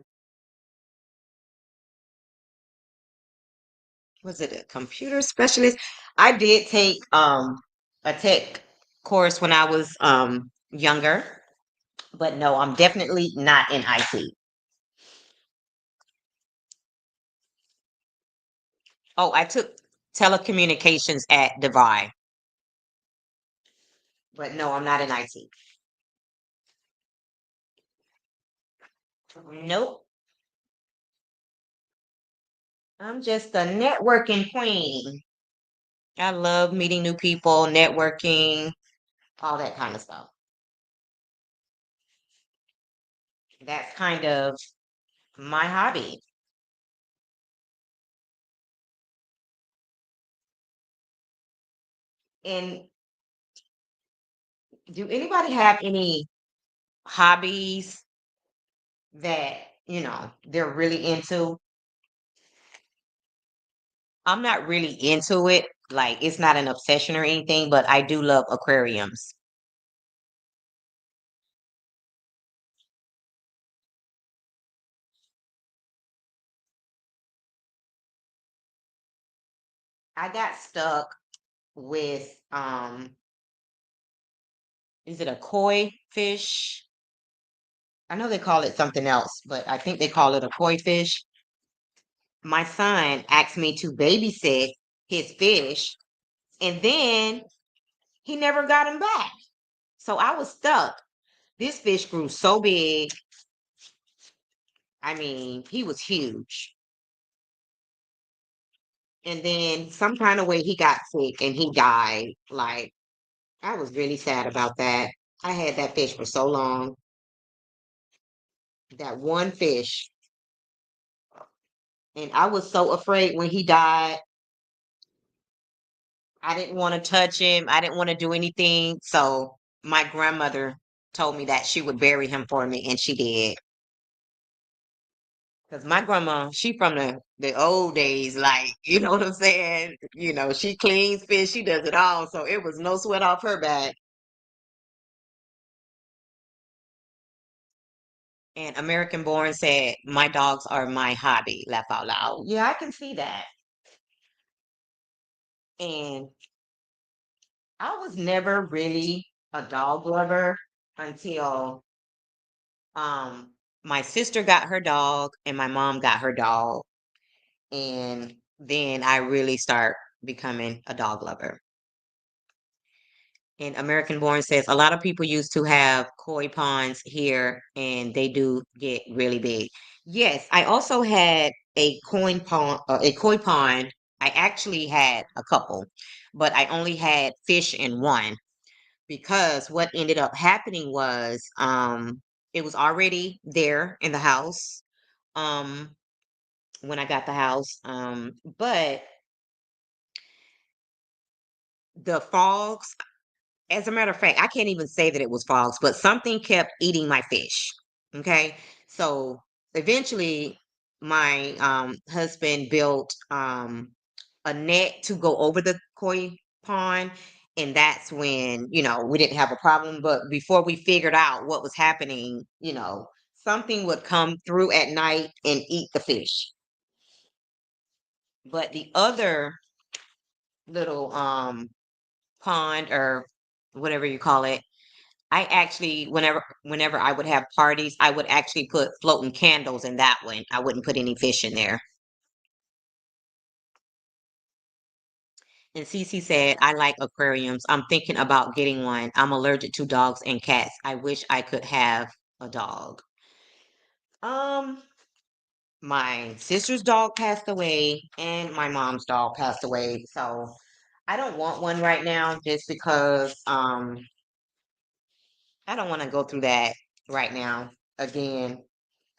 was it a computer specialist? I did take a tech course when I was younger, but no, I'm definitely not in IT. Oh, I took telecommunications at Divide, but no, I'm not in IT. Nope. I'm just a networking queen. I love meeting new people, networking, all that kind of stuff. That's kind of my hobby. And do anybody have any hobbies that, they're really into? I'm not really into it. Like, it's not an obsession or anything, but I do love aquariums. I got stuck with, is it a koi fish? I know they call it something else, but I think they call it a koi fish. My son asked me to babysit his fish, and then he never got him back. So I was stuck. This fish grew so big. I mean, he was huge. And then some kind of way he got sick and he died. Like, I was really sad about that. I had that fish for so long. That one fish. And I was so afraid when he died. I didn't want to touch him. I didn't want to do anything. So my grandmother told me that she would bury him for me, and she did. Because my grandma, she from the old days, like, you know what I'm saying? She cleans fish, she does it all. So it was no sweat off her back. And American Born said, my dogs are my hobby. Laugh out loud. Yeah, I can see that. And I was never really a dog lover until um my sister got her dog and my mom got her dog. And then I really start becoming a dog lover. And American Born says a lot of people used to have koi ponds here and they do get really big. Yes, I also had a koi pond. I actually had a couple, but I only had fish in one because what ended up happening was it was already there in the house um when I got the house. But the frogs, as a matter of fact, I can't even say that it was frogs, but something kept eating my fish. Okay. So eventually my husband built a net to go over the koi pond. And that's when, we didn't have a problem. But before we figured out what was happening, something would come through at night and eat the fish. But the other little pond or whatever you call it, I actually, whenever I would have parties, I would actually put floating candles in that one. I wouldn't put any fish in there. And Cece said, I like aquariums. I'm thinking about getting one. I'm allergic to dogs and cats. I wish I could have a dog. Um, my sister's dog passed away and my mom's dog passed away. So I don't want one right now just because I don't want to go through that right now again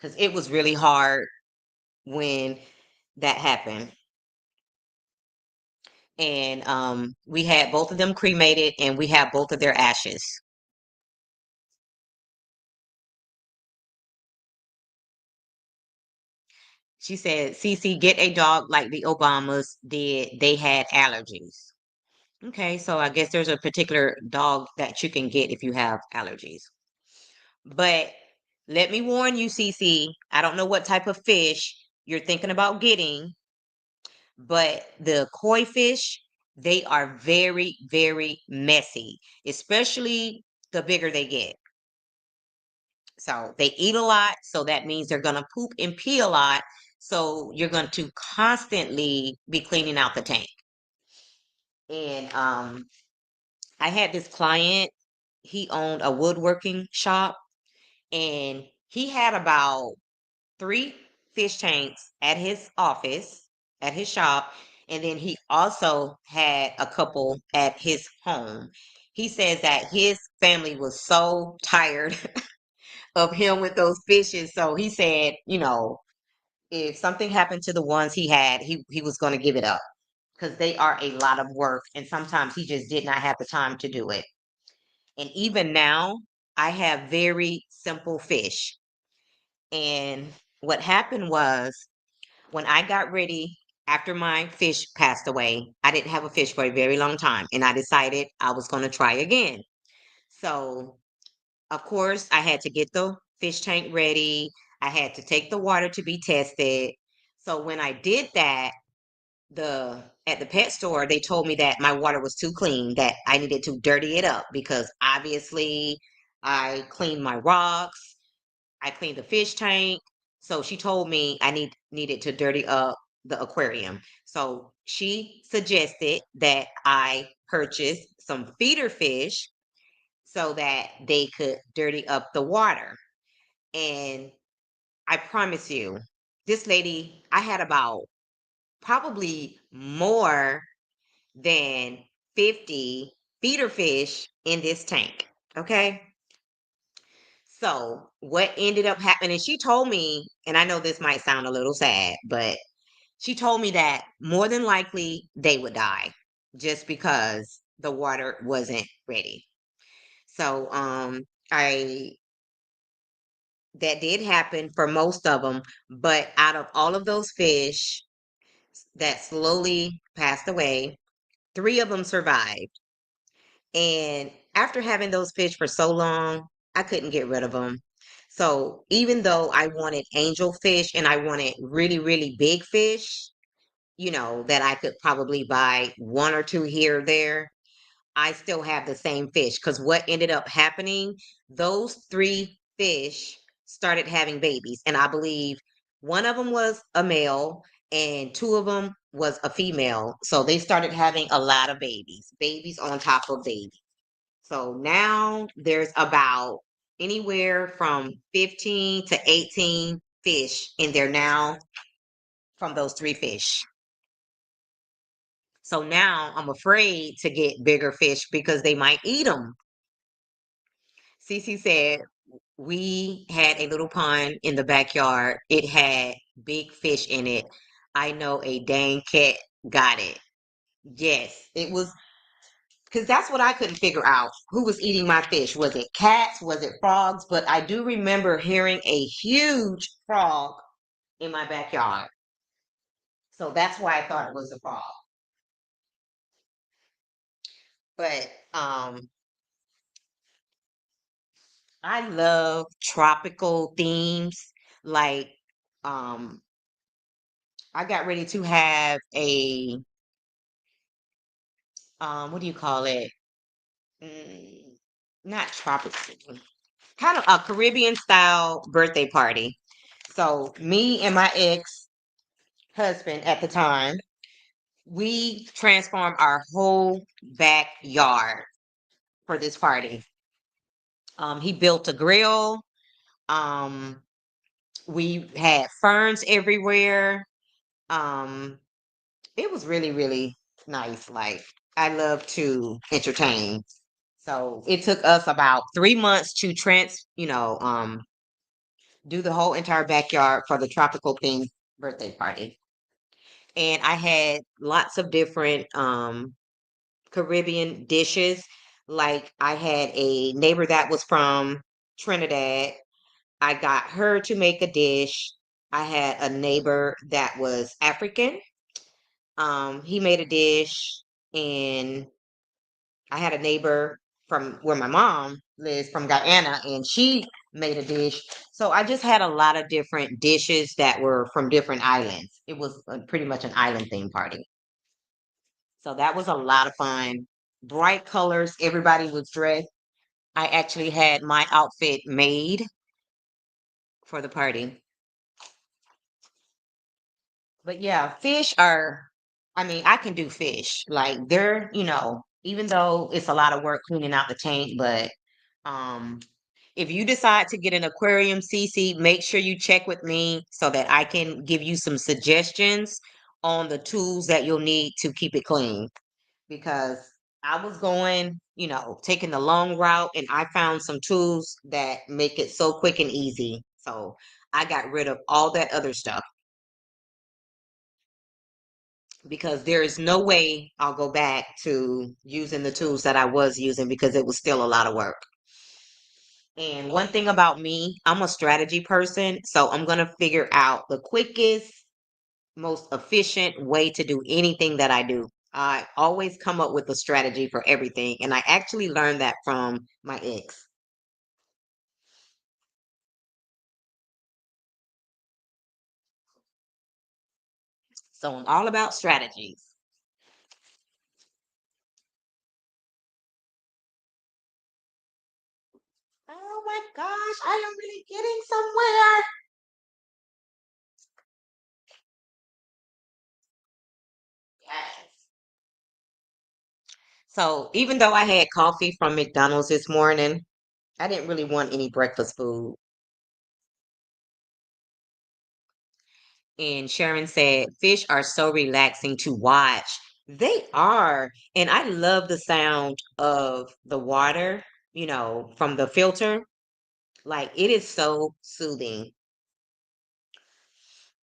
because it was really hard when that happened. And we had both of them cremated, and we have both of their ashes. She said, "Cece, get a dog like the Obamas did. They had allergies." Okay, so I guess there's a particular dog that you can get if you have allergies. But let me warn you, Cece, I don't know what type of fish you're thinking about getting, but the koi fish, they are very, very messy, especially the bigger they get. So they eat a lot, so that means they're going to poop and pee a lot. So you're going to constantly be cleaning out the tank. And I had this client, he owned a woodworking shop, and he had about three fish tanks at his office, at his shop, and then he also had a couple at his home. He says that his family was so tired of him with those fishes. So he said, if something happened to the ones he had, he was going to give it up because they are a lot of work. And sometimes he just did not have the time to do it. And even now, I have very simple fish. And what happened was when I got ready after my fish passed away, I didn't have a fish for a very long time. And I decided I was going to try again. So, of course, I had to get the fish tank ready. I had to take the water to be tested. So when I did that, the at the pet store, they told me that my water was too clean, that I needed to dirty it up because obviously I cleaned my rocks, I cleaned the fish tank. So she told me I needed to dirty up the aquarium. So she suggested that I purchase some feeder fish so that they could dirty up the water. And I promise you, this lady, I had about probably more than 50 feeder fish in this tank. Okay. So, what ended up happening, she told me, and I know this might sound a little sad, but she told me that more than likely they would die just because the water wasn't ready. So, I that did happen for most of them, but out of all of those fish that slowly passed away, three of them survived. And after having those fish for so long, I couldn't get rid of them. So even though I wanted angel fish and I wanted really, really big fish, that I could probably buy one or two here or there, I still have the same fish. Because what ended up happening, those three fish started having babies. And I believe one of them was a male and two of them was a female. So they started having a lot of babies, babies on top of babies. So now there's about anywhere from 15 to 18 fish in there now from those three fish. So now I'm afraid to get bigger fish because they might eat them. Cece said we had a little pond in the backyard. It had big fish in it. I know a dang cat got it. Yes, it was because that's what I couldn't figure out. Who was eating my fish? Was it cats? Was it frogs? But I do remember hearing a huge frog in my backyard. So that's why I thought it was a frog. But I love tropical themes. Like um I got ready to have a what do you call it? Mm, not tropical. Kind of a Caribbean style birthday party. So me and my ex husband at the time, we transformed our whole backyard for this party. He built a grill. Um, we had ferns everywhere. Um, it was really, really nice. Like I love to entertain. So it took us about 3 months to do the whole entire backyard for the tropical theme birthday party. And I had lots of different Caribbean dishes. Like I had a neighbor that was from Trinidad. I got her to make a dish. I had a neighbor that was African. He made a dish, and I had a neighbor from where my mom lives from Guyana, and she made a dish. So I just had a lot of different dishes that were from different islands. It was pretty much an island theme party. So that was a lot of fun. Bright colors, everybody was dressed. I actually had my outfit made for the party. But yeah, fish are, I mean, I can do fish. Like they're, even though it's a lot of work cleaning out the tank, but um if you decide to get an aquarium, CC, make sure you check with me so that I can give you some suggestions on the tools that you'll need to keep it clean. Because I was going, taking the long route, and I found some tools that make it so quick and easy. So I got rid of all that other stuff because there is no way I'll go back to using the tools that I was using because it was still a lot of work. And one thing about me, I'm a strategy person, so I'm going to figure out the quickest, most efficient way to do anything that I do. I always come up with a strategy for everything, and I actually learned that from my ex. So I'm all about strategies. Oh my gosh, I am really getting somewhere. Yes. So even though I had coffee from McDonald's this morning, I didn't really want any breakfast food. And Sharon said, fish are so relaxing to watch. They are. And I love the sound of the water, from the filter. Like it is so soothing.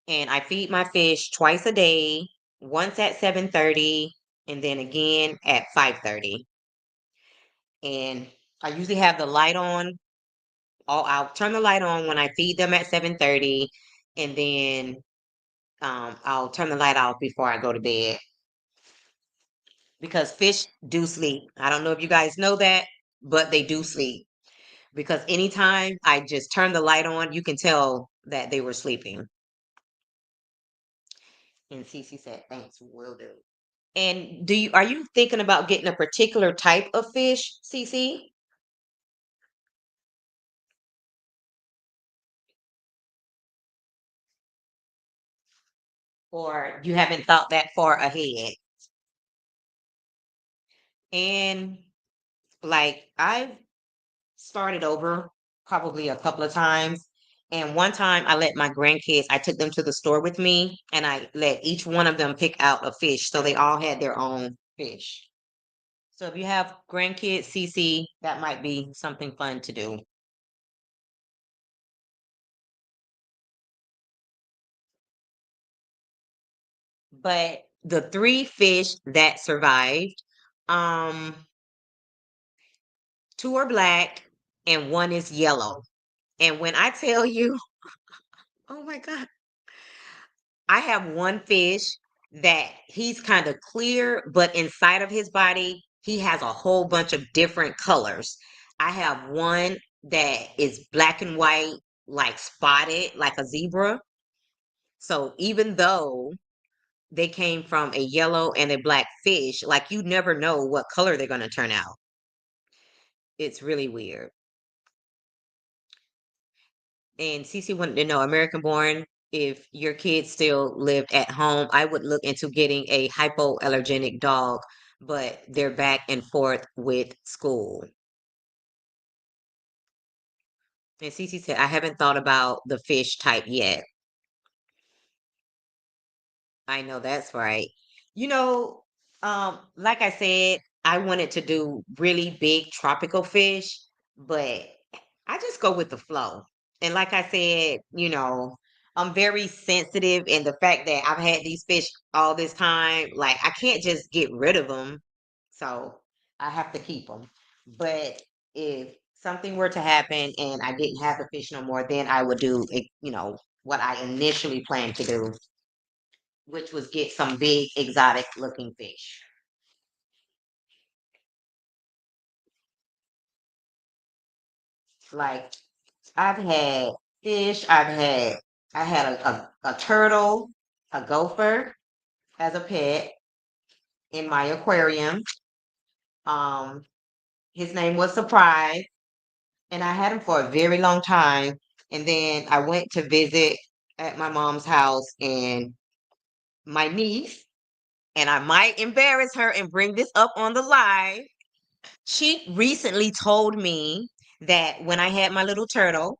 And I feed my fish twice a day, once at 7:30 and then again at 5:30. And I usually have the light on. I'll turn the light on when I feed them at 7:30, and then I'll turn the light off before I go to bed because fish do sleep. I don't know if you guys know that, but they do sleep because anytime I just turn the light on, you can tell that they were sleeping. And Cece said, "Thanks, will do." And are you thinking about getting a particular type of fish, Cece, or you haven't thought that far ahead? And like I've started over probably a couple of times. And one time I let my grandkids, I took them to the store with me and I let each one of them pick out a fish. So they all had their own fish. So if you have grandkids, CC, that might be something fun to do. But the three fish that survived, um, two are black and one is yellow. And when I tell you, oh my God, I have one fish that he's kind of clear, but inside of his body, he has a whole bunch of different colors. I have one that is black and white, like spotted, like a zebra. So even though they came from a yellow and a black fish, like you never know what color they're going to turn out. It's really weird. And Cece wanted to know, American born, if your kids still lived at home, I would look into getting a hypoallergenic dog, but they're back and forth with school. And Cece said, I haven't thought about the fish type yet. I know that's right. You know, like I said, I wanted to do really big tropical fish, but I just go with the flow. And like I said, I'm very sensitive in the fact that I've had these fish all this time. Like I can't just get rid of them. So I have to keep them. But if something were to happen and I didn't have the fish no more, then I would do it, what I initially planned to do, which was get some big exotic looking fish. Like I've had fish, I had a turtle, a gopher as a pet in my aquarium. Um, his name was Surprise, and I had him for a very long time. And then I went to visit at my mom's house, and my niece, and I might embarrass her and bring this up on the live. She recently told me that when I had my little turtle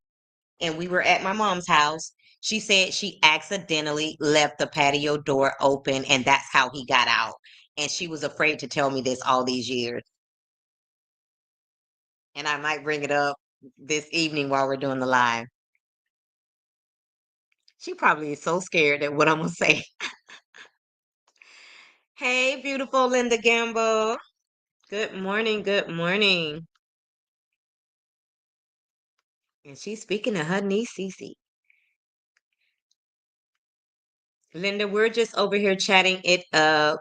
and we were at my mom's house, she said she accidentally left the patio door open and that's how he got out. And she was afraid to tell me this all these years. And I might bring it up this evening while we're doing the live. She probably is so scared at what I'm gonna say. Hey, beautiful Linda Gamble. Good morning. Good morning. And she's speaking to her niece Cece. Linda, we're just over here chatting it up,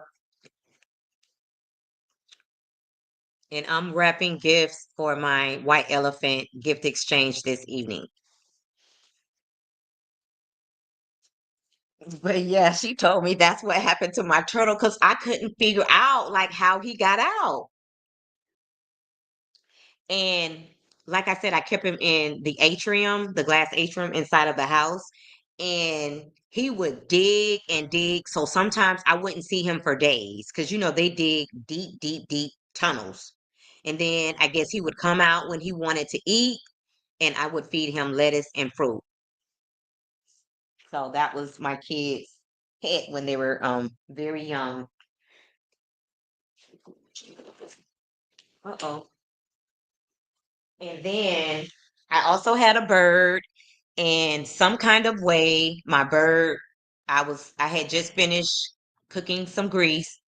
and I'm wrapping gifts for my white elephant gift exchange this evening. But yeah, she told me that's what happened to my turtle because I couldn't figure out like how he got out. And like I said, I kept him in the atrium, the glass atrium inside of the house. And he would dig and dig. So sometimes I wouldn't see him for days because, they dig deep, deep, deep tunnels. And then I guess he would come out when he wanted to eat, and I would feed him lettuce and fruit. So that was my kids' pet when they were very young. Uh-oh. And then I also had a bird, and some kind of way, my bird, I had just finished cooking some grease.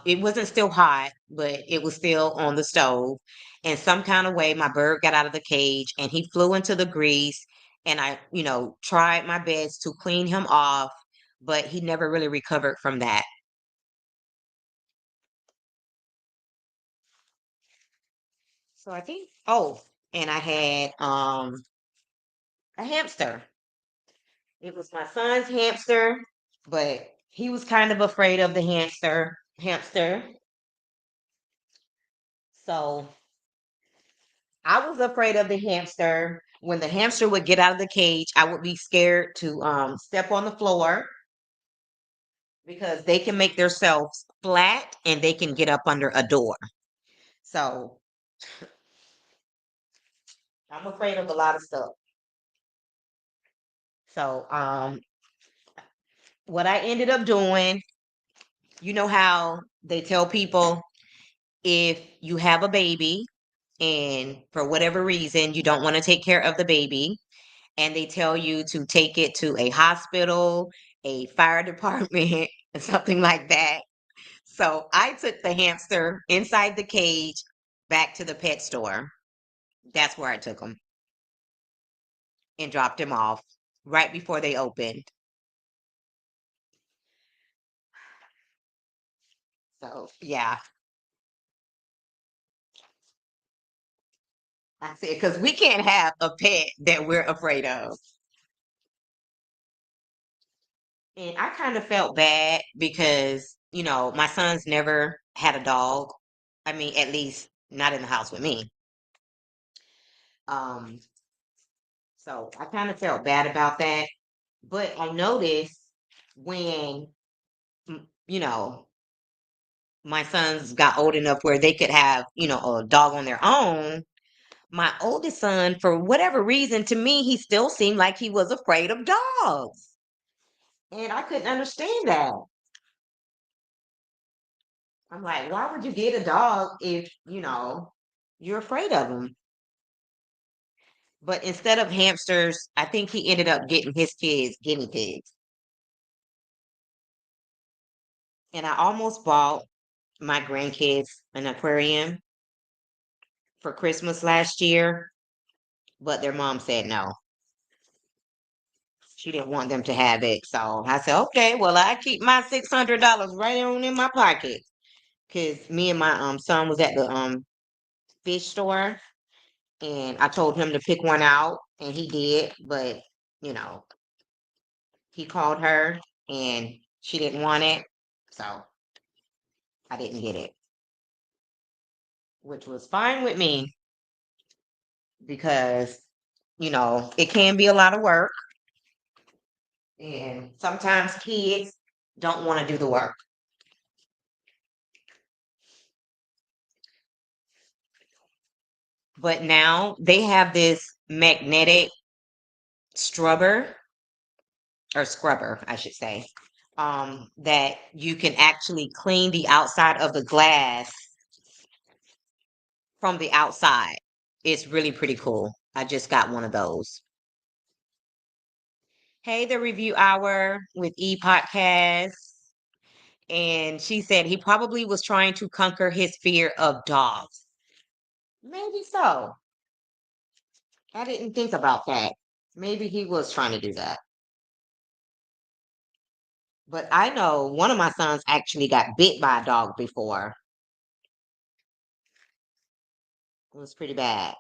It wasn't still hot, but it was still on the stove. And some kind of way, my bird got out of the cage and he flew into the grease. And I, tried my best to clean him off, but he never really recovered from that. So I think, oh, and I had a hamster. It was my son's hamster, but he was kind of afraid of the hamster. So I was afraid of the hamster. When the hamster would get out of the cage, I would be scared to step on the floor because they can make themselves flat and they can get up under a door. So I'm afraid of a lot of stuff. So what I ended up doing, you know how they tell people if you have a baby and for whatever reason you don't want to take care of the baby, and they tell you to take it to a hospital, a fire department, and something like that. So I took the hamster inside the cage back to the pet store. That's where I took him and dropped him off right before they opened. So yeah, I said because we can't have a pet that we're afraid of. And I kind of felt bad because, my son's never had a dog. I mean, at least not in the house with me. Um, so I kind of felt bad about that. But I noticed when, you know, my sons got old enough where they could have, a dog on their own, my oldest son, for whatever reason, to me, he still seemed like he was afraid of dogs. And I couldn't understand that. I'm like, why would you get a dog if, you're afraid of them? But instead of hamsters, I think he ended up getting his kids guinea pigs. And I almost bought my grandkids an aquarium for Christmas last year, but their mom said no. She didn't want them to have it. So I said, okay, well, I keep my $600 right on in my pocket. Because me and my son was at the fish store, and I told him to pick one out, and he did. But, you know, he called her, and she didn't want it. So I didn't get it, which was fine with me because, it can be a lot of work. And sometimes kids don't want to do the work. But now they have this magnetic scrubber or scrubber, I should say, that you can actually clean the outside of the glass from the outside. It's really pretty cool. I just got one of those. Hey, the review hour with E Podcast. And she said he probably was trying to conquer his fear of dogs. Maybe so. I didn't think about that. Maybe he was trying to do that. But I know one of my sons actually got bit by a dog before. It was pretty bad.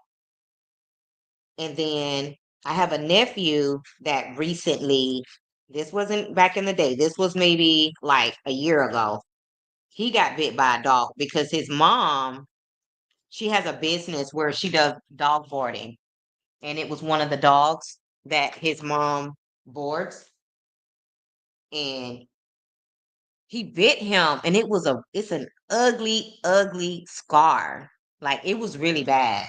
And then I have a nephew that recently, this wasn't back in the day, this was maybe like a year ago. He got bit by a dog because his mom, she has a business where she does dog boarding. And it was one of the dogs that his mom boards. And he bit him, and it's an ugly, ugly scar. Like it was really bad.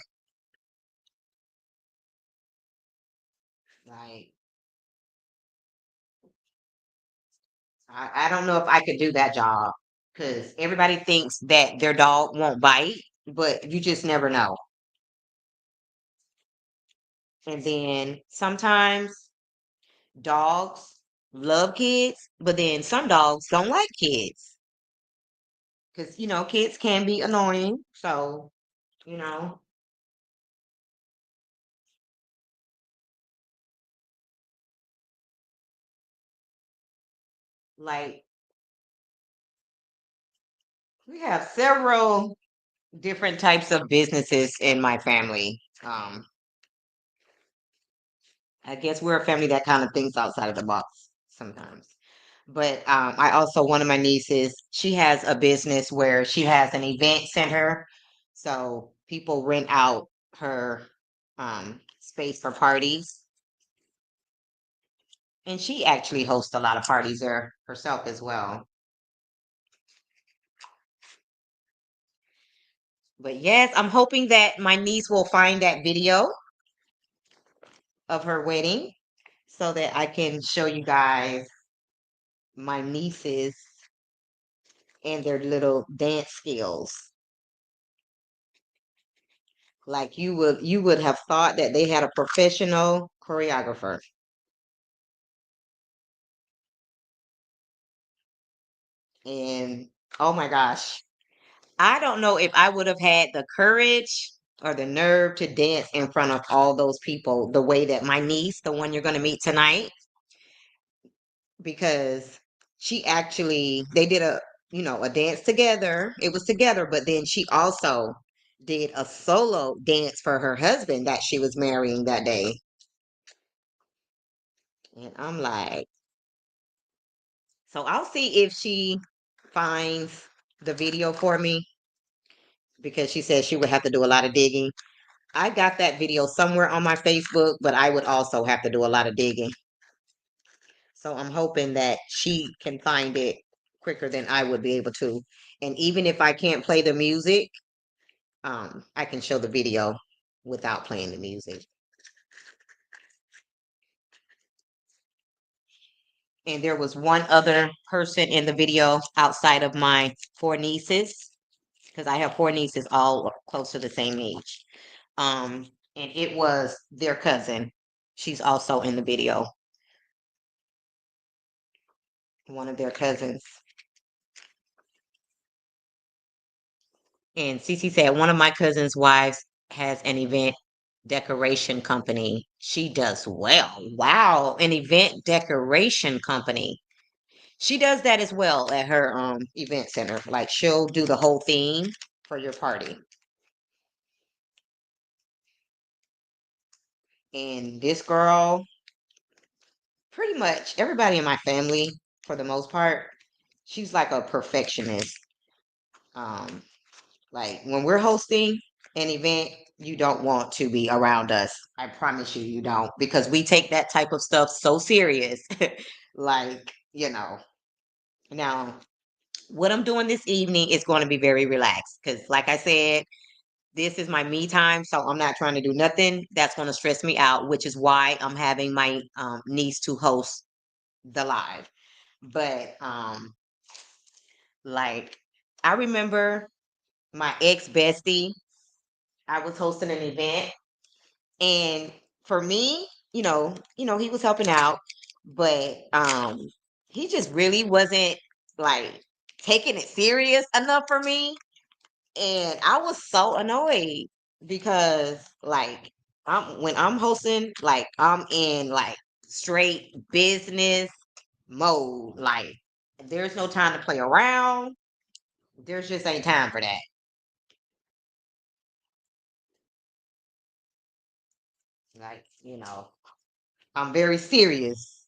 Like I don't know if I could do that job because everybody thinks that their dog won't bite, but you just never know. And then sometimes dogs love kids, but then some dogs don't like kids because kids can be annoying. So you know, like we have several different types of businesses in my family. I guess we're a family that kind of thinks outside of the box sometimes. But I also, one of my nieces, she has a business where she has an event center. So people rent out her space for parties. And she actually hosts a lot of parties there herself as well. But yes, I'm hoping that my niece will find that video of her wedding so that I can show you guys my nieces and their little dance skills. Like you would have thought that they had a professional choreographer. And oh my gosh, I don't know if I would have had the courage or the nerve to dance in front of all those people the way that my niece, the one you're going to meet tonight, because she actually they did a dance together. It was together, but then she also did a solo dance for her husband that she was marrying that day. And I'm like, so I'll see if she finds the video for me because she said she would have to do a lot of digging. I got that video somewhere on my Facebook, but I would also have to do a lot of digging. So I'm hoping that she can find it quicker than I would be able to. And even if I can't play the music, I can show the video without playing the music. And there was one other person in the video outside of my four nieces, because I have four nieces all close to the same age. Um, and it was their cousin. She's also in the video, one of their cousins. And Cece said, one of my cousin's wives has an event decoration company. She does well. Wow, an event decoration company. She does that as well at her event center. Like she'll do the whole theme for your party. And this girl, pretty much everybody in my family, for the most part, she's like a perfectionist. Um, like when we're hosting an event, you don't want to be around us. I promise you, you don't, because we take that type of stuff so serious. Like, now what I'm doing this evening is going to be very relaxed because, like I said, this is my me time. So I'm not trying to do nothing that's going to stress me out, which is why I'm having my niece to host the live. But, like, I remember my ex bestie, I was hosting an event. And for me, he was helping out, but he just really wasn't like taking it serious enough for me. And I was so annoyed because like when I'm hosting, like I'm in like straight business mode. Like there's no time to play around. There's just ain't time for that. Like, I'm very serious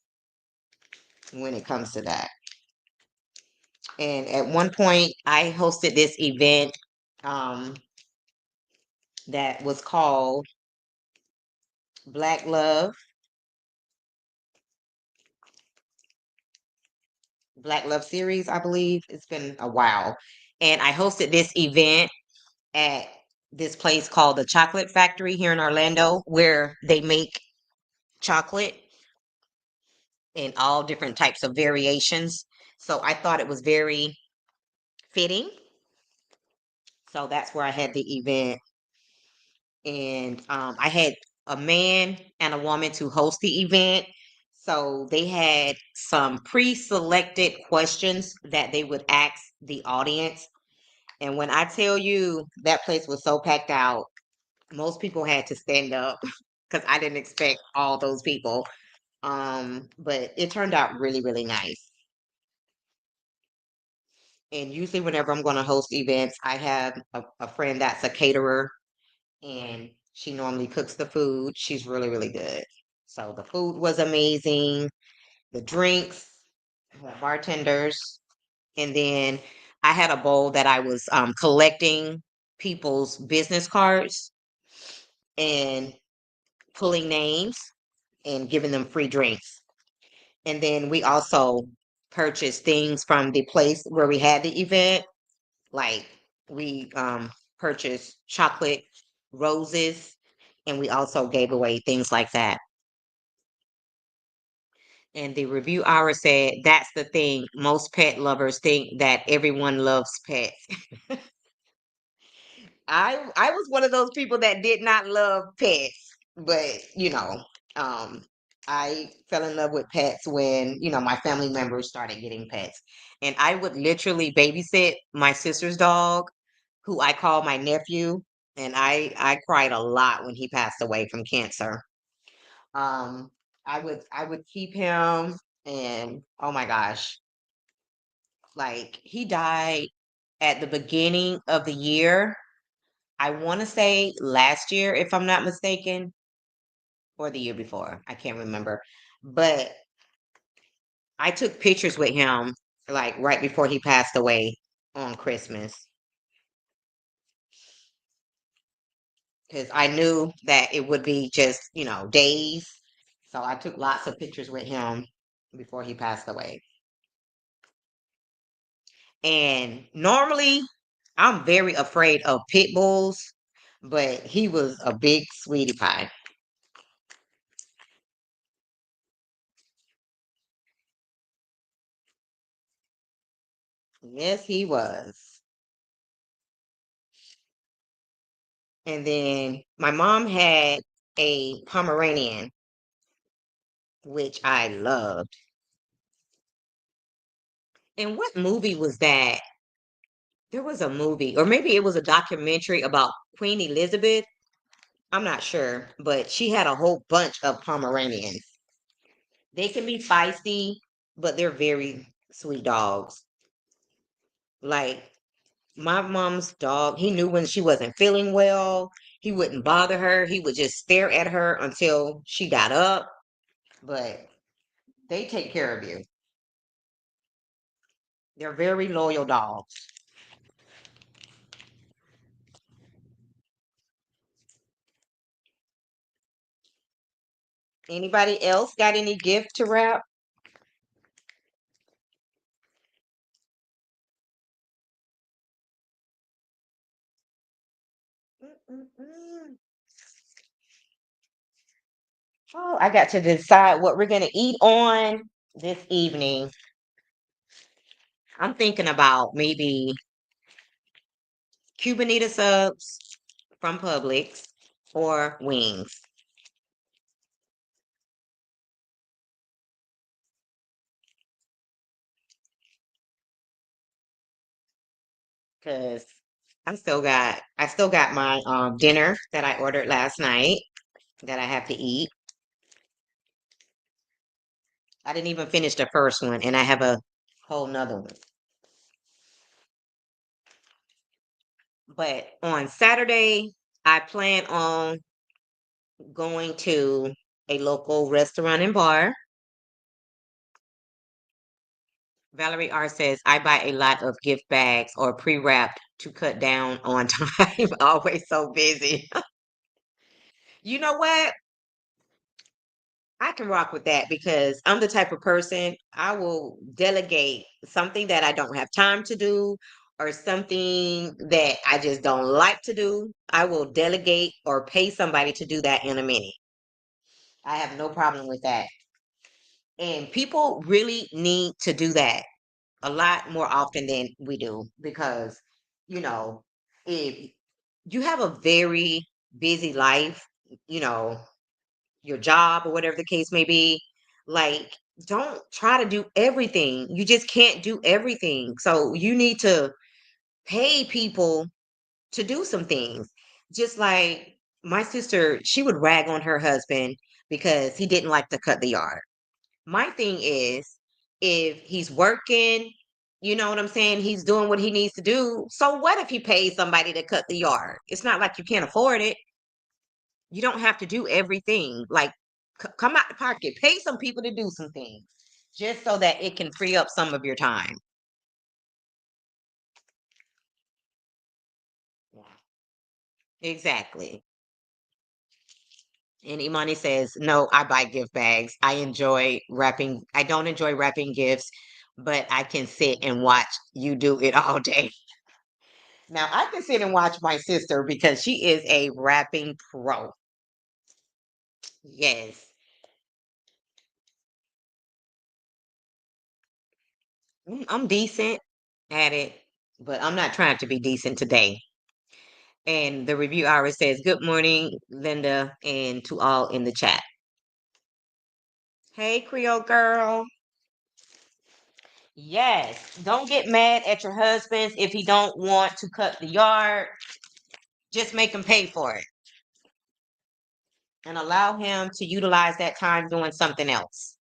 when it comes to that. And at one point, I hosted this event um, that was called Black Love, Black Love Series, I believe. It's been a while. And I hosted this event at this place called the Chocolate Factory here in Orlando, where they make chocolate in all different types of variations. So I thought it was very fitting. So that's where I had the event. And I had a man and a woman to host the event. So they had some pre-selected questions that they would ask the audience. And when I tell you that place was so packed out, most people had to stand up because I didn't expect all those people. But it turned out really, really nice. And usually, whenever I'm going to host events, I have a friend that's a caterer and she normally cooks the food. She's really, really good. So the food was amazing, the drinks, the bartenders, and then I had a bowl that I was collecting people's business cards and pulling names and giving them free drinks. And then we also purchased things from the place where we had the event. Like we purchased chocolate roses and we also gave away things like that. And the review hour said that's the thing. Most pet lovers think that everyone loves pets. I was one of those people that did not love pets, but um I fell in love with pets when, my family members started getting pets. And I would literally babysit my sister's dog, who I call my nephew, and I cried a lot when he passed away from cancer. Um I would keep him, and oh my gosh, like he died at the beginning of the year. I want to say last year, if I'm not mistaken, or the year before. I can't remember. But I took pictures with him like right before he passed away on Christmas because I knew that it would be just, days. So I took lots of pictures with him before he passed away. And normally, I'm very afraid of pit bulls, but he was a big sweetie pie. Yes, he was. And then my mom had a Pomeranian, which I loved. And what movie was that? There was a movie, or maybe it was a documentary about Queen Elizabeth. I'm not sure, but she had a whole bunch of Pomeranians. They can be feisty, but they're very sweet dogs. Like my mom's dog, he knew when she wasn't feeling well. He wouldn't bother her. He would just stare at her until she got up. But they take care of you. They're very loyal dogs. Anybody else got any gift to wrap? Mm-mm-mm. Oh, I got to decide what we're going to eat on this evening. I'm thinking about maybe Cubanita subs from Publix or wings because I still got my dinner that I ordered last night that I have to eat. I didn't even finish the first one and I have a whole nother one. But on Saturday, I plan on going to a local restaurant and bar. Valerie R says, I buy a lot of gift bags or pre-wrapped to cut down on time. Always so busy. You know what? I can rock with that because I'm the type of person I will delegate something that I don't have time to do or something that I just don't like to do. I will delegate or pay somebody to do that in a minute. I have no problem with that. And people really need to do that a lot more often than we do because, you know, if you have a very busy life, you know, your job or whatever the case may be, like, don't try to do everything. You just can't do everything. So you need to pay people to do some things. Just like my sister, she would rag on her husband because he didn't like to cut the yard. My thing is, if he's working, you know what I'm saying? He's doing what he needs to do. So what if he pays somebody to cut the yard? It's not like you can't afford it. You don't have to do everything. Like, come out the pocket, pay some people to do some things just so that it can free up some of your time. Yeah. Exactly. And Imani says, no, I buy gift bags. I enjoy wrapping. I don't enjoy wrapping gifts, but I can sit and watch you do it all day. Now I can sit and watch my sister because she is a rapping pro. Yes. I'm decent at it, but I'm not trying to be decent today. And the review hour says, good morning, Linda, and to all in the chat. Hey, Creole girl. Yes. Don't get mad at your husband if he don't want to cut the yard. Just make him pay for it and allow him to utilize that time doing something else.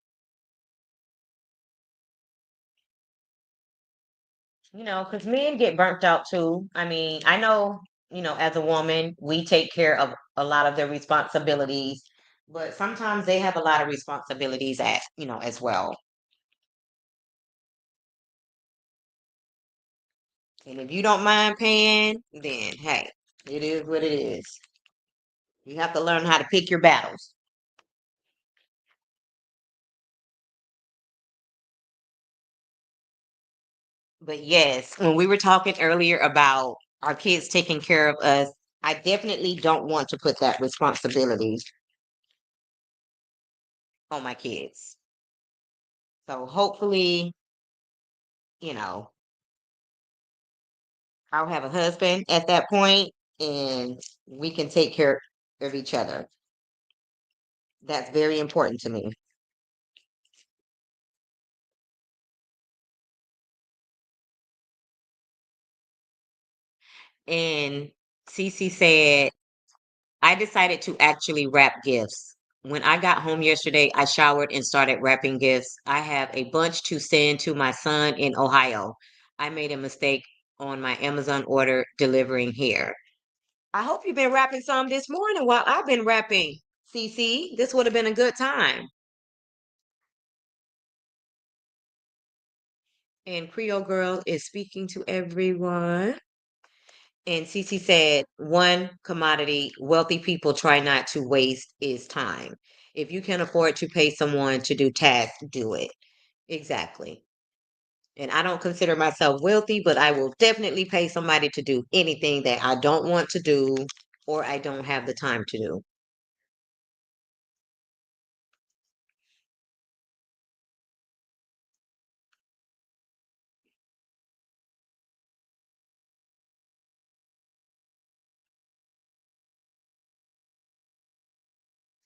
Because men get burnt out too. I mean, I know, as a woman, we take care of a lot of their responsibilities, but sometimes they have a lot of responsibilities as well. And if you don't mind paying, then hey, it is what it is. You have to learn how to pick your battles. But yes, when we were talking earlier about our kids taking care of us, I definitely don't want to put that responsibility on my kids. So hopefully, you know, I'll have a husband at that point and we can take care of each other. That's very important to me. And Cece said, I decided to actually wrap gifts. When I got home yesterday, I showered and started wrapping gifts. I have a bunch to send to my son in Ohio. I made a mistake on my Amazon order delivering here. I hope you've been wrapping some this morning while I've been wrapping, Cece. This would have been a good time. And Creole Girl is speaking to everyone. And Cece said, one commodity wealthy people try not to waste is time. If you can afford to pay someone to do tasks, do it. Exactly. And I don't consider myself wealthy, but I will definitely pay somebody to do anything that I don't want to do or I don't have the time to do.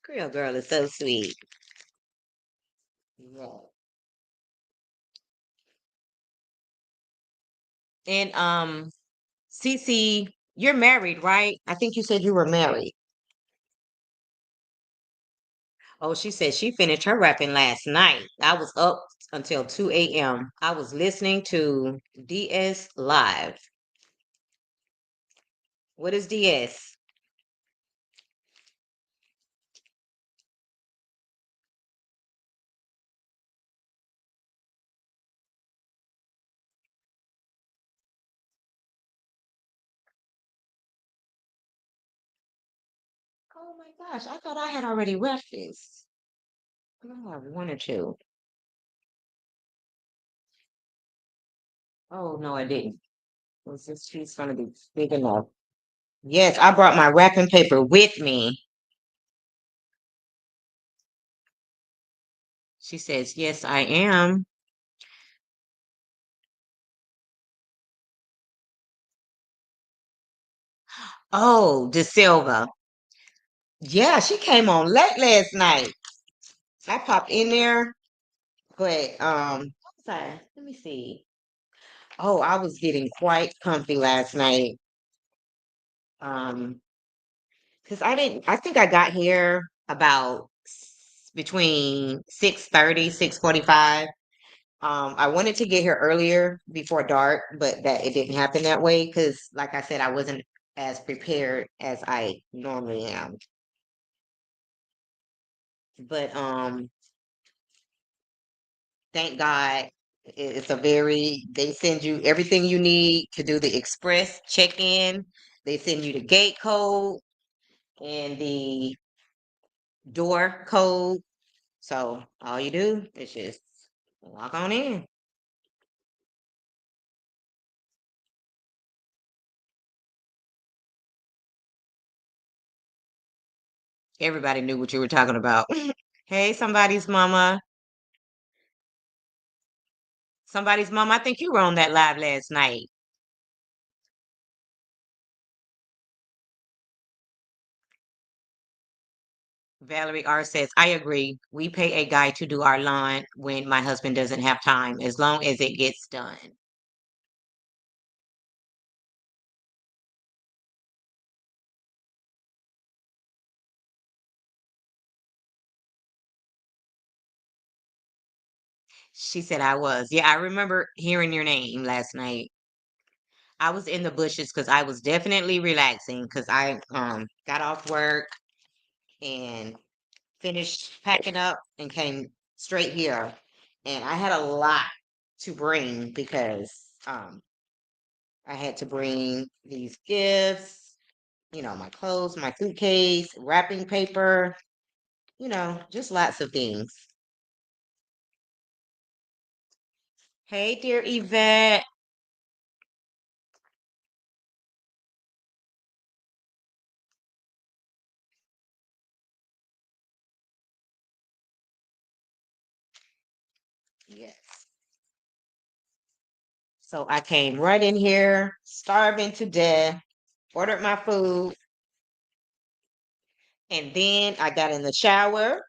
Creole Girl is so sweet. Yeah. And Cece, you're married, right? I think you said you were married. Oh, she said she finished her rapping last night. I was up until 2 a.m. I was listening to DS Live. What is DS? Oh my gosh, I thought I had already read this. No, I wanted to. Oh no, I didn't. Was this piece gonna be big enough? Yes, I brought my wrapping paper with me. She says, yes, I am. Oh, De Silva. Yeah, she came on late last night. I popped in there, but what was I? Let me see. Oh, I was getting quite comfy last night. Because I think I got here about between 6:30, 6:45. I wanted to get here earlier before dark, but that it didn't happen that way because, like I said, I wasn't as prepared as I normally am. But thank God, it's a very, they send you everything you need to do the express check-in. They send you the gate code and the door code. So all you do is just walk on in. Everybody knew what you were talking about. Hey, somebody's mama. Somebody's mama. I think you were on that live last night. Valerie R says, I agree. We pay a guy to do our lawn when my husband doesn't have time, as long as it gets done. She said I was. Yeah, I remember hearing your name last night. I was in the bushes because I was definitely relaxing because I got off work and finished packing up and came straight here. And I had a lot to bring because I had to bring these gifts, my clothes, my suitcase, wrapping paper, just lots of things. Hey, dear Yvette. Yes. So I came right in here, starving to death. ordered my food, and then I got in the shower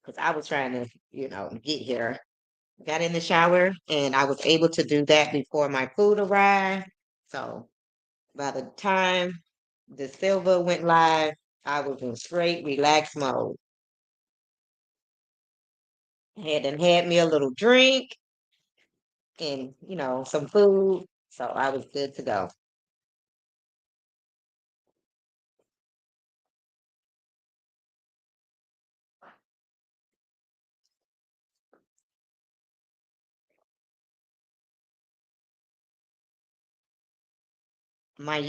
because I was trying to, get here. Got in the shower, and I was able to do that before my food arrived. So by the time the silver went live, I was in straight relax mode. Had me a little drink and some food, so I was good to go. My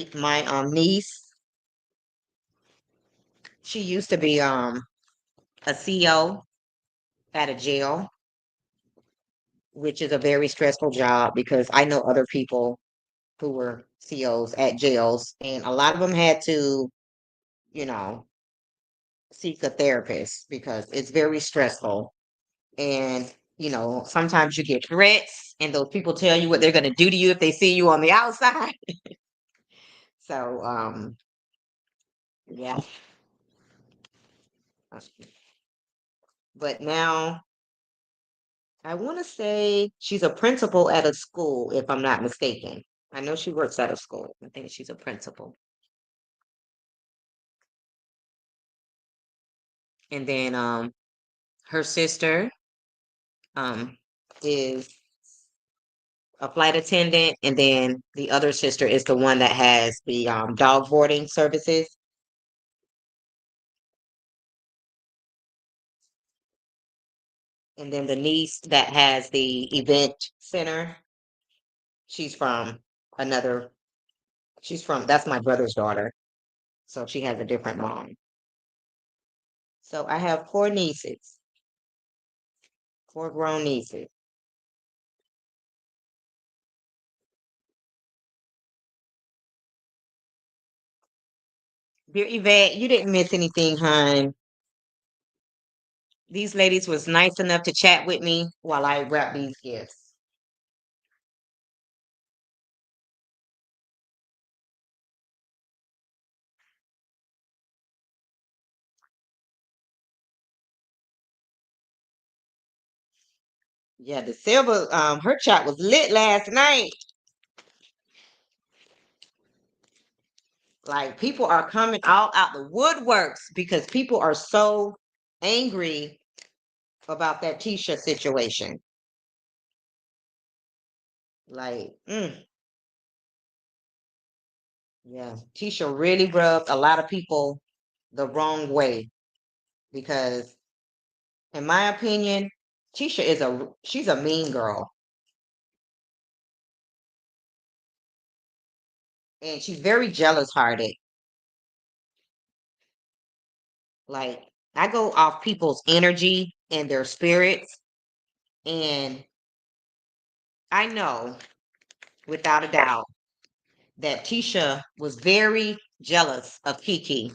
niece, she used to be a CO at a jail, which is a very stressful job because I know other people who were COs at jails, and a lot of them had to, you know, seek a therapist because it's very stressful. And, sometimes you get threats, and those people tell you what they're going to do to you if they see you on the outside. So, yeah. But now I want to say she's a principal at a school, if I'm not mistaken. I know she works at a school. I think she's a principal. And then her sister um is a flight attendant, and then the other sister is the one that has the dog boarding services. And then the niece that has the event center, she's from another, that's my brother's daughter. So she has a different mom. So I have four nieces, four grown nieces. Dear Yvette, you didn't miss anything, hon. These ladies was nice enough to chat with me while I wrap these gifts. Yeah, the silver, her chat was lit last night. Like people are coming all out the woodworks because people are so angry about that Tisha situation. Like, yeah, Tisha really rubbed a lot of people the wrong way because, in my opinion, she's a mean girl and she's very jealous hearted. Like, I go off people's energy and their spirits, and I know without a doubt that Tisha was very jealous of Kiki.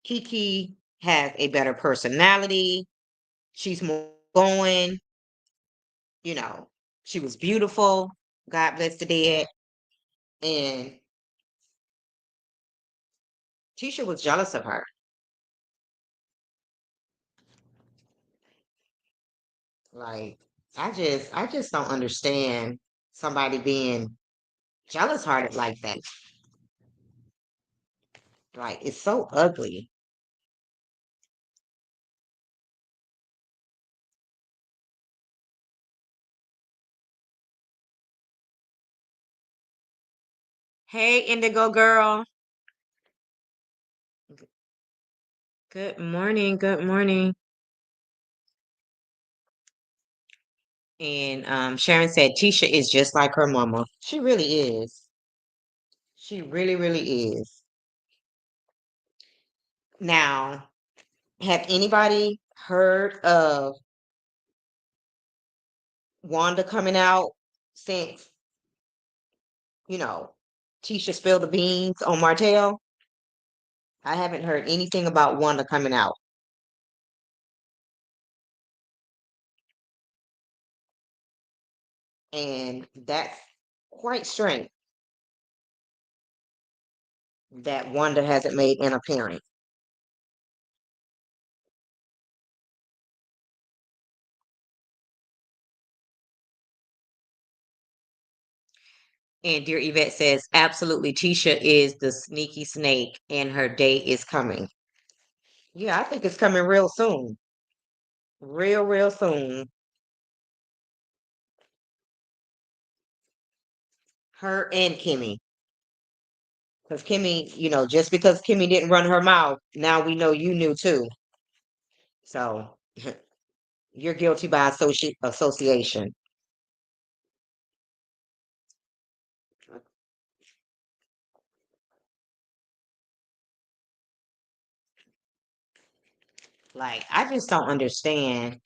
Kiki has a better personality. She's more going, you know, she was beautiful. God bless the dead. And Tisha was jealous of her. Like, I just don't understand somebody being jealous hearted like that. Like, it's so ugly. Hey, Indigo girl. Good morning. Good morning. And Sharon said Tisha is just like her mama. She really is. She really, really is. Now, have anybody heard of Wanda coming out since, you know, Tisha spilled the beans on Martell? I haven't heard anything about Wanda coming out. And that's quite strange. that Wanda hasn't made an appearance. And dear Yvette says, absolutely, Tisha is the sneaky snake, and her day is coming. Yeah, I think it's coming real soon. Real soon. Her and Kimmy. Because Kimmy, just because Kimmy didn't run her mouth, now we know you knew too. So you're guilty by association. Like, I just don't understand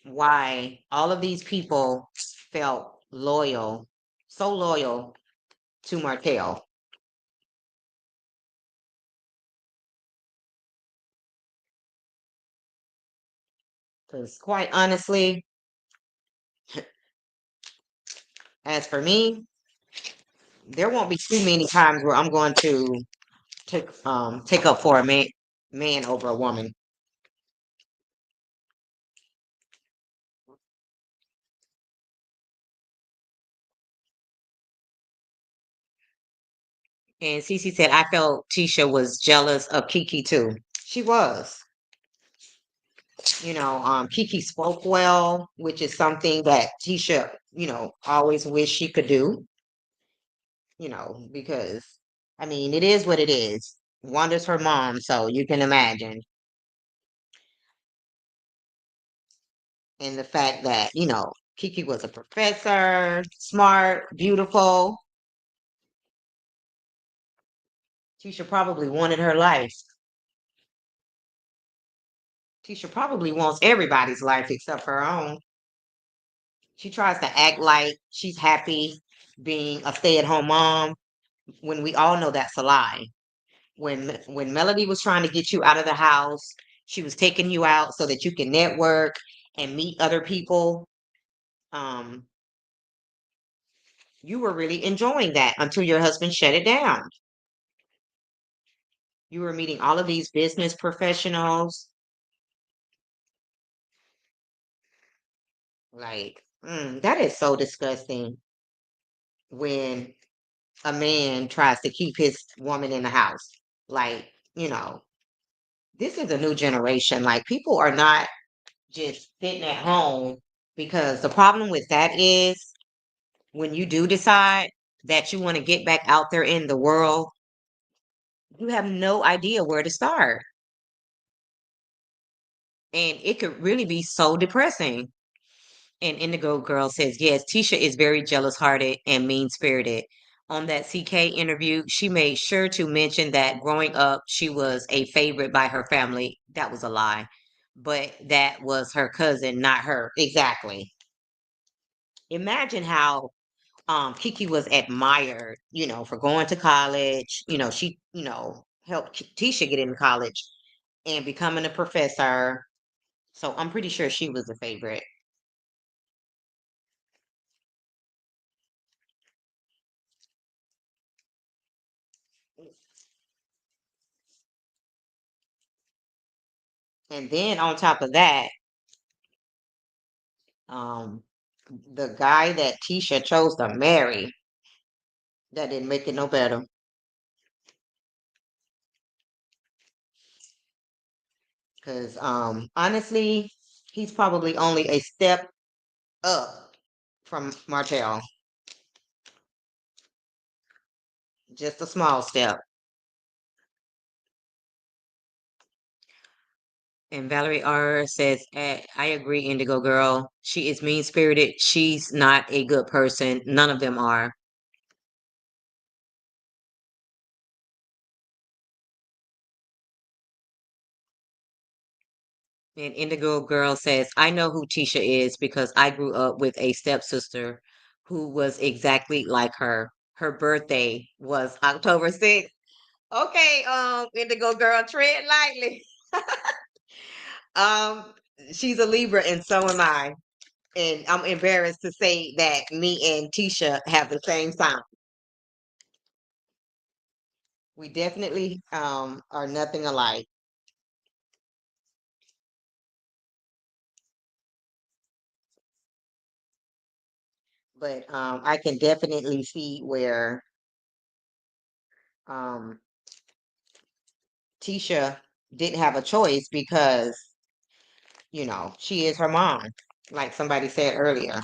why all of these people felt loyal, so loyal to Martell. Because quite honestly, as for me, there won't be too many times where I'm going to take up for a man over a woman. And Cece said, I felt Tisha was jealous of Kiki too. She was. Kiki spoke well, which is something that Tisha, always wished she could do, because I mean, it is what it is. Wanda's her mom, so you can imagine. And the fact that, Kiki was a professor, smart, beautiful. Tisha probably wanted her life. Tisha probably wants everybody's life except her own. She tries to act like she's happy being a stay-at-home mom when we all know that's a lie. When Melody was trying to get you out of the house, she was taking you out so that you can network and meet other people. Um, you were really enjoying that until your husband shut it down. You were meeting all of these business professionals. Like, that is so disgusting when a man tries to keep his woman in the house. Like, this is a new generation. Like, people are not just sitting at home, because the problem with that is when you do decide that you want to get back out there in the world, you have no idea where to start. And it could really be so depressing. And Indigo Girl says, yes, Tisha is very jealous hearted and mean spirited. On that CK interview, she made sure to mention that growing up, she was a favorite by her family. That was a lie. But that was her cousin, not her. Exactly. Imagine how Kiki was admired, for going to college. She, helped Tisha get into college and becoming a professor. So I'm pretty sure she was a favorite. And then on top of that, um, the guy that Tisha chose to marry, that didn't make it no better. Because honestly, he's probably only a step up from Martell, just a small step. And Valerie R says, I agree, Indigo Girl. She is mean spirited. She's not a good person. None of them are. And Indigo Girl says, I know who Tisha is because I grew up with a stepsister who was exactly like her. Her birthday was October 6th. Okay, Indigo Girl, tread lightly. Um, she's a Libra and so am I. And I'm embarrassed to say that me and Tisha have the same sign. We definitely are nothing alike. But I can definitely see where um Tisha didn't have a choice because, she is her mom, like somebody said earlier.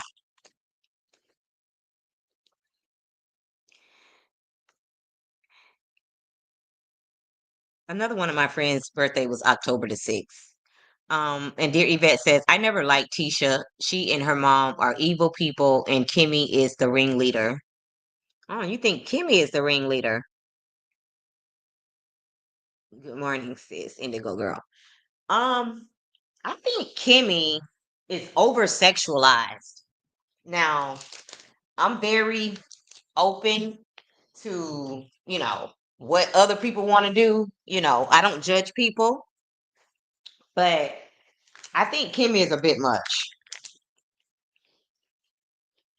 Another one of my friends' birthday was October the 6th. And dear Yvette says, I never liked Tisha. She and her mom are evil people, and Kimmy is the ringleader. Oh, you think Kimmy is the ringleader? Good morning, sis, Indigo girl. Um, I think Kimmy is over sexualized. Now, I'm very open to, what other people want to do. I don't judge people, but I think Kimmy is a bit much.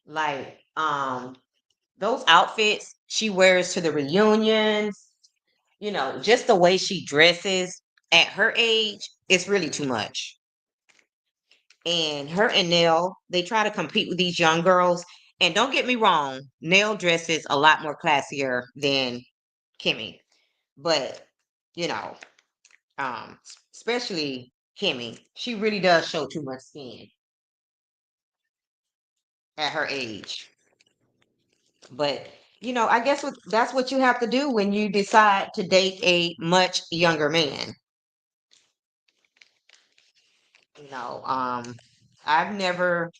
Like, those outfits she wears to the reunions, just the way she dresses at her age, it's really too much. And her and Nell, they try to compete with these young girls. And don't get me wrong, Nell dresses a lot more classier than Kimmy. But, you know, especially Kimmy, she really does show too much skin at her age. But, I guess that's what you have to do when you decide to date a much younger man. You know, um, I've never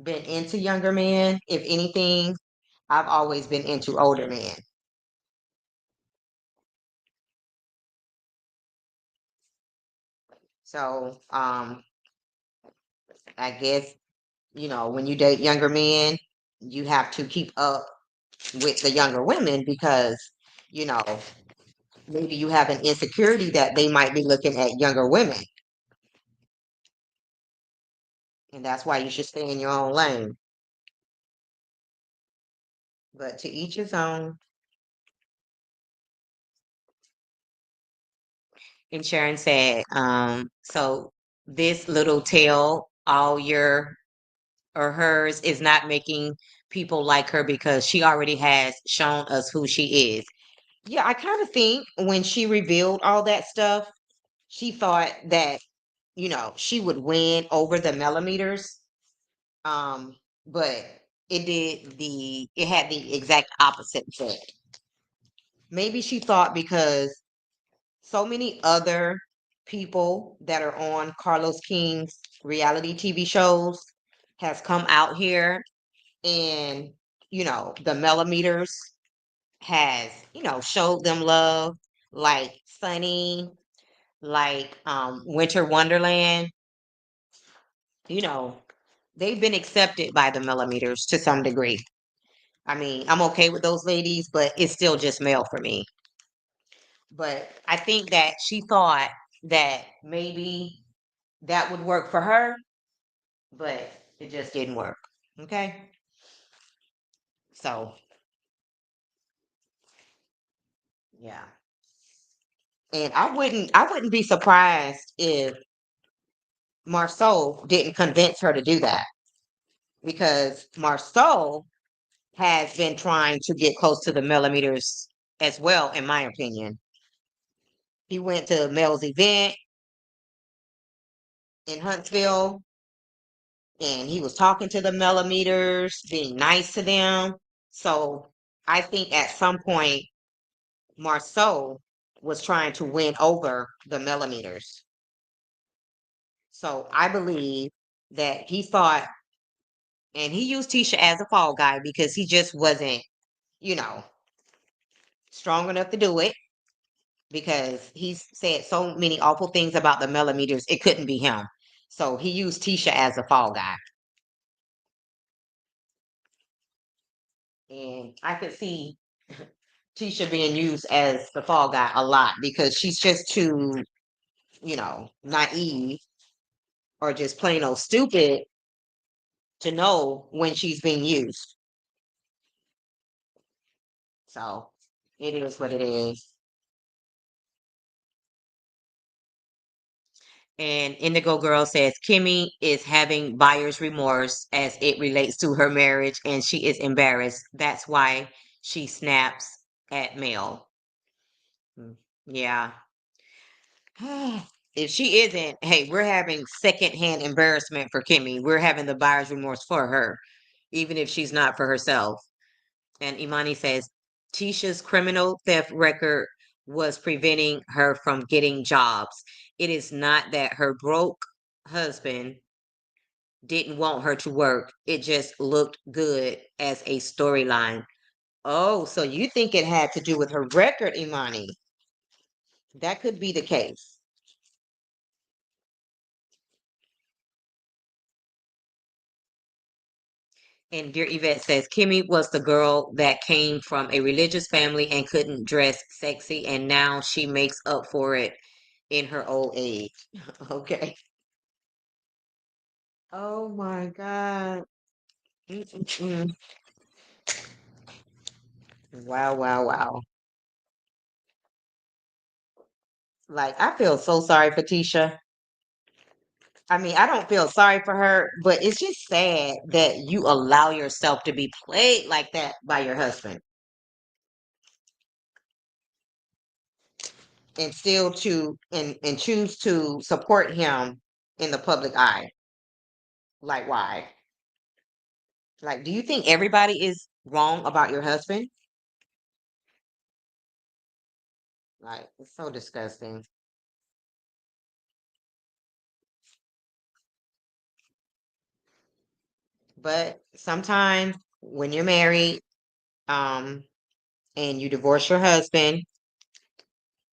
been into younger men. If anything, I've always been into older men. So, I guess, when you date younger men, you have to keep up with the younger women because, you know, maybe you have an insecurity that they might be looking at younger women. And that's why you should stay in your own lane. But to each his own. And Sharon said, so this little tale, all your or hers, is not making people like her because she already has shown us who she is. Yeah, I kind of think when she revealed all that stuff, she thought that, she would win over the millimeters. Um, but it had the exact opposite effect. Maybe she thought because so many other people that are on Carlos King's reality TV shows has come out here, and the millimeters has showed them love, like Sunny, like Winter Wonderland. you know they've been accepted by the millimeters to some degree. I mean, I'm okay with those ladies, but it's still just male for me. But I think that she thought that maybe that would work for her, but it just didn't work. Okay. So, yeah. And I wouldn't be surprised if Marceau didn't convince her to do that, because Marceau has been trying to get close to the millimeters as well, in my opinion. He went to Mel's event in Huntsville, and he was talking to the millimeters, being nice to them. So I think at some point Marceau was trying to win over the millimeters. So I believe that he thought, and he used Tisha as a fall guy because he just wasn't, you know, strong enough to do it, because he's said so many awful things about the millimeters, it couldn't be him. So he used Tisha as a fall guy. And I could see Tisha being used as the fall guy a lot because she's just too, naive or just plain old stupid to know when she's being used. So it is what it is. And Indigo Girl says Kimmy is having buyer's remorse as it relates to her marriage and she is embarrassed. That's why she snaps at Mel. Mm, yeah. If she isn't, hey, we're having secondhand embarrassment for Kimmy. We're having the buyer's remorse for her, even if she's not for herself. And Imani says Tisha's criminal theft record was preventing her from getting jobs. It is not that her broke husband didn't want her to work. It just looked good as a storyline. Oh, so you think it had to do with her record, Imani? That could be the case. And Dear Yvette says Kimmy was the girl that came from a religious family and couldn't dress sexy, and now she makes up for it in her old age. Okay. Oh my God. Mm-mm-mm. Wow, wow, wow. Like, I feel so sorry for Tisha. I mean, I don't feel sorry for her, but it's just sad that you allow yourself to be played like that by your husband and still and choose to support him in the public eye. Like, why? Like, do you think everybody is wrong about your husband? Like, it's so disgusting. But sometimes when you're married, um, and you divorce your husband,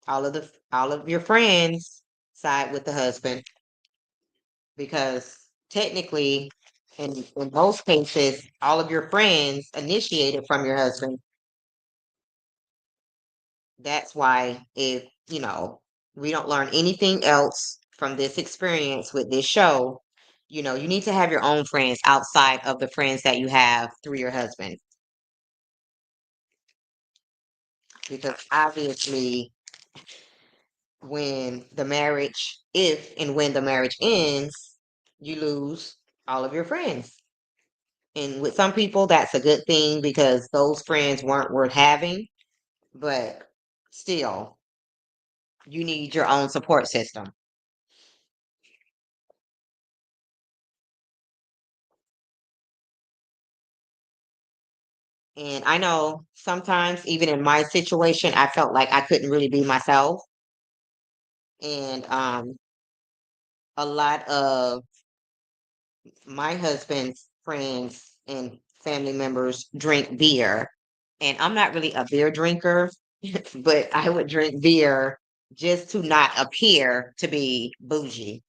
all of your friends side with the husband because technically in most cases all of your friends initiated from your husband. That's why if we don't learn anything else from this experience with this show, you need to have your own friends outside of the friends that you have through your husband because obviously if and when the marriage ends, you lose all of your friends. And with some people, that's a good thing because those friends weren't worth having, but still, you need your own support system. And I know sometimes, even in my situation, I felt like I couldn't really be myself. And a lot of my husband's friends and family members drink beer. And I'm not really a beer drinker, but I would drink beer just to not appear to be bougie.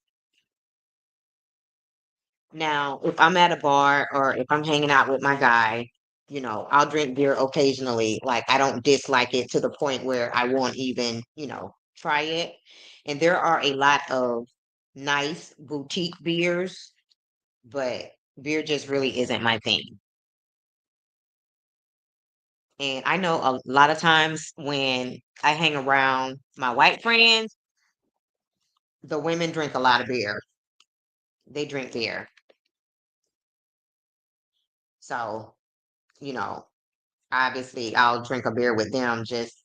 Now, if I'm at a bar or if I'm hanging out with my guy, I'll drink beer occasionally. Like, I don't dislike it to the point where I won't even, try it. And there are a lot of nice boutique beers, but beer just really isn't my thing. And I know a lot of times when I hang around my white friends, the women drink a lot of beer. They drink beer. So, you know, obviously I'll drink a beer with them just,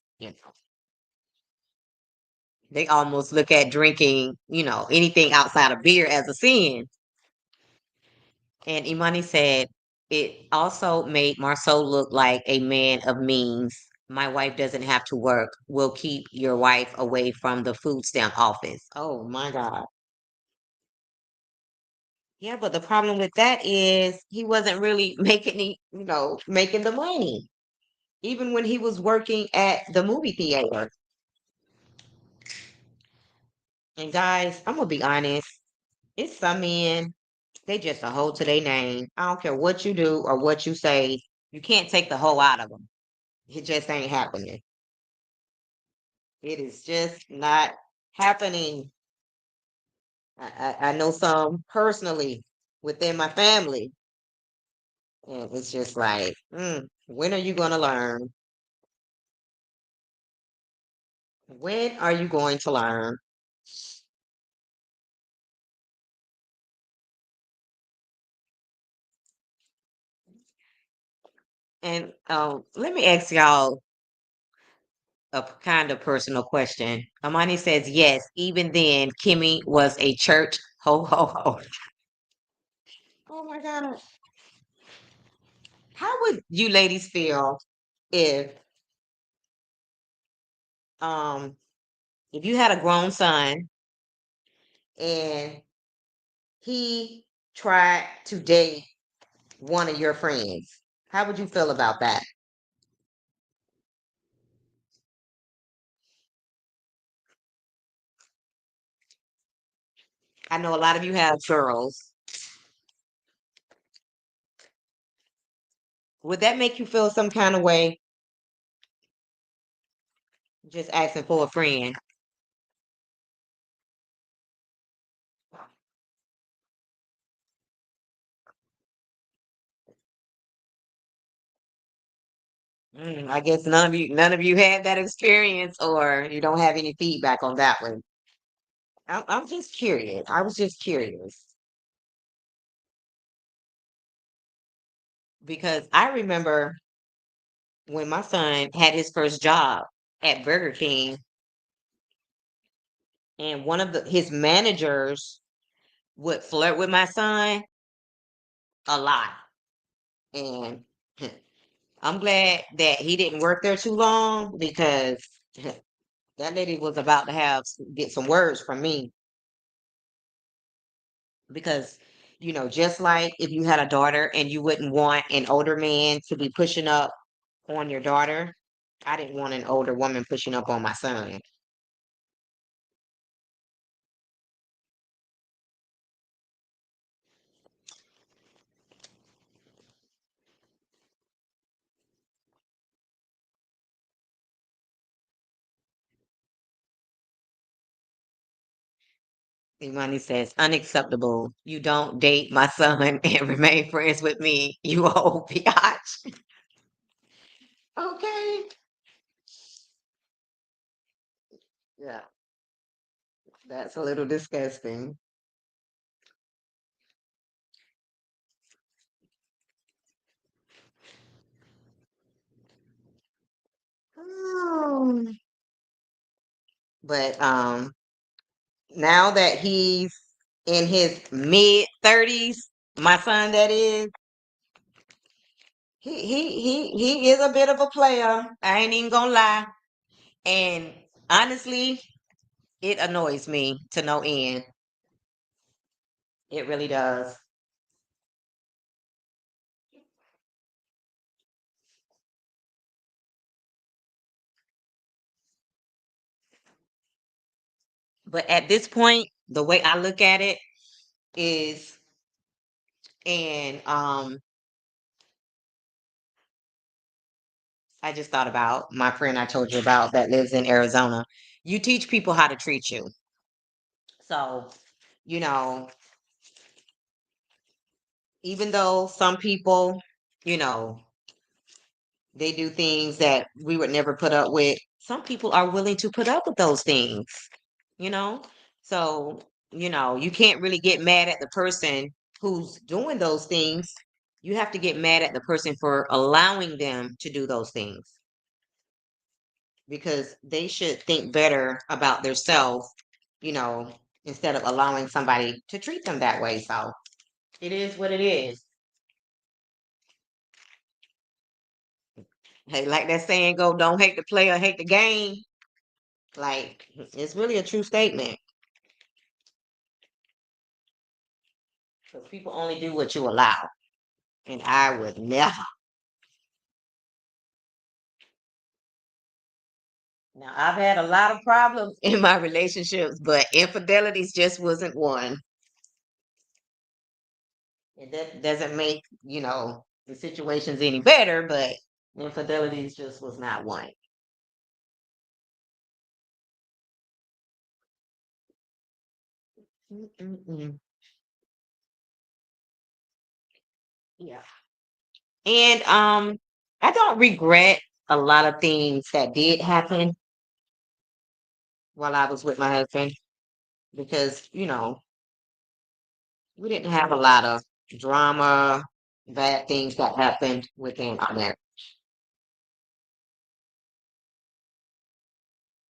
they almost look at drinking, anything outside of beer as a sin. And Imani said it also made Marceau look like a man of means. My wife doesn't have to work. We'll keep your wife away from the food stamp office. Oh my God. Yeah, but the problem with that is he wasn't really making the money. Even when he was working at the movie theater. And guys, I'm gonna be honest. It's some men, they just a hoe to their name. I don't care what you do or what you say. You can't take the hoe out of them. It just ain't happening. It is just not happening. I know some personally within my family. And it's just like, when are you going to learn? When are you going to learn? And let me ask y'all a kind of personal question. Amani says, yes, even then, Kimmy was a church ho ho ho. Oh my God. How would you ladies feel if um if you had a grown son and he tried to date one of your friends? How would you feel about that? I know a lot of you have girls. Would that make you feel some kind of way just asking for a friend? I guess none of you had that experience, or you don't have any feedback on that one. I'm just curious. I was just curious because I remember when my son had his first job at Burger King, and one of his managers would flirt with my son a lot, and I'm glad that he didn't work there too long because that lady was about to get some words from me because just like if you had a daughter and you wouldn't want an older man to be pushing up on your daughter, I didn't want an older woman pushing up on my son. Imani says, unacceptable. You don't date my son and remain friends with me. You old biatch. Okay. Yeah, that's a little disgusting. Oh. But now that he's in his mid 30s, my son that is, he is a bit of a player. I ain't even gonna lie. And honestly, it annoys me to no end. It really does. But at this point, the way I look at it is, and I just thought about my friend I told you about that lives in Arizona. You teach people how to treat you. So, you know, even though some people, you know, they do things that we would never put up with, some people are willing to put up with those things, you know? So, you can't really get mad at the person who's doing those things. You have to get mad at the person for allowing them to do those things because they should think better about themselves, you know, instead of allowing somebody to treat them that way. So it is what it is. Hey, like that saying go, don't hate the player, hate the game. Like, it's really a true statement. Because people only do what you allow. And I would never. Now, I've had a lot of problems in my relationships, but infidelities just wasn't one. And that doesn't make, the situations any better, but infidelities just was not one. Mm-mm-mm. Yeah. And I don't regret a lot of things that did happen while I was with my husband because, we didn't have a lot of drama. bad things that happened within our marriage.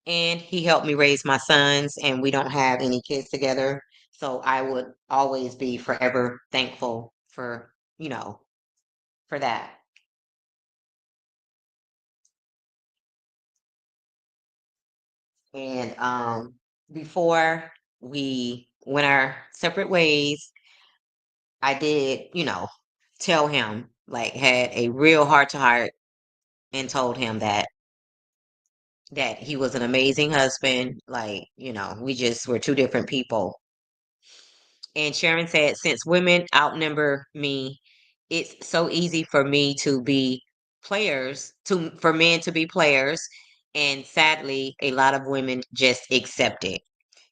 And he helped me raise my sons, and we don't have any kids together. So I would always be forever thankful for, you know, for that. And before we went our separate ways, I did, tell him, like, had a real heart to heart and told him that he was an amazing husband. Like, we just were two different people. And Sharon said, since women outnumber me, it's so easy for me to be players, for men to be players. And sadly, a lot of women just accept it.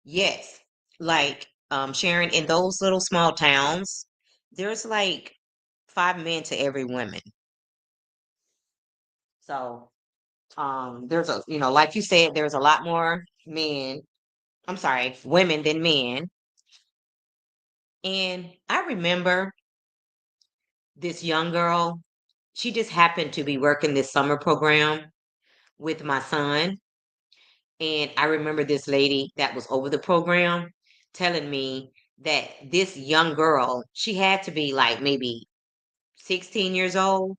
Yes. Like, Sharon, in those little small towns, there's like 5 men to every woman. So, there's like you said, there's a lot more men, I'm sorry, women than men. And I remember this young girl, she just happened to be working this summer program with my son. And I remember this lady that was over the program telling me that this young girl, she had to be like maybe 16 years old,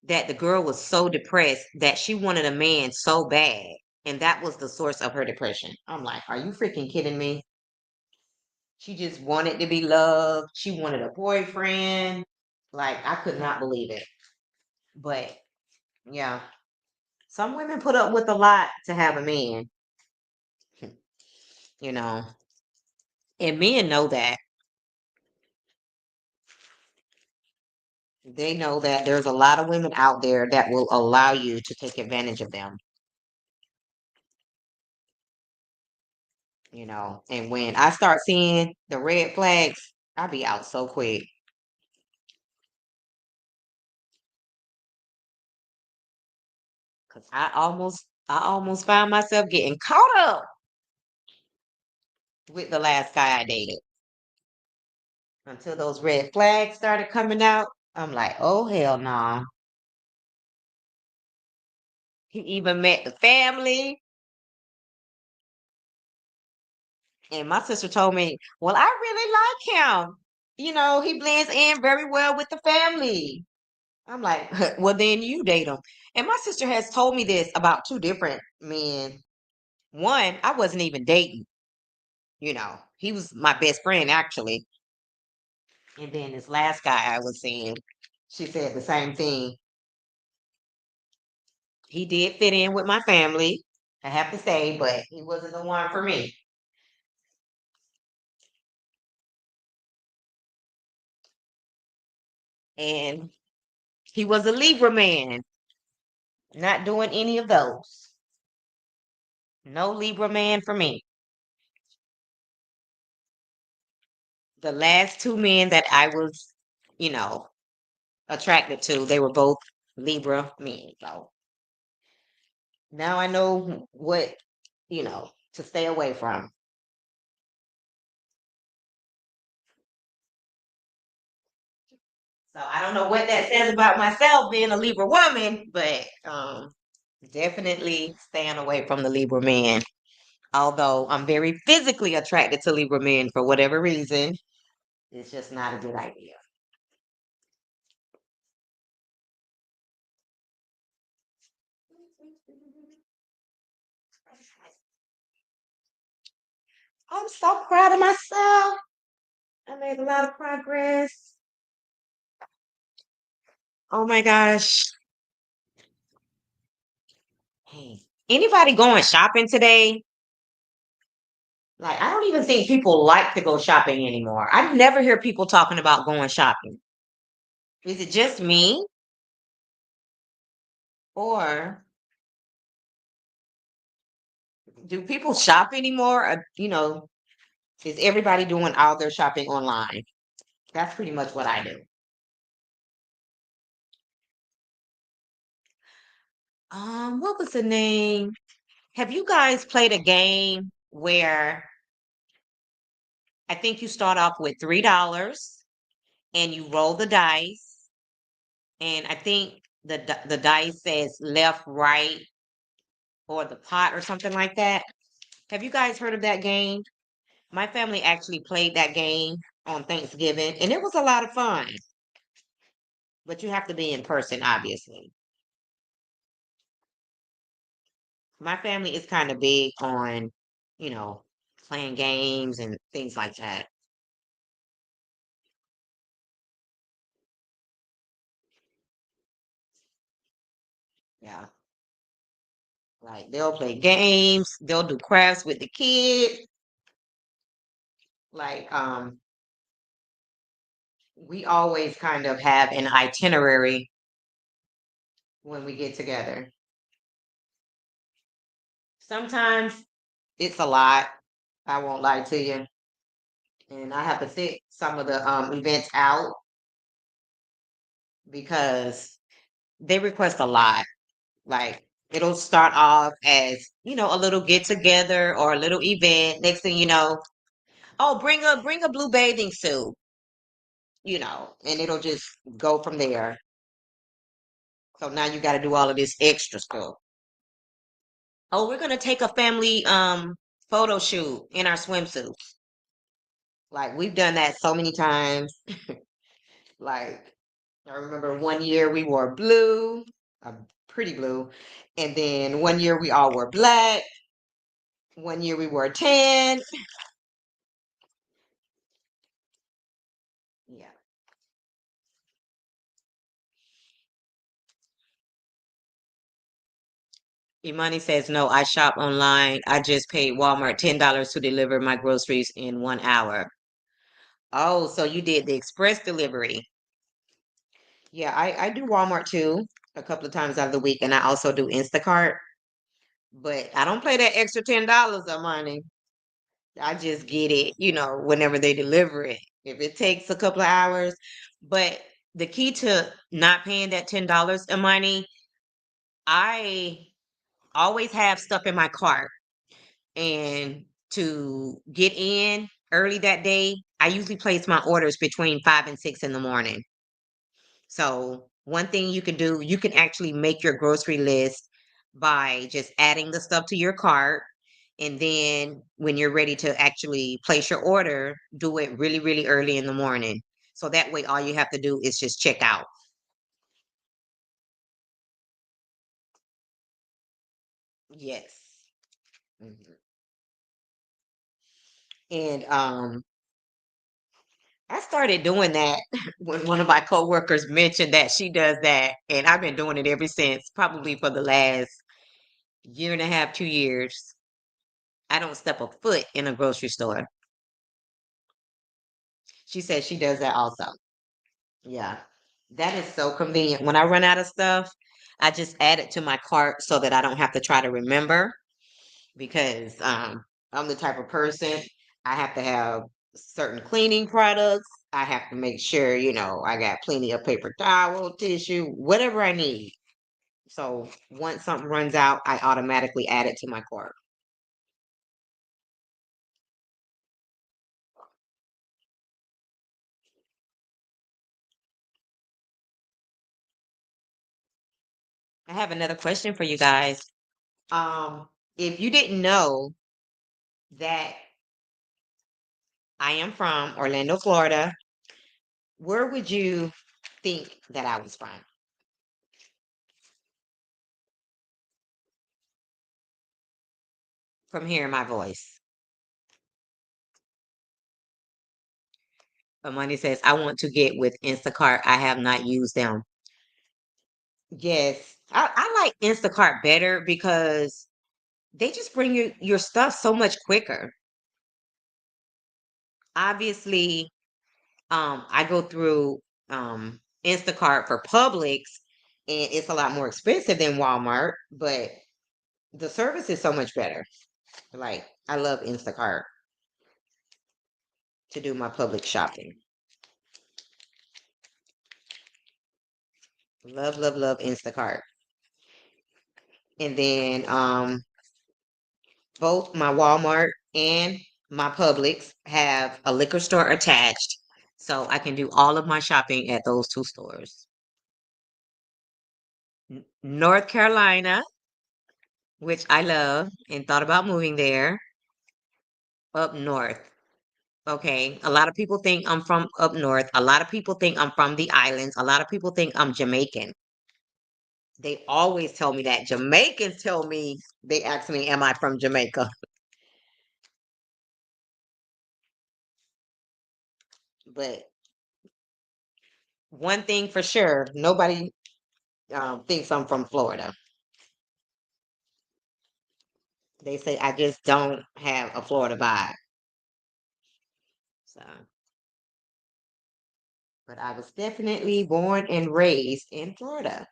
that the girl was so depressed that she wanted a man so bad. And that was the source of her depression. I'm like, are you freaking kidding me? She just wanted to be loved. She wanted a boyfriend. Like, I could not believe it. But yeah, some women put up with a lot to have a man, you know, and men know that. They know that there's a lot of women out there that will allow you to take advantage of them, And when I start seeing the red flags, I'll be out so quick. Cause I almost found myself getting caught up with the last guy I dated. Until those red flags started coming out, I'm like, oh hell no. He even met the family. And my sister told me, well, I really like him. He blends in very well with the family. I'm like, well, then you date him. And my sister has told me this about two different men. One, I wasn't even dating, he was my best friend actually. And then this last guy I was seeing, she said the same thing. He did fit in with my family, I have to say, but he wasn't the one for me. And he was a Libra man, not doing any of those. No Libra man for me. The last two men that I was, you know, attracted to, they were both Libra men. So now I know what, to stay away from. So I don't know what that says about myself being a Libra woman, but definitely staying away from the Libra man. Although I'm very physically attracted to Libra men for whatever reason, it's just not a good idea. I'm so proud of myself. I made a lot of progress. Oh my gosh. Hey, anybody going shopping today? Like, I don't even think people like to go shopping anymore. I never hear people talking about going shopping. Is it just me? Or do people shop anymore? Or, is everybody doing all their shopping online? That's pretty much what I do. What was the name? Have you guys played a game where I think you start off with $3 and you roll the dice and I think the dice says left, right, or the pot or something like that. Have you guys heard of that game? My family actually played that game on Thanksgiving, and it was a lot of fun. But you have to be in person, obviously. My family is kind of big on, you know, playing games and things like that. Yeah. Like they'll play games, they'll do crafts with the kids. Like we always kind of have an itinerary when we get together. Sometimes it's a lot. I won't lie to you. And I have to sit some of the events out because they request a lot. Like it'll start off as, a little get together or a little event. Next thing you know, oh, bring a blue bathing suit, and it'll just go from there. So now you got to do all of this extra stuff. Oh, we're gonna take a family photo shoot in our swimsuits. Like we've done that so many times. Like I remember one year we wore blue, a pretty blue, and then one year we all wore black. One year we wore tan. Yeah. Imani says no. I shop online. I just paid Walmart $10 to deliver my groceries in 1 hour. Oh, so you did the express delivery. Yeah, I do Walmart too, a couple of times out of the week, and I also do Instacart. But I don't pay that extra $10 of money. I just get it, whenever they deliver it. If it takes a couple of hours. But the key to not paying that $10 of money, I always have stuff in my cart. And to get in early that day, I usually place my orders between 5 and 6 in the morning. So one thing you can do, you can actually make your grocery list by just adding the stuff to your cart. And then when you're ready to actually place your order, do it really, really early in the morning. So that way, all you have to do is just check out. Yes. Mhm. And I started doing that when one of my coworkers mentioned that she does that. And I've been doing it ever since, probably for the last year and a half, 2 years. I don't step a foot in a grocery store. She said she does that also. Yeah. That is so convenient. When I run out of stuff, I just add it to my cart so that I don't have to try to remember because I'm the type of person I have to have certain cleaning products. I have to make sure, I got plenty of paper towel, tissue, whatever I need. So once something runs out, I automatically add it to my cart. I have another question for you guys. If you didn't know that I am from Orlando, Florida, where would you think that I was from? From hearing my voice. Money says, I want to get with Instacart. I have not used them. Yes. I like Instacart better because they just bring your stuff so much quicker. Obviously, I go through Instacart for Publix and it's a lot more expensive than Walmart, but the service is so much better. Like I love Instacart to do my public shopping. Love, love, love Instacart. And then both my Walmart and my Publix have a liquor store attached. So I can do all of my shopping at those two stores. North Carolina, which I love and thought about moving there, up north. Okay. A lot of people think I'm from up north. A lot of people think I'm from the islands. A lot of people think I'm Jamaican. They always tell me that. Jamaicans tell me, they ask me, am I from Jamaica? But one thing for sure, nobody thinks I'm from Florida. They say I just don't have a Florida vibe. So, but I was definitely born and raised in Florida.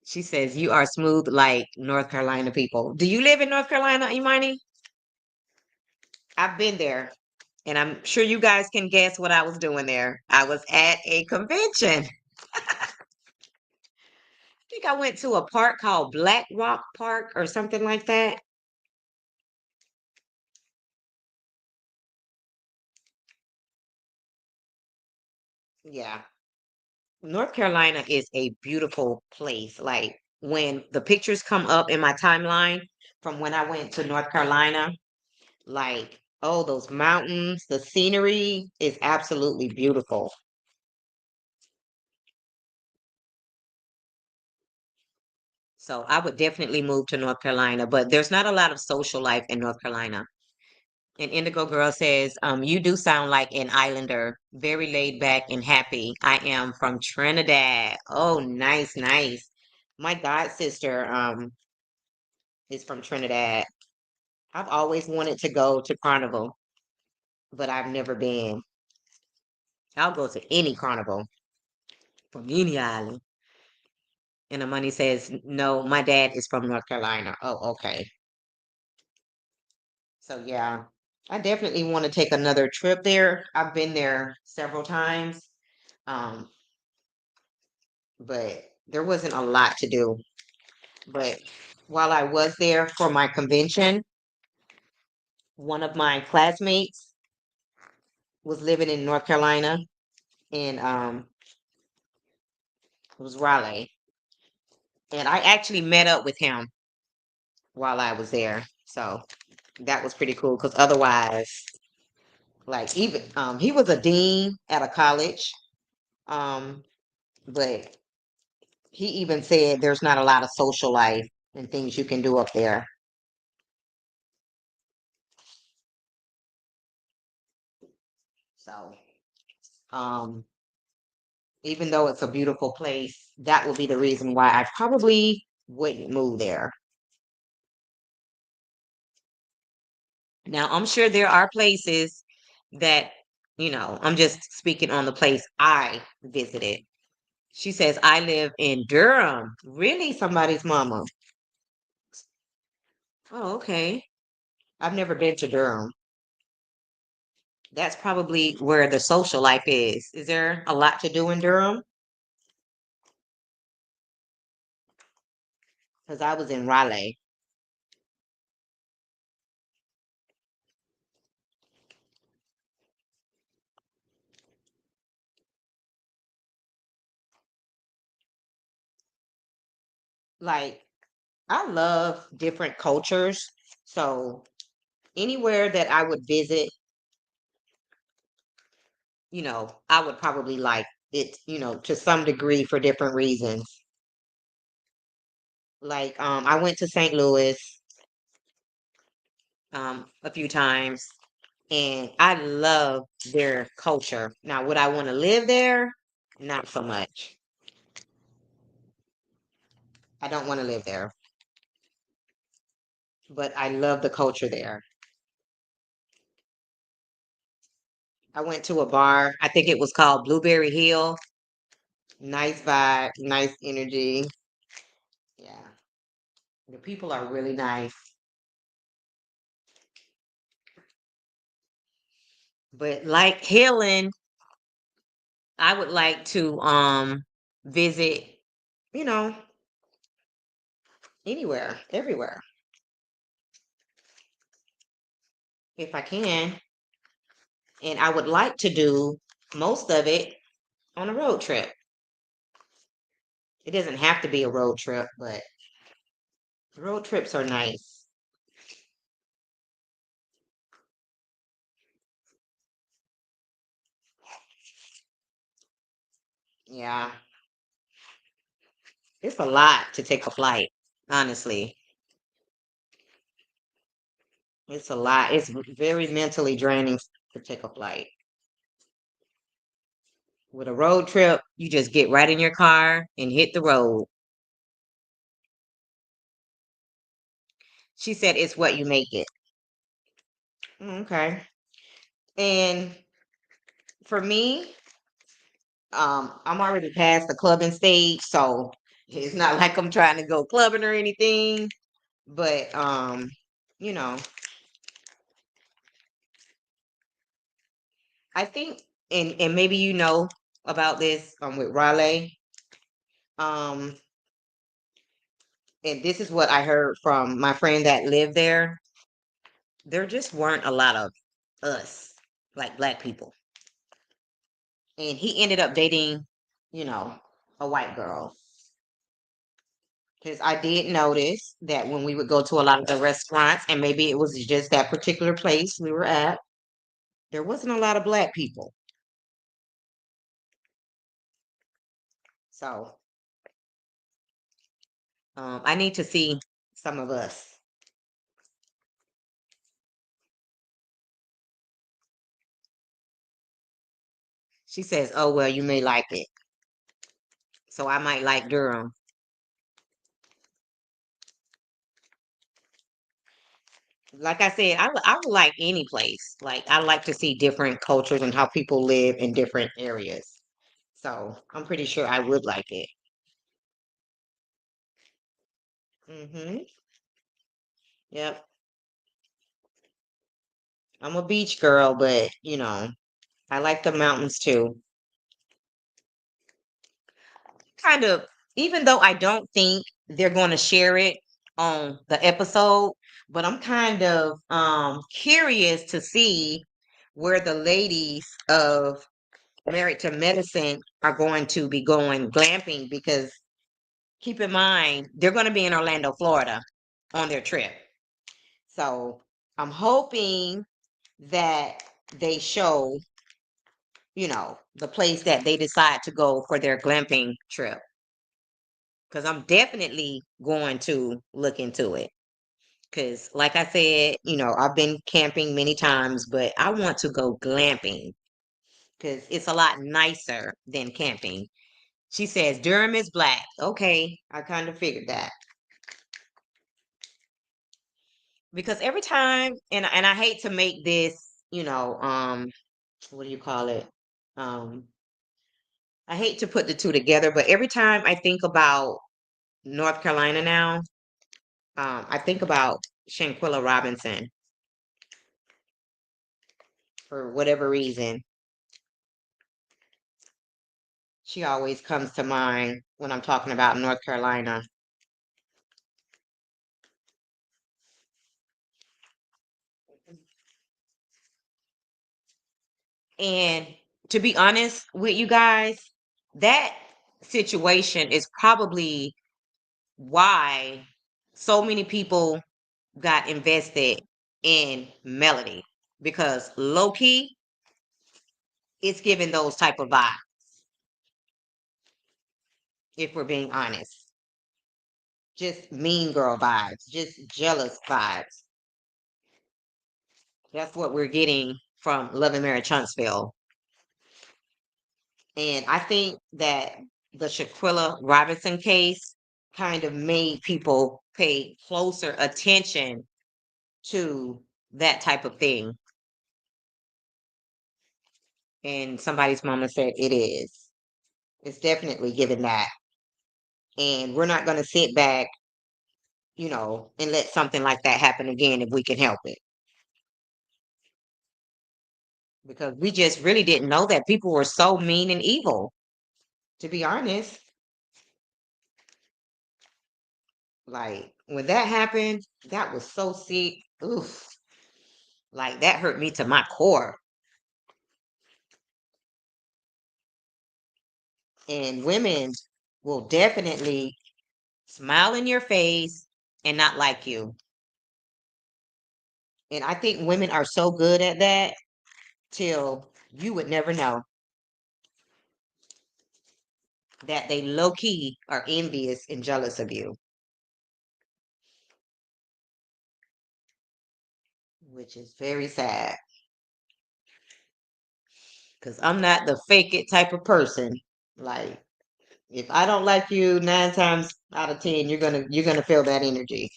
She says you are smooth like North Carolina people. Do you live in North Carolina, Imani? I've been there, and I'm sure you guys can guess what I was doing there. I was at a convention. I think I went to a park called Black Rock Park or something like that. Yeah. North Carolina is a beautiful place. Like when the pictures come up in my timeline from when I went to North Carolina, like, oh, those mountains, the scenery is absolutely beautiful. So I would definitely move to North Carolina, but there's not a lot of social life in North Carolina. And Indigo Girl says, you do sound like an islander, very laid back and happy. I am from Trinidad. Oh, nice, nice. My god sister is from Trinidad. I've always wanted to go to Carnival, but I've never been. I'll go to any carnival from any island. And the money says, no, my dad is from North Carolina. Oh, okay. So yeah, I definitely want to take another trip there. I've been there several times. Um, but there wasn't a lot to do. But while I was there for my convention, one of my classmates was living in North Carolina, and it was Raleigh. And I actually met up with him while I was there. So that was pretty cool because otherwise, like even he was a dean at a college. Um, but he even said there's not a lot of social life and things you can do up there. So um even though it's a beautiful place, that will be the reason why I probably wouldn't move there. Now, I'm sure there are places that, I'm just speaking on the place I visited. She says, I live in Durham. Really? Somebody's mama. Oh, okay. I've never been to Durham. That's probably where the social life is. Is there a lot to do in Durham? Because I was in Raleigh. Like, I love different cultures. So anywhere that I would visit, I would probably like it, to some degree for different reasons. Like, I went to St. Louis a few times, and I love their culture. Now, would I want to live there? Not so much. I don't want to live there, but I love the culture there. I went to a bar. I think it was called Blueberry Hill. Nice vibe, nice energy. Yeah, the people are really nice. But like Helen, I would like to visit, you know, anywhere, everywhere, if I can. And I would like to do most of it on a road trip. It doesn't have to be a road trip, but road trips are nice. Yeah, it's a lot to take a flight, honestly. It's a lot. It's very mentally draining to take a flight. With a road trip, you just get right in your car and hit the road. She said it's what you make it. Okay. And for me, I'm already past the clubbing stage, so it's not like I'm trying to go clubbing or anything. But you know, I think and maybe you know about this with Raleigh. Um, and this is what I heard from my friend that lived there. There just weren't a lot of us, like black people. And he ended up dating, you know, a white girl. Because I did notice that when we would go to a lot of the restaurants, and maybe it was just that particular place we were at, there wasn't a lot of black people. So I need to see some of us. She says, "Oh well, you may like it, so I might like Durham." Like I said, I would like any place. Like I like to see different cultures and how people live in different areas. So I'm pretty sure I would like it. Hmm. Yep. I'm a beach girl, but I like the mountains too. Kind of, even though I don't think they're going to share it on the episode, but I'm kind of curious to see where the ladies of Married to Medicine are going to be going glamping because keep in mind they're going to be in Orlando, Florida on their trip. So I'm hoping that they show, the place that they decide to go for their glamping trip because I'm definitely going to look into it. Because, like I said, I've been camping many times, but I want to go glamping because it's a lot nicer than camping. She says Durham is black. Okay, I kind of figured that because every time, and I hate to make this, what do you call it? Um, I hate to put the two together, but every time I think about North Carolina now, I think about Shanquilla Robinson for whatever reason. She always comes to mind when I'm talking about North Carolina. And to be honest with you guys, that situation is probably why so many people got invested in Melody because low key, it's giving those type of vibes, if we're being honest. Just mean girl vibes, just jealous vibes. That's what we're getting from Love and Marriage Huntsville. And I think that the Shaquilla Robinson case kind of made people pay closer attention to that type of thing. And somebody's mama said it is. It's definitely given that. And we're not going to sit back, and let something like that happen again if we can help it. Because we just really didn't know that people were so mean and evil, to be honest. Like when that happened, that was so sick. Oof. Like that hurt me to my core. And women will definitely smile in your face and not like you. And I think women are so good at that till you would never know that they low key are envious and jealous of you, which is very sad because I'm not the fake it type of person. Like, if I don't like you, 9 times out of 10, you're gonna feel that energy.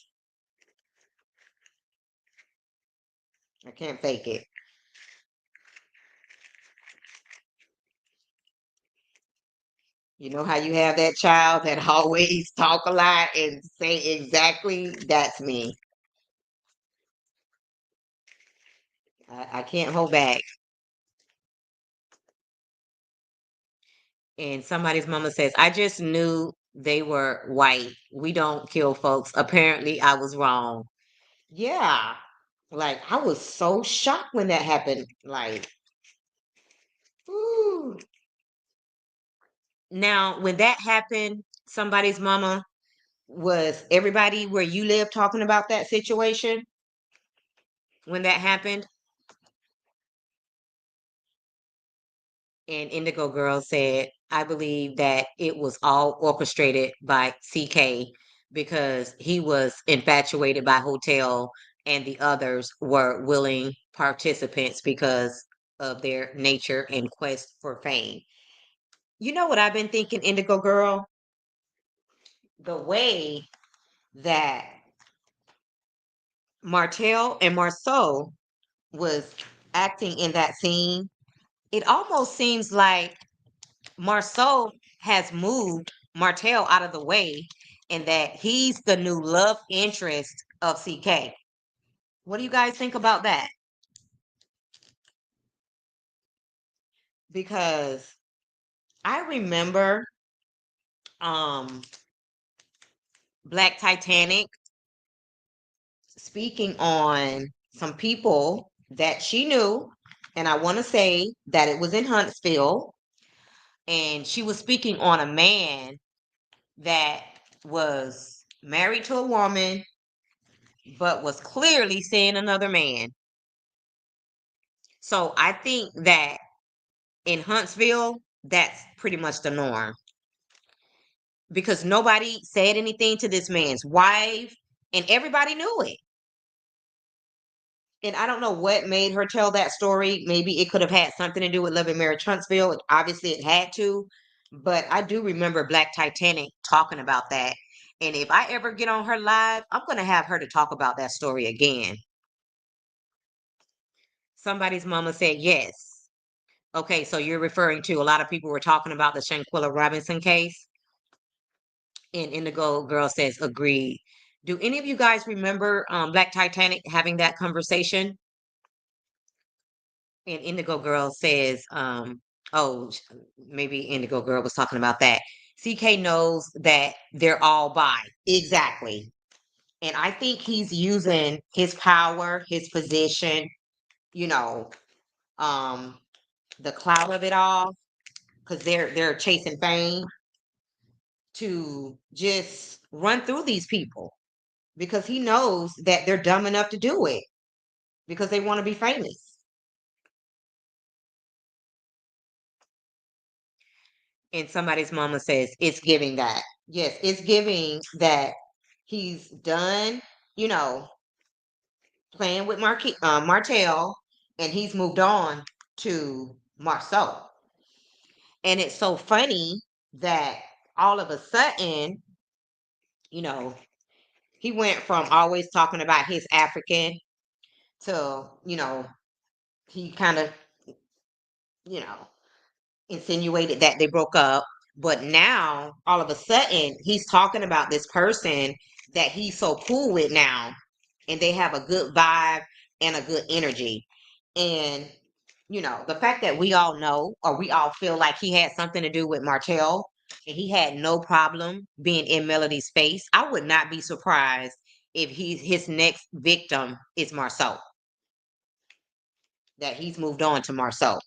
I can't fake it. You know how you have that child that always talk a lot and say exactly, that's me. I can't hold back. And somebody's mama says, I just knew they were white. We don't kill folks. Apparently, I was wrong. Yeah. Like, I was so shocked when that happened. Like, ooh. Now, when that happened, somebody's mama, was everybody where you live talking about that situation when that happened? And Indigo Girl said, I believe that it was all orchestrated by CK because he was infatuated by Hotel and the others were willing participants because of their nature and quest for fame. You know what I've been thinking, Indigo Girl? The way that Martell and Marceau was acting in that scene, it almost seems like Marceau has moved Martell out of the way and that he's the new love interest of CK. What do you guys think about that? Because I remember um Black Titanic speaking on some people that she knew, and I want to say that it was in Huntsville, and she was speaking on a man that was married to a woman but was clearly seeing another man. So I think that in Huntsville, that's pretty much the norm because nobody said anything to this man's wife and everybody knew it. And I don't know what made her tell that story. Maybe it could have had something to do with Love and Marriage Huntsville. Obviously, it had to. But I do remember Black Titanic talking about that. And if I ever get on her live, I'm going to have her to talk about that story again. Somebody's mama said yes. Okay, so you're referring to a lot of people were talking about the Shanquilla Robinson case. And Indigo Girl says, agreed. Do any of you guys remember Black Titanic having that conversation? And Indigo Girl says, oh, maybe Indigo Girl was talking about that. CK knows that they're all bi. Exactly. And I think he's using his power, his position, you know, um, the clout of it all, because they're chasing fame to just run through these people because he knows that they're dumb enough to do it because they want to be famous. And somebody's mama says it's giving that. Yes, it's giving that he's done, you know, playing with Martell and he's moved on to Marceau. And it's so funny that all of a sudden, you know, he went from always talking about his African to, he kind of, you know, insinuated that they broke up. But now, all of a sudden, he's talking about this person that he's so cool with now, and they have a good vibe and a good energy. And, the fact that we all know or we all feel like he had something to do with Martell and he had no problem being in Melody's face, I would not be surprised if his next victim is Marceau, that he's moved on to Marceau.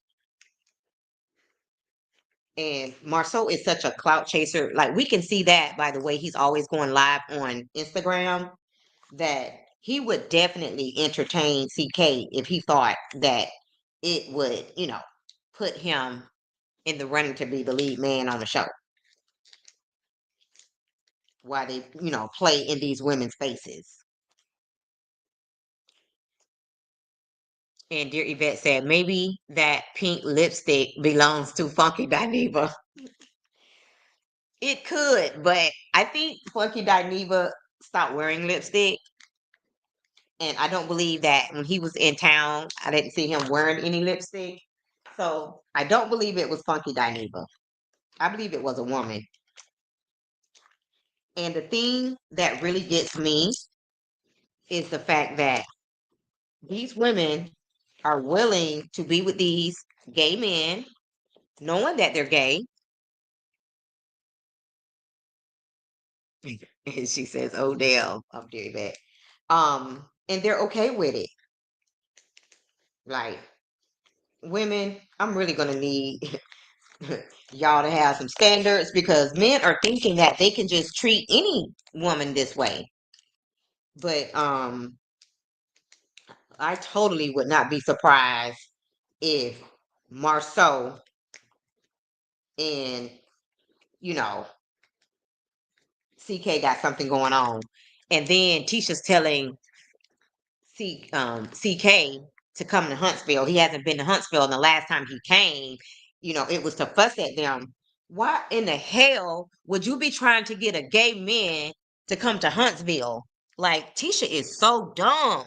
And Marceau is such a clout chaser. Like we can see that by the way he's always going live on Instagram, that he would definitely entertain CK if he thought that it would, put him in the running to be the lead man on the show while they, play in these women's faces. And dear Yvette said maybe that pink lipstick belongs to Funky Dineva. It could, but I think Funky Dineva stopped wearing lipstick. And I don't believe that when he was in town, I didn't see him wearing any lipstick. So I don't believe it was Funky Dineva. I believe it was a woman. And the thing that really gets me is the fact that these women are willing to be with these gay men, knowing that they're gay. And she says, "Oh damn, I'm doing that." And they're okay with it. Like women, I'm really gonna need y'all to have some standards because men are thinking that they can just treat any woman this way. But I totally would not be surprised if Marceau and you know CK got something going on, and then Tisha's telling CK to come to Huntsville. He hasn't been to Huntsville, and the last time he came, it was to fuss at them. Why in the hell would you be trying to get a gay man to come to Huntsville? Like Tisha is so dumb.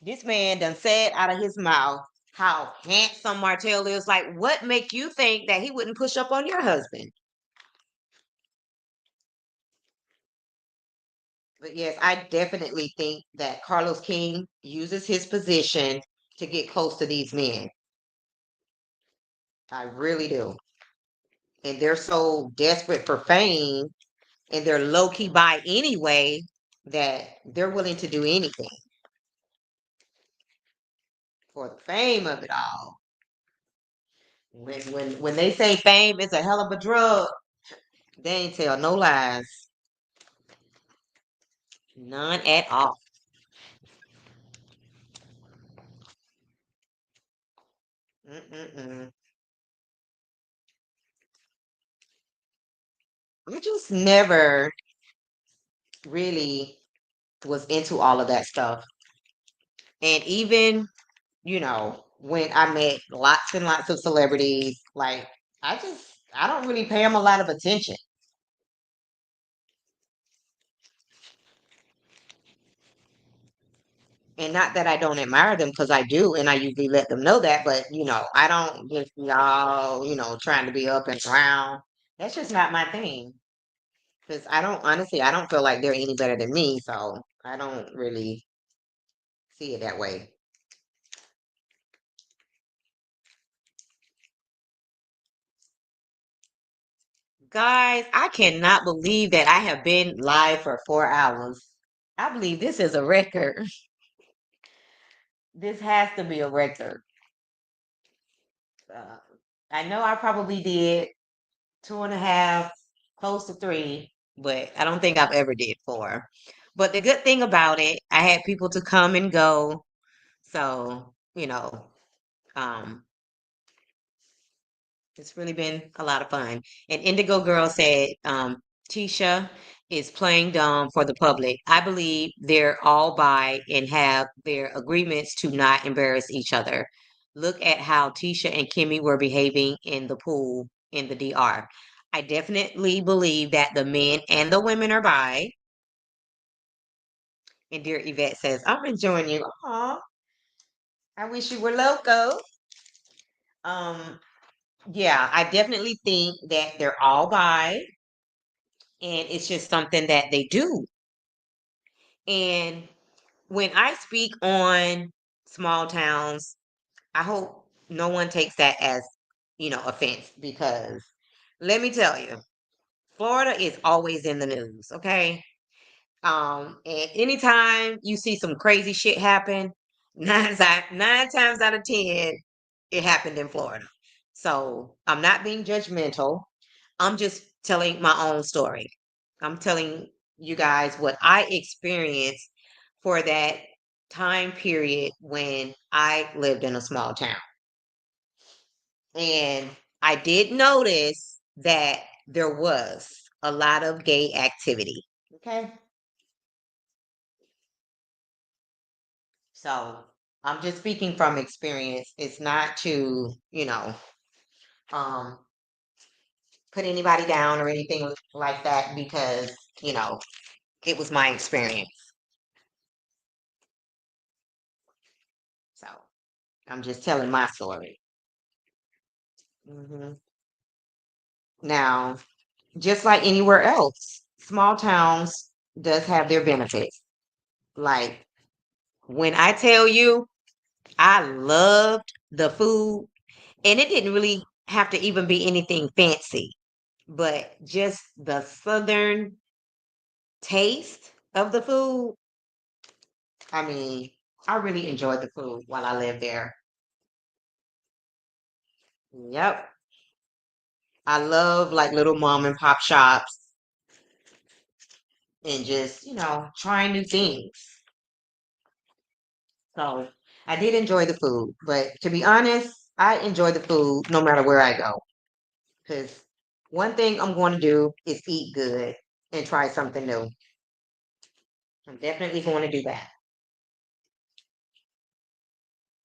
This man done said out of his mouth how handsome Martell is. Like, what make you think that he wouldn't push up on your husband? But yes, I definitely think that Carlos King uses his position to get close to these men. I really do. And they're so desperate for fame and they're low key by anyway that they're willing to do anything for the fame of it all. When they say fame is a hell of a drug, they ain't tell no lies. None at all. Mm-mm-mm. I just never really was into all of that stuff. And even, when I met lots and lots of celebrities, like I don't really pay them a lot of attention. And not that I don't admire them because I do, and I usually let them know that, but I don't just be all, trying to be up and around. That's just not my thing. Because I don't feel like they're any better than me, so I don't really see it that way. Guys, I cannot believe that I have been live for 4 hours. I believe this is a record. This has to be a record. Uh, I know I probably did 2.5, close to 3, but I don't think I've ever did 4. But the good thing about it, I had people to come and go. So, um, it's really been a lot of fun. And Indigo Girl said, Tisha is playing dumb for the public. I believe they're all by and have their agreements to not embarrass each other. Look at how Tisha and Kimmy were behaving in the pool in the DR. I definitely believe that the men and the women are by. And dear Yvette says, I'm enjoying you. Aw, I wish you were loco. Um, yeah, I definitely think that they're all by. And it's just something that they do. And when I speak on small towns, I hope no one takes that as, offense because let me tell you, Florida is always in the news, okay? And anytime you see some crazy shit happen, nine times out of ten, it happened in Florida. So I'm not being judgmental. I'm just telling my own story. I'm telling you guys what I experienced for that time period when I lived in a small town. And I did notice that there was a lot of gay activity. Okay. So I'm just speaking from experience. It's not to, um, put anybody down or anything like that because, you know, it was my experience. So I'm just telling my story. hmm Now, just like anywhere else, small towns does have their benefits. Like when I tell you I loved the food, and it didn't really have to even be anything fancy, but just the southern taste of the food. I mean, I really enjoyed the food while I lived there. Yep. I love like little mom and pop shops and just, trying new things. So I did enjoy the food, but to be honest, I enjoy the food no matter where I go. Because one thing I'm going to do is eat good and try something new. I'm definitely going to do that.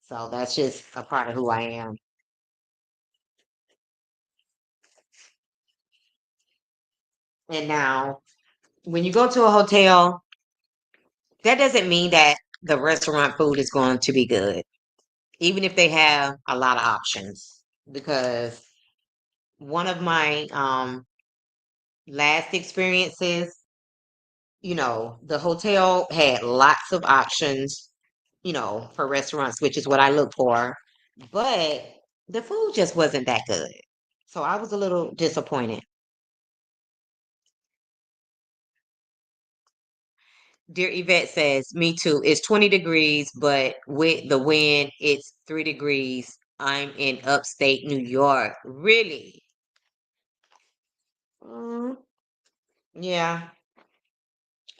So that's just a part of who I am. And now, when you go to a hotel, that doesn't mean that the restaurant food is going to be good, even if they have a lot of options. Because one of my last experiences, the hotel had lots of options, for restaurants, which is what I look for, but the food just wasn't that good. So I was a little disappointed. Dear Yvette says, me too. It's 20 degrees, but with the wind, it's 3 degrees. I'm in upstate New York. Really? Mm, yeah.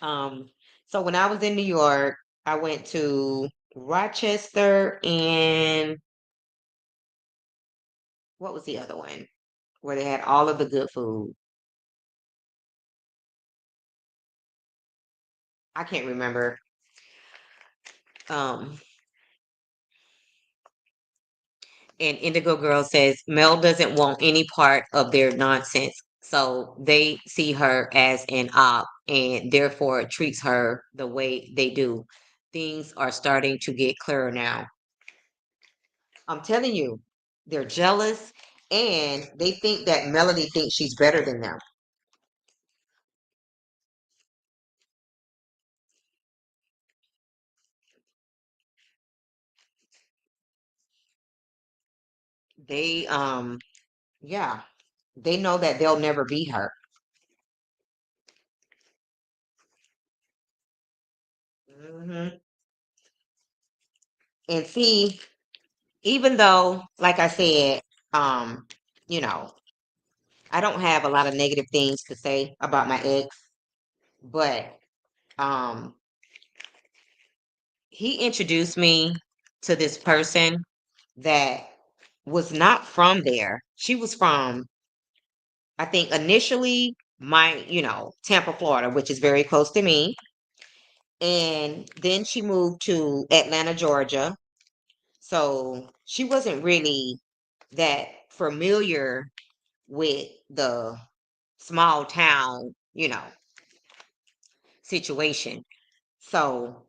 Um, so when I was in New York, I went to Rochester and what was the other one? Where they had all of the good food. I can't remember. Um, and Indigo Girl says Mel doesn't want any part of their nonsense. So they see her as an op and therefore treats her the way they do. Things are starting to get clearer now. I'm telling you, they're jealous and they think that Melody thinks she's better than them. They yeah, they know that they'll never be her. hmm And see, even though, like I said, um, you know, I don't have a lot of negative things to say about my ex, but um, he introduced me to this person that was not from there. She was from, I think, initially Tampa, Florida, which is very close to me. And then she moved to Atlanta, Georgia. So she wasn't really that familiar with the small town, situation. So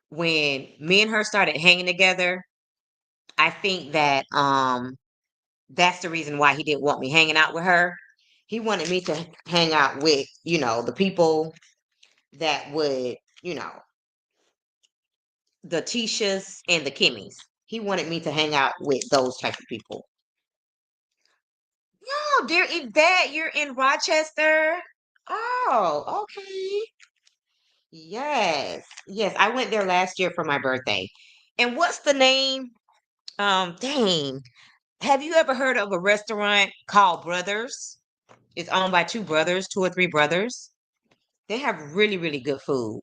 when me and her started hanging together, I think that that's the reason why he didn't want me hanging out with her. He wanted me to hang out with, the people that would, you know, the Tishas and the Kimmys. He wanted me to hang out with those type of people. Oh, dear Yvette, you're in Rochester. Oh, okay. Yes. Yes, I went there last year for my birthday. And what's the name? Dang. Have you ever heard of a restaurant called Brothers? It's owned by two brothers, two or three brothers. They have really, really good food.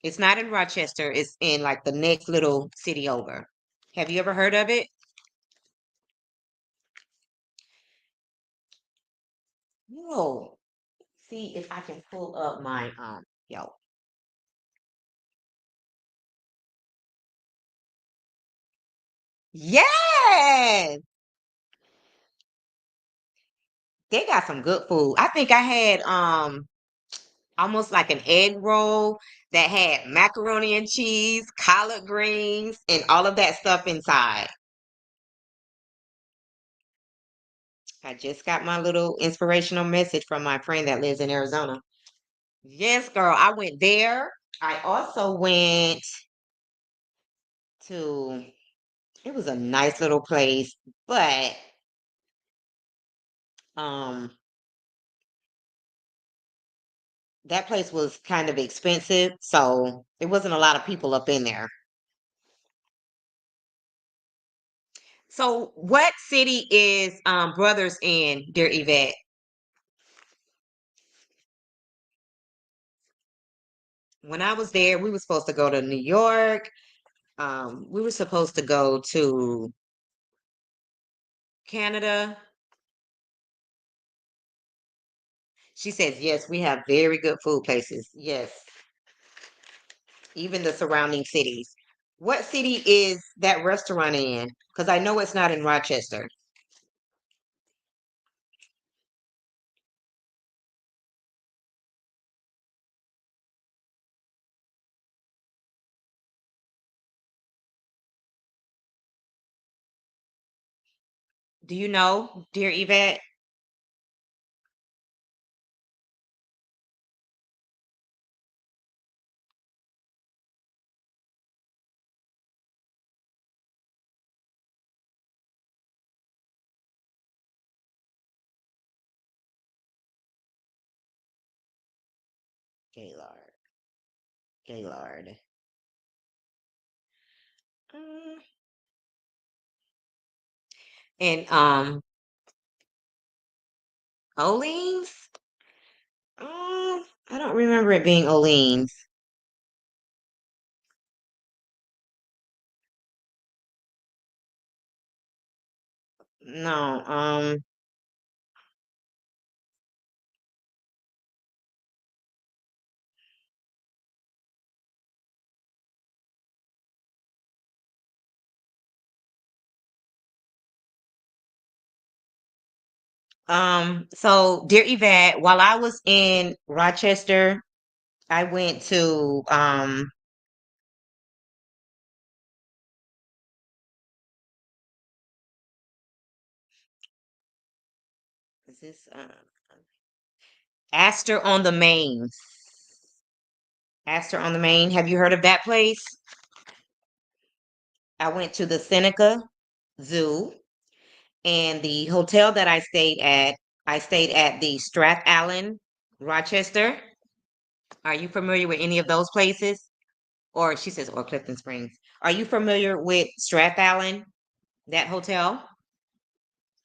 It's not in Rochester, it's in like the next little city over. Have you ever heard of it? No. See if I can pull up my yo. Yes, they got some good food. I think I had almost like an egg roll that had macaroni and cheese, collard greens, and all of that stuff inside. I just got my little inspirational message from my friend that lives in Arizona. Yes, girl, I went there. I also went to, it was a nice little place, but um that place was kind of expensive, so there wasn't a lot of people up in there. So what city is Brothers in, dear Yvette? When I was there, we were supposed to go to New York. We were supposed to go to Canada. She says, yes, we have very good food places. Yes, even the surrounding cities. What city is that restaurant in? Because I know it's not in Rochester. Do you know, dear Yvette? Gaylord. Gaylord. Mm, and Olene's? I don't remember it being Olene's. No, so dear Yvette, while I was in Rochester, I went to is this Astor on the Main. Astor on the Main. Have you heard of that place? I went to the Seneca Zoo, and the hotel that I stayed at the Allen, Rochester. Are you familiar with any of those places? Or she says, or Clifton Springs. Are you familiar with Allen, that hotel?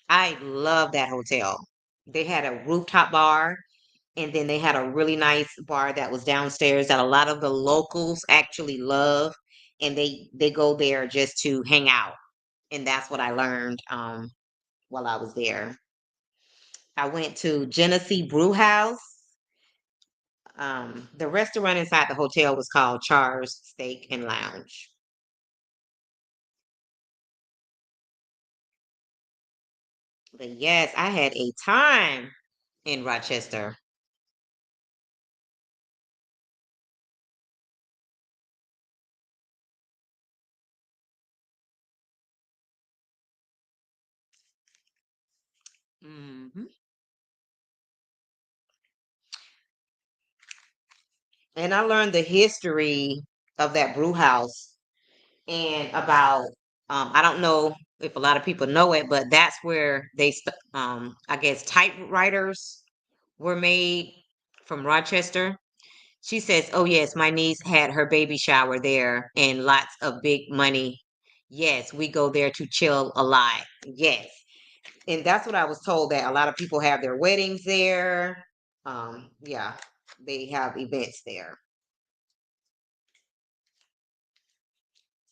I love that hotel. They had a rooftop bar, and then they had a really nice bar that was downstairs that a lot of the locals actually love, and they go there just to hang out. And that's what I learned while I was there. I went to Genesee Brew House. The restaurant inside the hotel was called Char's Steak and Lounge. But yes, I had a time in Rochester. Hmm. And I learned the history of that brew house and about I don't know if a lot of people know it, but that's where I guess typewriters were made from Rochester. She says, "Oh yes, my niece had her baby shower there and lots of big money Yes, we go there to chill a lot. Yes. And that's what I was told, that a lot of people have their weddings there. Yeah, they have events there.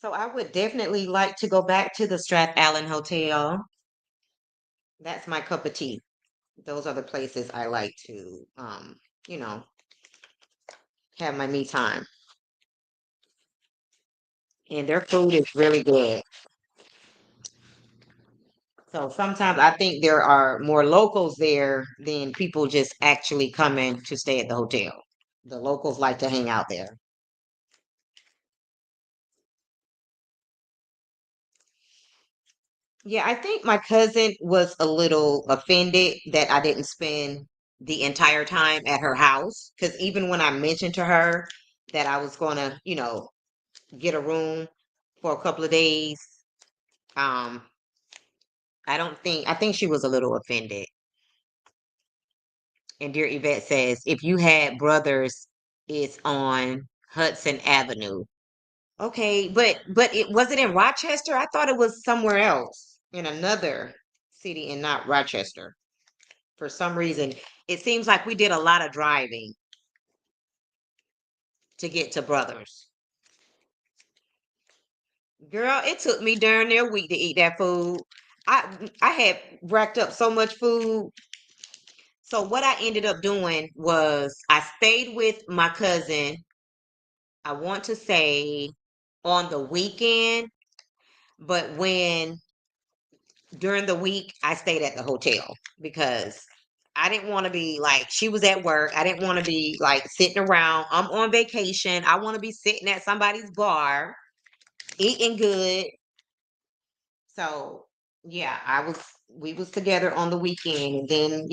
So I would definitely like to go back to the Strath Allen Hotel. That's my cup of tea. Those are the places I like to, you know, have my me time. And their food is really good. So sometimes I think there are more locals there than people just actually coming to stay at the hotel. The locals like to hang out there. Yeah, I think my cousin was a little offended that I didn't spend the entire time at her house. Because even when I mentioned to her that I was going to, get a room for a couple of days, um, I think she was a little offended. And dear Yvette says, if you had brothers, it's on Hudson Avenue. Okay, but it was it in Rochester? I thought it was somewhere else in another city and not Rochester. For some reason, it seems like we did a lot of driving to get to Brothers. Girl, it took me darn near a week to eat that food. I had racked up so much food. So what I ended up doing was I stayed with my cousin, I want to say on the weekend, but when during the week I stayed at the hotel because I didn't want to be like, she was at work. I didn't want to be like sitting around. I'm on vacation. I want to be sitting at somebody's bar, eating good. So yeah, we was together on the weekend, and then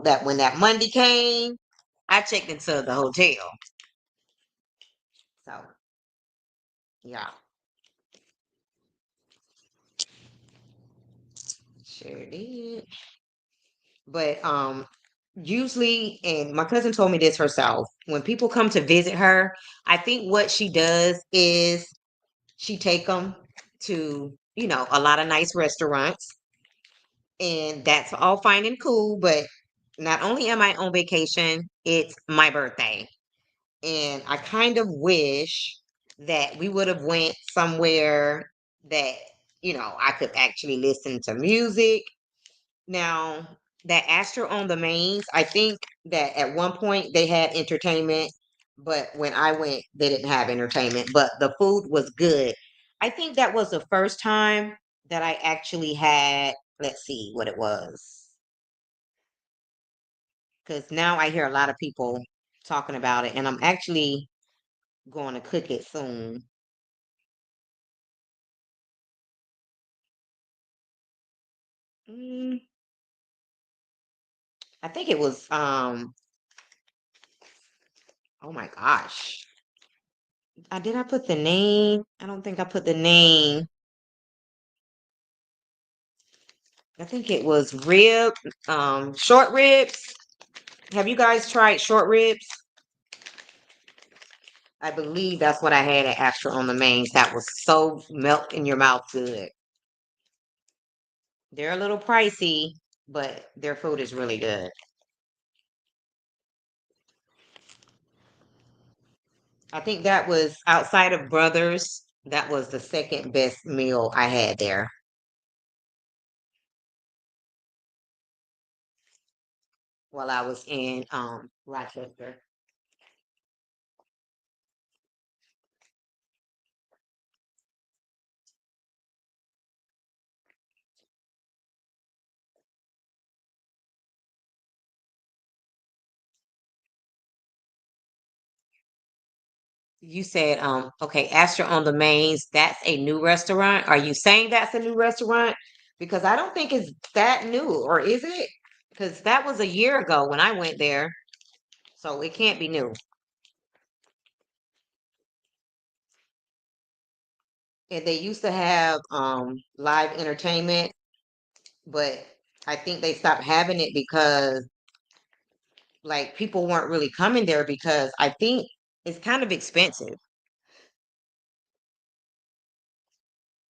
that when that Monday came, I checked into the hotel. So yeah, sure did. But usually, and my cousin told me this herself, when people come to visit her, I think what she does is she take them to, a lot of nice restaurants, and that's all fine and cool, but not only am I on vacation, it's my birthday. And I kind of wish that we would have went somewhere that, I could actually listen to music. Now, that Astor on the Mains, I think that at one point they had entertainment, but when I went, they didn't have entertainment, but the food was good. I think that was the first time that I actually had, let's see what it was. Because now I hear a lot of people talking about it, and I'm actually going to cook it soon. Mm, I think it was, oh my gosh. Did I put the name? I don't think I put the name. I think it was short ribs. Have you guys tried short ribs? I believe that's what I had at Astra on the Mains. That was so melt in your mouth good. They're a little pricey, but their food is really good. I think that was outside of Brothers. That was the second best meal I had there while I was in Rochester. You said, okay, Astor on the Mains, that's a new restaurant. Are you saying that's a new restaurant? Because I don't think it's that new, or is it? Because that was a year ago when I went there, so it can't be new. And they used to have live entertainment, but I think they stopped having it because like people weren't really coming there because I think it's kind of expensive.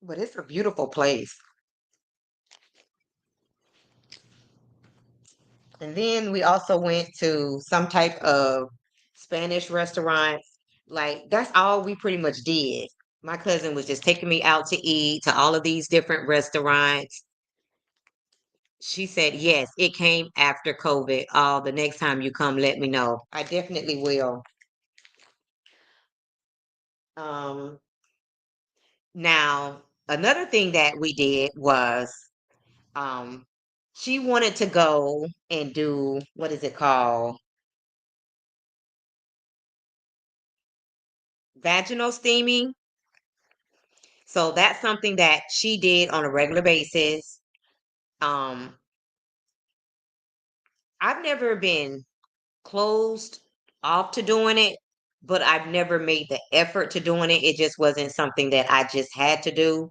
but it's a beautiful place. And then we also went to some type of Spanish restaurant. Like that's all we pretty much did. My cousin was just taking me out to eat to all of these different restaurants. She said, yes, it came after COVID. Oh, the next time you come, let me know. I definitely will. Um, Now, another thing that we did was um, she wanted to go and do what is it called? Vaginal steaming. So that's something that she did on a regular basis. Um, I've never been closed off to doing it, but I've never made the effort to doing it. It just wasn't something that I just had to do.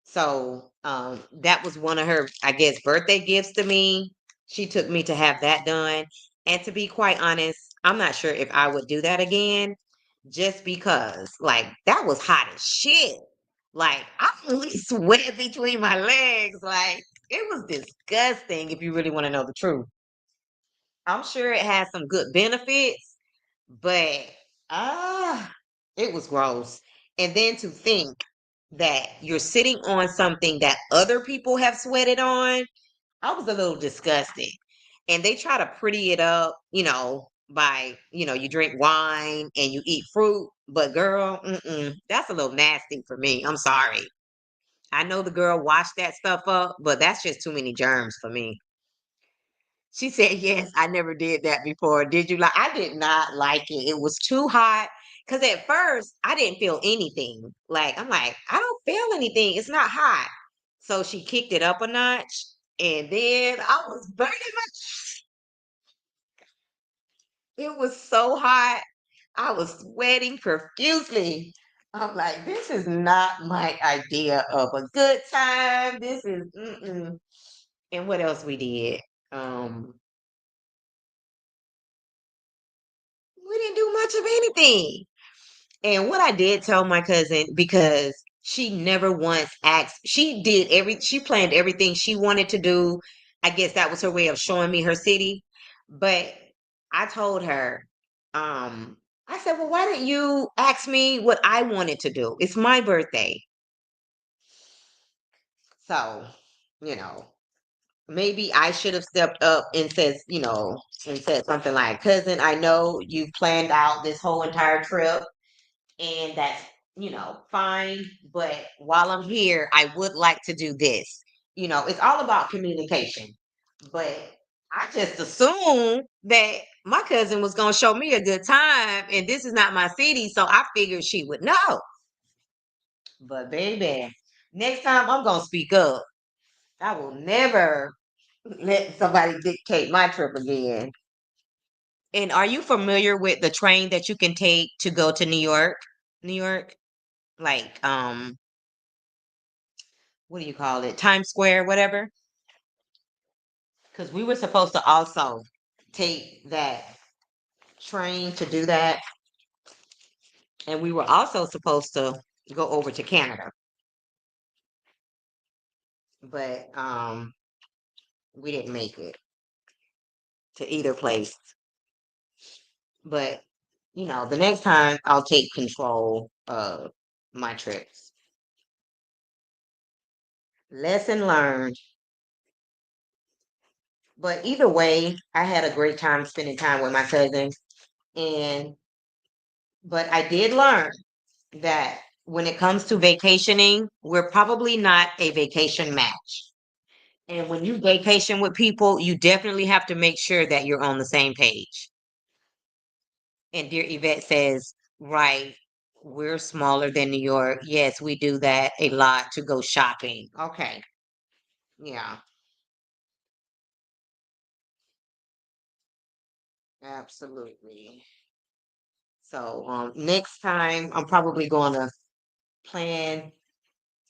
So that was one of her, I guess, birthday gifts to me. She took me to have that done. And to be quite honest, I'm not sure if I would do that again just because, like, that was hot as shit. Like, I really sweat between my legs. Like, it was disgusting if you really want to know the truth. I'm sure it has some good benefits, but ah, it was gross. And then to think that you're sitting on something that other people have sweated on, I was a little disgusted. And they try to pretty it up, by, you drink wine and you eat fruit. But girl, that's a little nasty for me. I'm sorry. I know the girl washed that stuff up, but that's just too many germs for me. She said, "Yes, I never did that before. Did you like?" I did not like it. It was too hot. Cause at first I didn't feel anything. Like I'm like, I don't feel anything. It's not hot. So she kicked it up a notch, and then I was burning my. It was so hot. I was sweating profusely. I'm like, this is not my idea of a good time. This is. Mm-mm. And what else we did? Um, we didn't do much of anything. And what I did tell my cousin, because she never once asked, she planned everything she wanted to do. I guess that was her way of showing me her city. But I told her, I said, well, why didn't you ask me what I wanted to do? It's my birthday. So, you know, maybe I should have stepped up and said something like, cousin, I know you've planned out this whole entire trip and that's fine, but while I'm here I would like to do this. It's all about communication, but I just assumed that my cousin was going to show me a good time and this is not my city, so I figured she would know. But baby, next time I'm going to speak up. I will never let somebody dictate my trip again. And are you familiar with the train that you can take to go to New York, like what do you call it? Times Square, whatever. Because we were supposed to also take that train to do that. And we were also supposed to go over to Canada. But we didn't make it to either place. But the next time I'll take control of my trips. Lesson learned. But either way, I had a great time spending time with my cousin. And but I did learn that when it comes to vacationing, we're probably not a vacation match. And when you vacation with people, you definitely have to make sure that you're on the same page. And dear Yvette says, right, we're smaller than New York. Yes, we do that a lot to go shopping. Okay. Yeah, absolutely. So next time I'm probably going to plan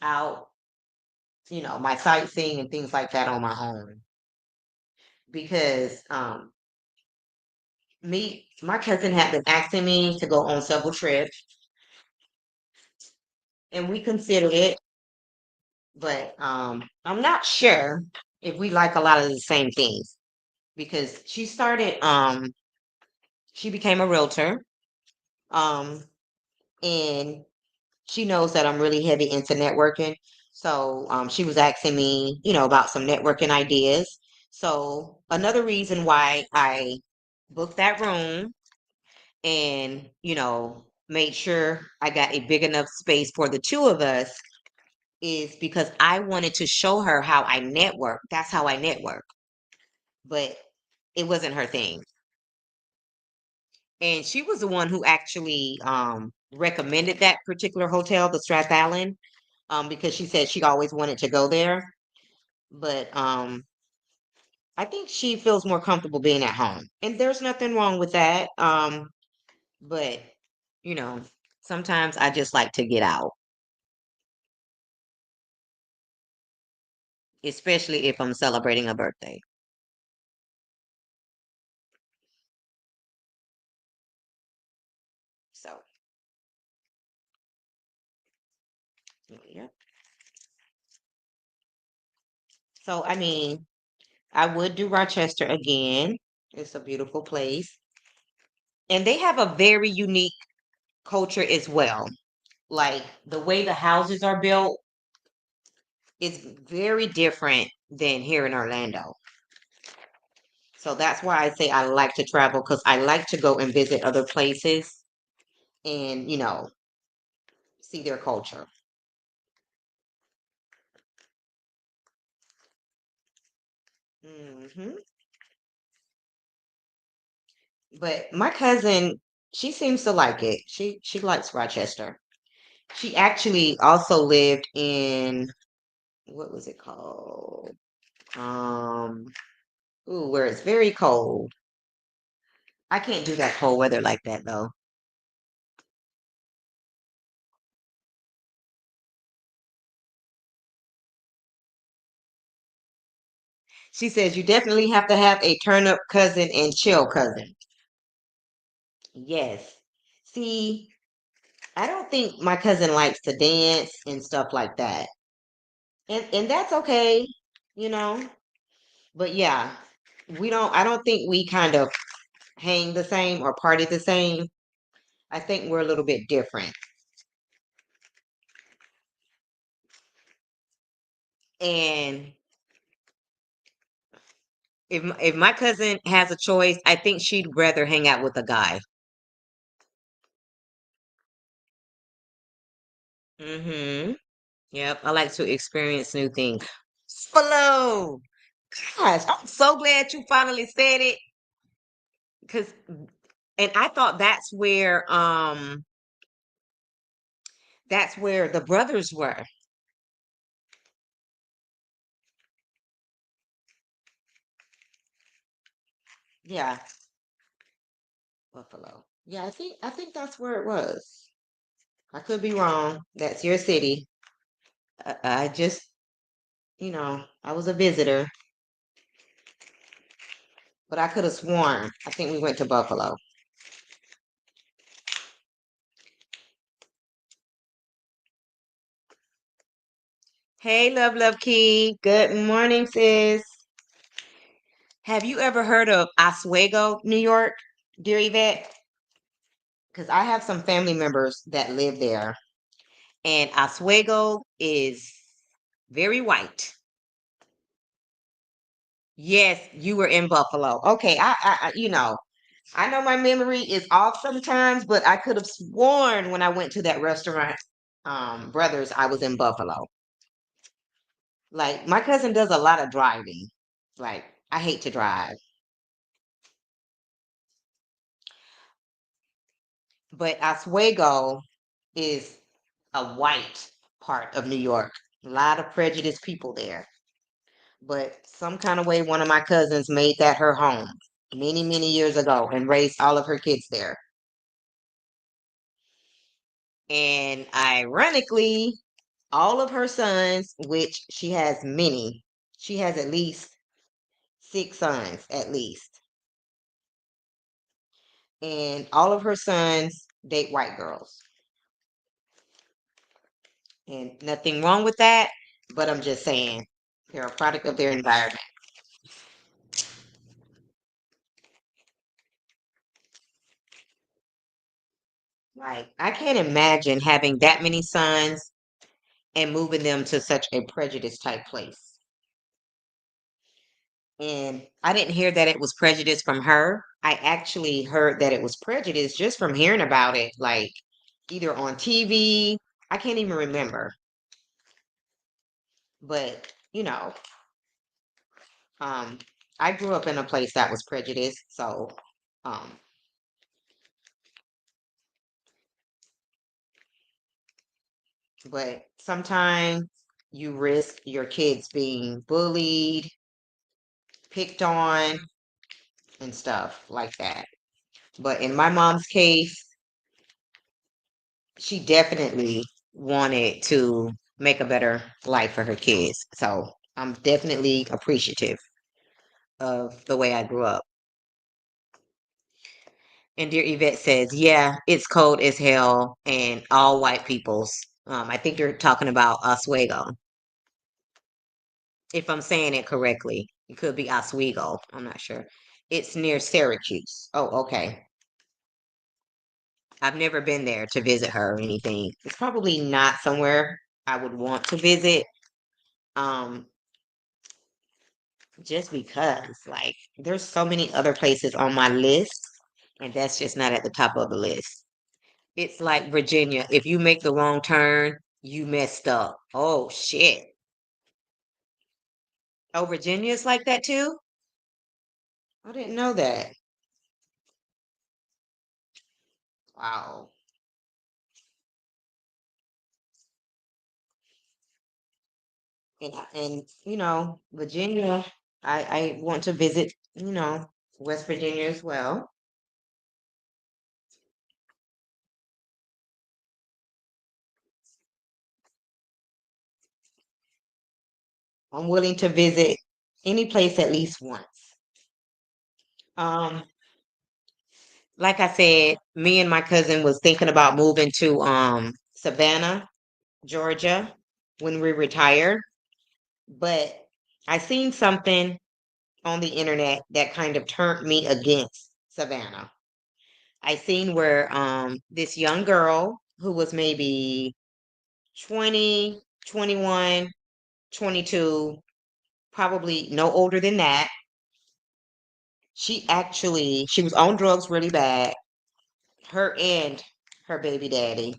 out, my sightseeing and things like that on my own. Because my cousin had been asking me to go on several trips, and we considered it. but I'm not sure if we like a lot of the same things because she became a realtor, um, and she knows that I'm really heavy into networking. So she was asking me, about some networking ideas. So another reason why I booked that room and, made sure I got a big enough space for the two of us is because I wanted to show her how I network. That's how I network. But it wasn't her thing. And she was the one who actually recommended that particular hotel, the Strath Allen, because she said she always wanted to go there. But I think she feels more comfortable being at home. And there's nothing wrong with that. But, you know, sometimes I just like to get out, especially if I'm celebrating a birthday. So, yeah. So, I mean, I would do Rochester again. It's a beautiful place. And they have a very unique culture as well. Like the way the houses are built is very different than here in Orlando. So that's why I say I like to travel because I like to go and visit other places and, see their culture. hmm But my cousin, she seems to like it. She likes Rochester. She actually also lived in what was it called? Um, where it's very cold. I can't do that cold weather like that though. She says you definitely have to have a turn up cousin and chill cousin. Yes. See, I don't think my cousin likes to dance and stuff like that. And that's okay, you know. But yeah, I don't think we kind of hang the same or party the same. I think we're a little bit different. And if my cousin has a choice, I think she'd rather hang out with a guy. Mhm. Yep, I like to experience new things. Hello. Gosh, I'm so glad you finally said it because and I thought that's where the brothers were. Yeah, Buffalo. Yeah, I think that's where it was. I could be wrong. That's your city. I just, I was a visitor, but I could have sworn. I think we went to Buffalo. Hey, Love Key. Good morning, sis. Have you ever heard of Oswego, New York, dear Yvette? Because I have some family members that live there, and Oswego is very white. Yes, you were in Buffalo. Okay, I know my memory is off sometimes, but I could have sworn when I went to that restaurant, Brothers, I was in Buffalo. Like my cousin does a lot of driving. Like I hate to drive, but Oswego is a white part of New York. A lot of prejudiced people there. But some kind of way, one of my cousins made that her home many, many years ago and raised all of her kids there. And ironically, all of her sons, which she has many, she has at least six sons, at least. And all of her sons date white girls. And nothing wrong with that. but I'm just saying they're a product of their environment. Like, I can't imagine having that many sons and moving them to such a prejudice type place. And I didn't hear that it was prejudice from her. I actually heard that it was prejudice just from hearing about it, like either on TV. I can't even remember. But, um, I grew up in a place that was prejudiced. So, um, but sometimes you risk your kids being bullied, picked on, and stuff like that. But in my mom's case, she definitely wanted to make a better life for her kids. So I'm definitely appreciative of the way I grew up. And dear Yvette says, yeah, it's cold as hell and all white peoples. I think you're talking about Oswego. If I'm saying it correctly, it could be Oswego. I'm not sure. It's near Syracuse. Oh, okay. I've never been there to visit her or anything. It's probably not somewhere I would want to visit. Um, just because, like, there's so many other places on my list, and that's just not at the top of the list. It's like Virginia. If you make the wrong turn, you messed up. Oh shit. Oh, Virginia's like that too? I didn't know that. Wow. And Virginia, I want to visit, West Virginia as well. I'm willing to visit any place at least once. Um, like I said, me and my cousin was thinking about moving to Savannah, Georgia when we retire, but I seen something on the internet that kind of turned me against Savannah. I seen where this young girl who was maybe 20, 21, 22, probably no older than that. She was on drugs really bad, her and her baby daddy,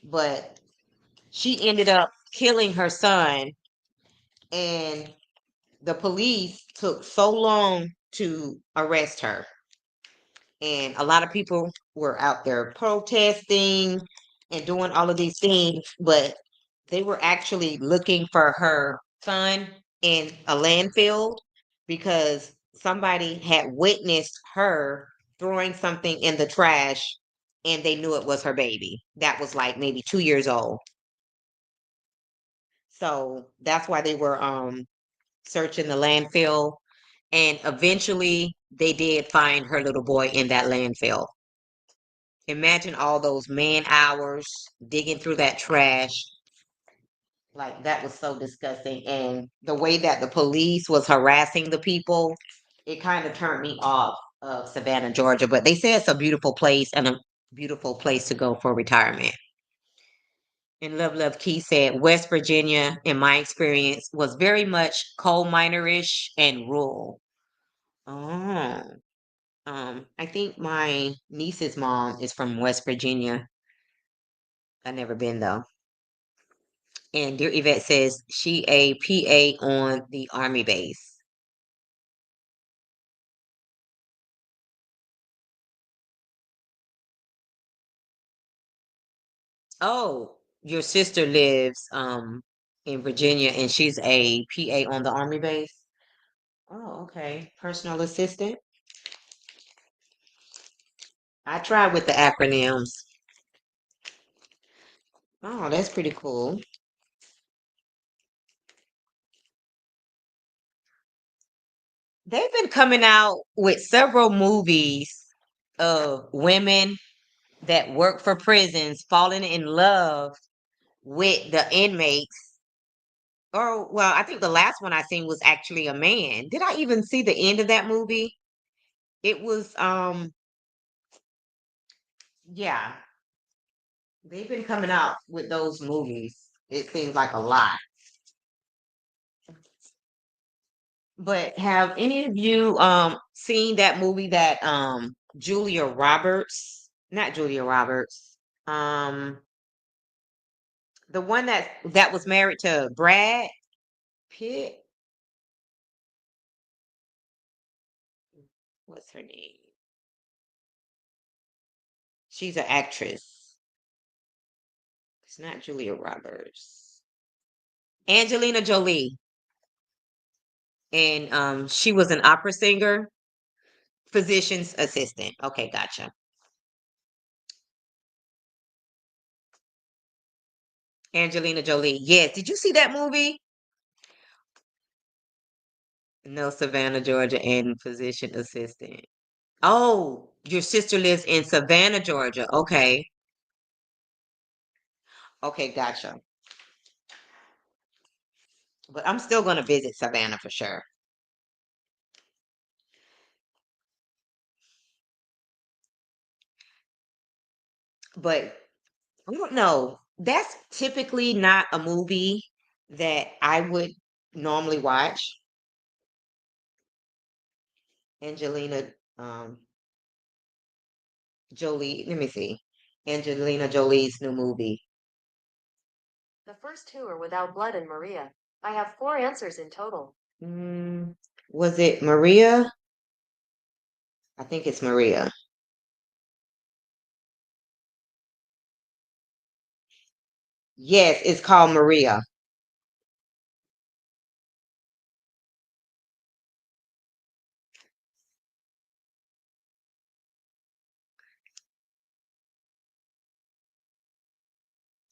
but she ended up killing her son, and the police took so long to arrest her. And a lot of people were out there protesting and doing all of these things, but they were actually looking for her son in a landfill because somebody had witnessed her throwing something in the trash and they knew it was her baby. That was like maybe 2 years old. So that's why they were searching the landfill. And eventually they did find her little boy in that landfill. Imagine all those man hours digging through that trash. Like, that was so disgusting. And the way that the police was harassing the people, it kind of turned me off of Savannah, Georgia. But they say it's a beautiful place and a beautiful place to go for retirement. And Love Love Key said West Virginia, in my experience, was very much coal minerish and rural. Oh. I think my niece's mom is from West Virginia. I've never been though. And dear Yvette says she a PA on the Army base. Oh, your sister lives in Virginia and she's a PA on the Army base. Oh, okay. Personal assistant. I tried with the acronyms. Oh, that's pretty cool. They've been coming out with several movies of women that work for prisons falling in love with the inmates Or well, I think the last one I seen was actually a man. Did I even see the end of that movie? It was yeah, they've been coming out with those movies. It seems like a lot. But have any of you seen that movie that Julia Roberts, not Julia Roberts, um the one that was married to Brad Pitt? What's her name? She's an actress. It's not Julia Roberts. Angelina Jolie. And she was an opera singer, physician's assistant. Okay, gotcha. Angelina Jolie. Yes. Did you see that movie? No, Savannah, Georgia, and physician assistant. Oh, your sister lives in Savannah, Georgia. Okay. Okay, gotcha. But I'm still gonna visit Savannah for sure. But I don't know. That's typically not a movie that I would normally watch. Angelina Jolie. Let me see. Angelina Jolie's new movie. The first two are Without Blood and Maria. I have four answers in total. Mm, was it Maria? I think it's Maria. Yes, it's called Maria.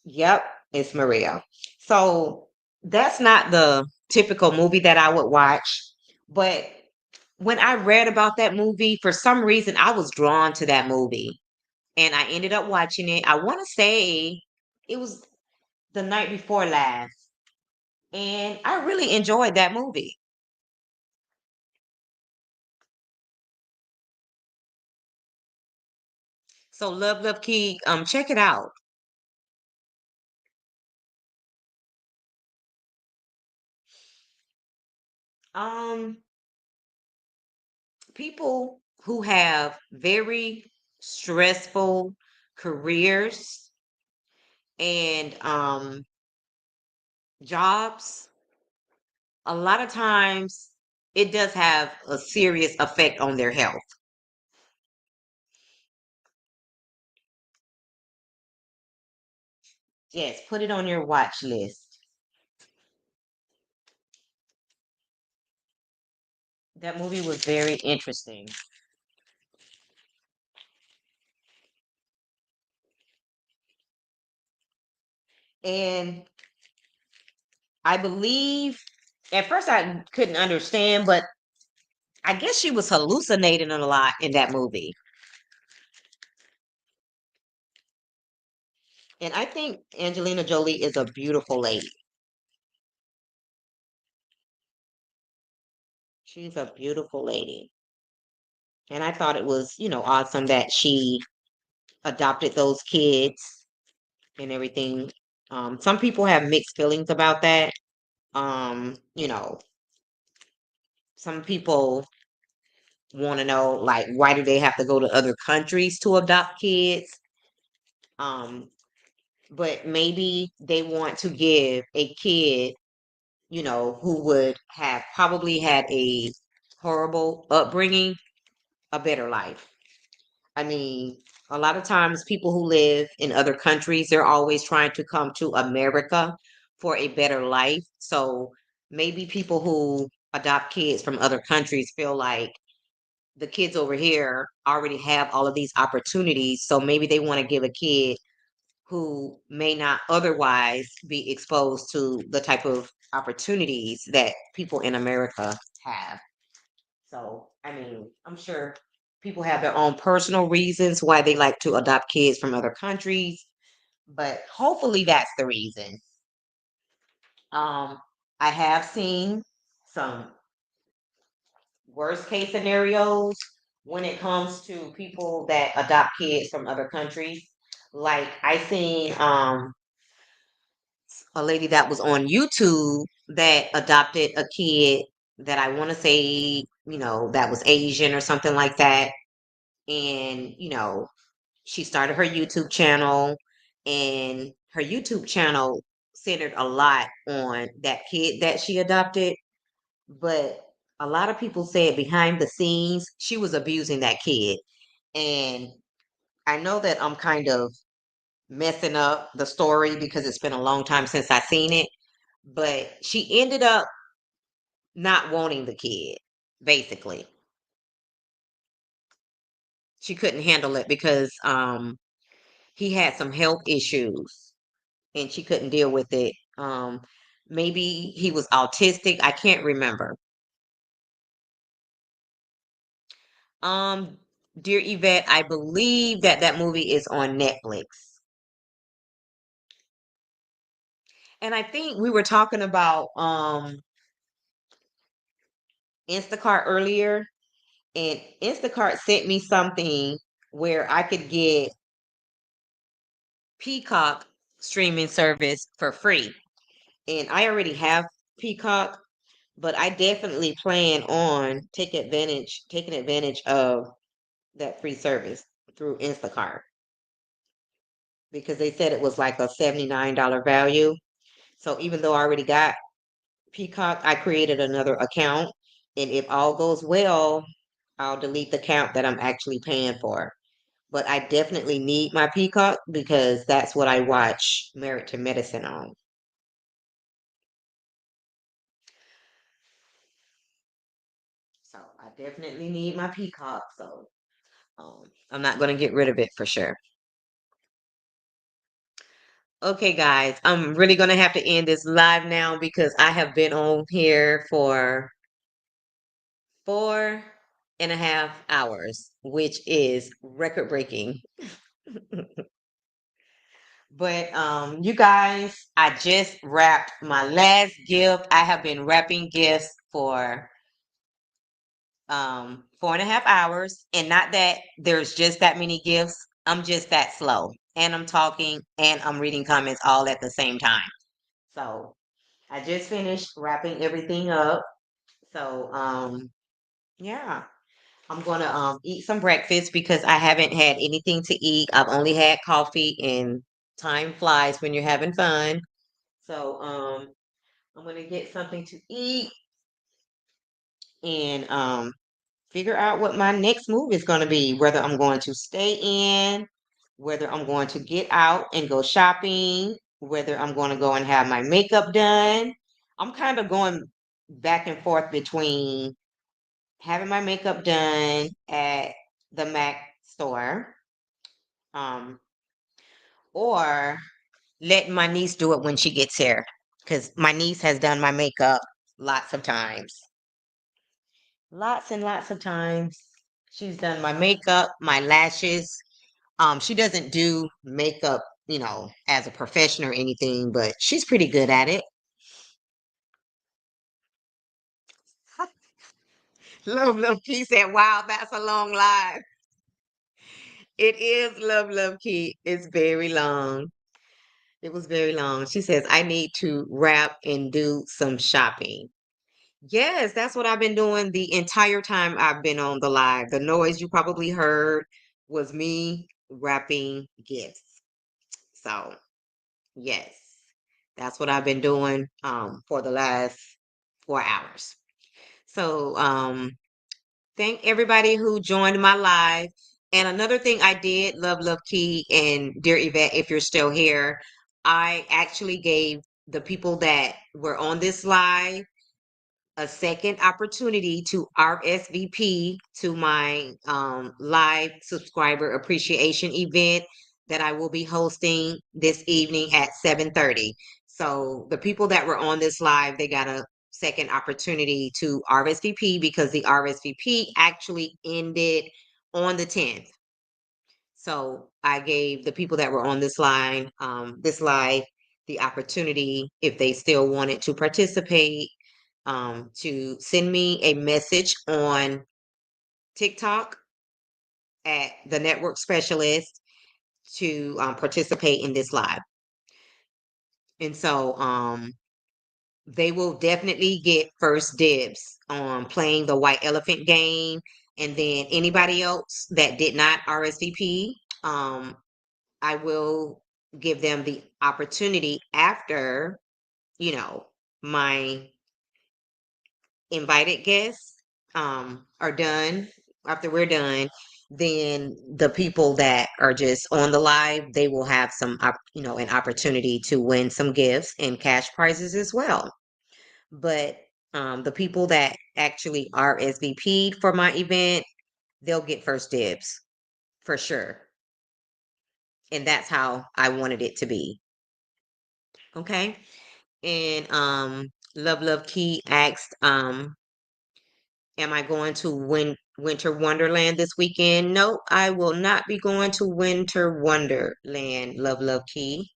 Yep, it's Maria. So that's not the typical movie that I would watch. But when I read about that movie, for some reason, I was drawn to that movie and I ended up watching it. I want to say it was the night before last. And I really enjoyed that movie. So Love Love Key, check it out. Um, People who have very stressful careers and jobs, a lot of times it does have a serious effect on their health. Yes, put it on your watch list. That movie was very interesting. And I believe at first I couldn't understand, but I guess she was hallucinating a lot in that movie. And I think Angelina Jolie is a beautiful lady. She's a beautiful lady. And I thought it was, awesome that she adopted those kids and everything. Some people have mixed feelings about that. You know, some people want to know, like, why do they have to go to other countries to adopt kids? Um, but maybe they want to give a kid, who would have probably had a horrible upbringing, a better life. I mean, a lot of times people who live in other countries, they're always trying to come to America for a better life. So maybe people who adopt kids from other countries feel like the kids over here already have all of these opportunities. So maybe they want to give a kid who may not otherwise be exposed to the type of opportunities that people in America have. So, I mean, I'm sure people have their own personal reasons why they like to adopt kids from other countries, but hopefully that's the reason. Um, I have seen some worst case scenarios when it comes to people that adopt kids from other countries. Like I seen a lady that was on YouTube that adopted a kid that I want to say, that was Asian or something like that. And, she started her YouTube channel, and her YouTube channel centered a lot on that kid that she adopted. But a lot of people said behind the scenes, she was abusing that kid. And I know that I'm kind of messing up the story because it's been a long time since I seen it, but she ended up not wanting the kid, basically. She couldn't handle it because he had some health issues and she couldn't deal with it. Maybe he was autistic. I can't remember. Um, Dear Yvette, I believe that that movie is on Netflix. And I think we were talking about Instacart earlier, and Instacart sent me something where I could get Peacock streaming service for free. And I already have Peacock, but I definitely plan on taking advantage of that free service through Instacart because they said it was like a $79 value. So even though I already got Peacock, I created another account, and if all goes well, I'll delete the account that I'm actually paying for. But I definitely need my Peacock because that's what I watch Married to Medicine on. So I definitely need my Peacock. So I'm not going to get rid of it for sure. Okay, guys, I'm really going to have to end this live now because I have been on here for 4.5 hours, which is record breaking. But you guys, I just wrapped my last gift. I have been wrapping gifts for 4.5 hours, and not that there's just that many gifts. I'm just that slow, and I'm talking and I'm reading comments all at the same time. So I just finished wrapping everything up. So yeah, I'm gonna eat some breakfast because I haven't had anything to eat. I've only had coffee, and time flies when you're having fun. So I'm gonna get something to eat and figure out what my next move is gonna be, whether I'm going to stay in, whether I'm going to get out and go shopping, whether I'm going to go and have my makeup done. I'm kind of going back and forth between having my makeup done at the Mac store, um, or letting my niece do it when she gets here. Because my niece has done my makeup lots of times. Lots and lots of times. She's done my makeup, my lashes. She doesn't do makeup, as a profession or anything, but she's pretty good at it. Love, love, Key said, wow, that's a long live. It is love, love, Key. It's very long. It was very long. She says, I need to wrap and do some shopping. Yes, that's what I've been doing the entire time I've been on the live. The noise you probably heard was me wrapping gifts. So, yes, that's what I've been doing for the last 4 hours. So, thank everybody who joined my live. And another thing I did, Love Love Key and Dear Yvette, if you're still here, I actually gave the people that were on this live a second opportunity to RSVP to my live subscriber appreciation event that I will be hosting this evening at 7:30. So the people that were on this live, they got a second opportunity to RSVP because the RSVP actually ended on the 10th. So I gave the people that were on this line, this live the opportunity, if they still wanted to participate, to send me a message on TikTok at the network specialist to participate in this live. And so they will definitely get first dibs on playing the white elephant game. And then anybody else that did not RSVP, I will give them the opportunity after, my invited guests are done, after we're done, then the people that are just on the live, they will have an opportunity to win some gifts and cash prizes as well. But the people that actually RSVP'd for my event, they'll get first dibs for sure. And that's how I wanted it to be. Okay. And Love Key asked, am I going to Winter Wonderland this weekend? No, I will not be going to Winter Wonderland, Love Key.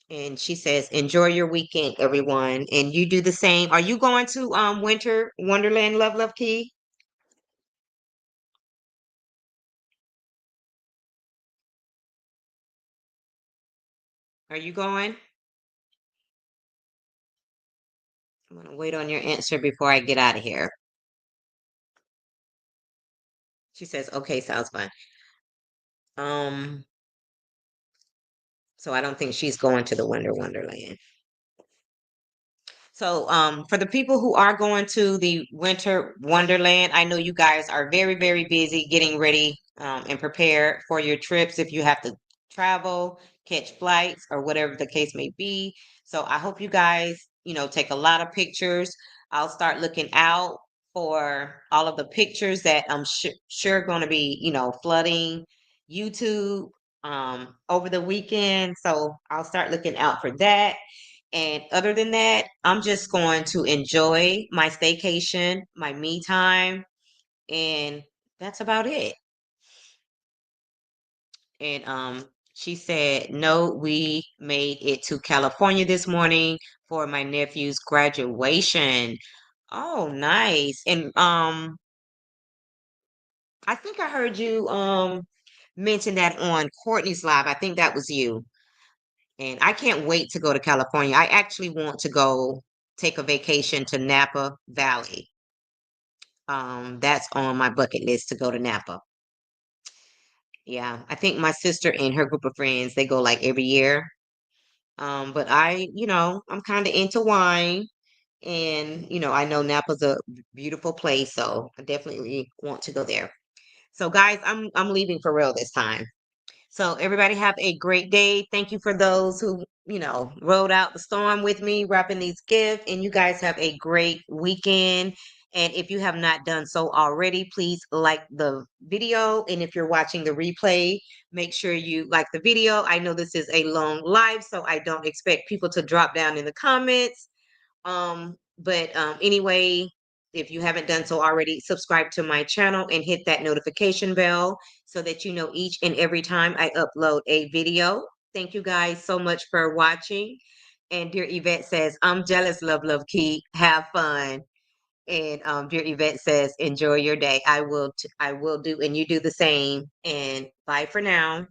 And she says, enjoy your weekend, everyone. And you do the same. Are you going to Winter Wonderland, Love Key? Are you going? I'm gonna wait on your answer before I get out of here. She says, okay, sounds fun. Um, so I don't think she's going to the Winter Wonderland. So, for the people who are going to the Winter Wonderland, I know you guys are very, very busy getting ready, and prepared for your trips if you have to travel, catch flights, or whatever the case may be. So, I hope you guys, take a lot of pictures. I'll start looking out for all of the pictures that I'm sure going to be, flooding YouTube, over the weekend. So, I'll start looking out for that. And other than that, I'm just going to enjoy my staycation, my me time, and that's about it. And she said, "No, we made it to California this morning for my nephew's graduation." Oh, nice. And I think I heard you mention that on Courtney's live. I think that was you. And I can't wait to go to California. I actually want to go take a vacation to Napa Valley. That's on my bucket list to go to Napa. Yeah, I think my sister and her group of friends, they go like every year. But I'm kind of into wine, and I know Napa's a beautiful place, so I definitely want to go there. So guys, I'm leaving for real this time. So everybody have a great day. Thank you for those who, rode out the storm with me, wrapping these gifts. And you guys have a great weekend. And if you have not done so already, please like the video. And if you're watching the replay, make sure you like the video. I know this is a long live, so I don't expect people to drop down in the comments. But anyway, if you haven't done so already, subscribe to my channel and hit that notification bell so that you know each and every time I upload a video. Thank you guys so much for watching. And dear Yvette says, I'm jealous, Love Key. Have fun. And dear Yvette says, enjoy your day. I will do, and you do the same. And bye for now.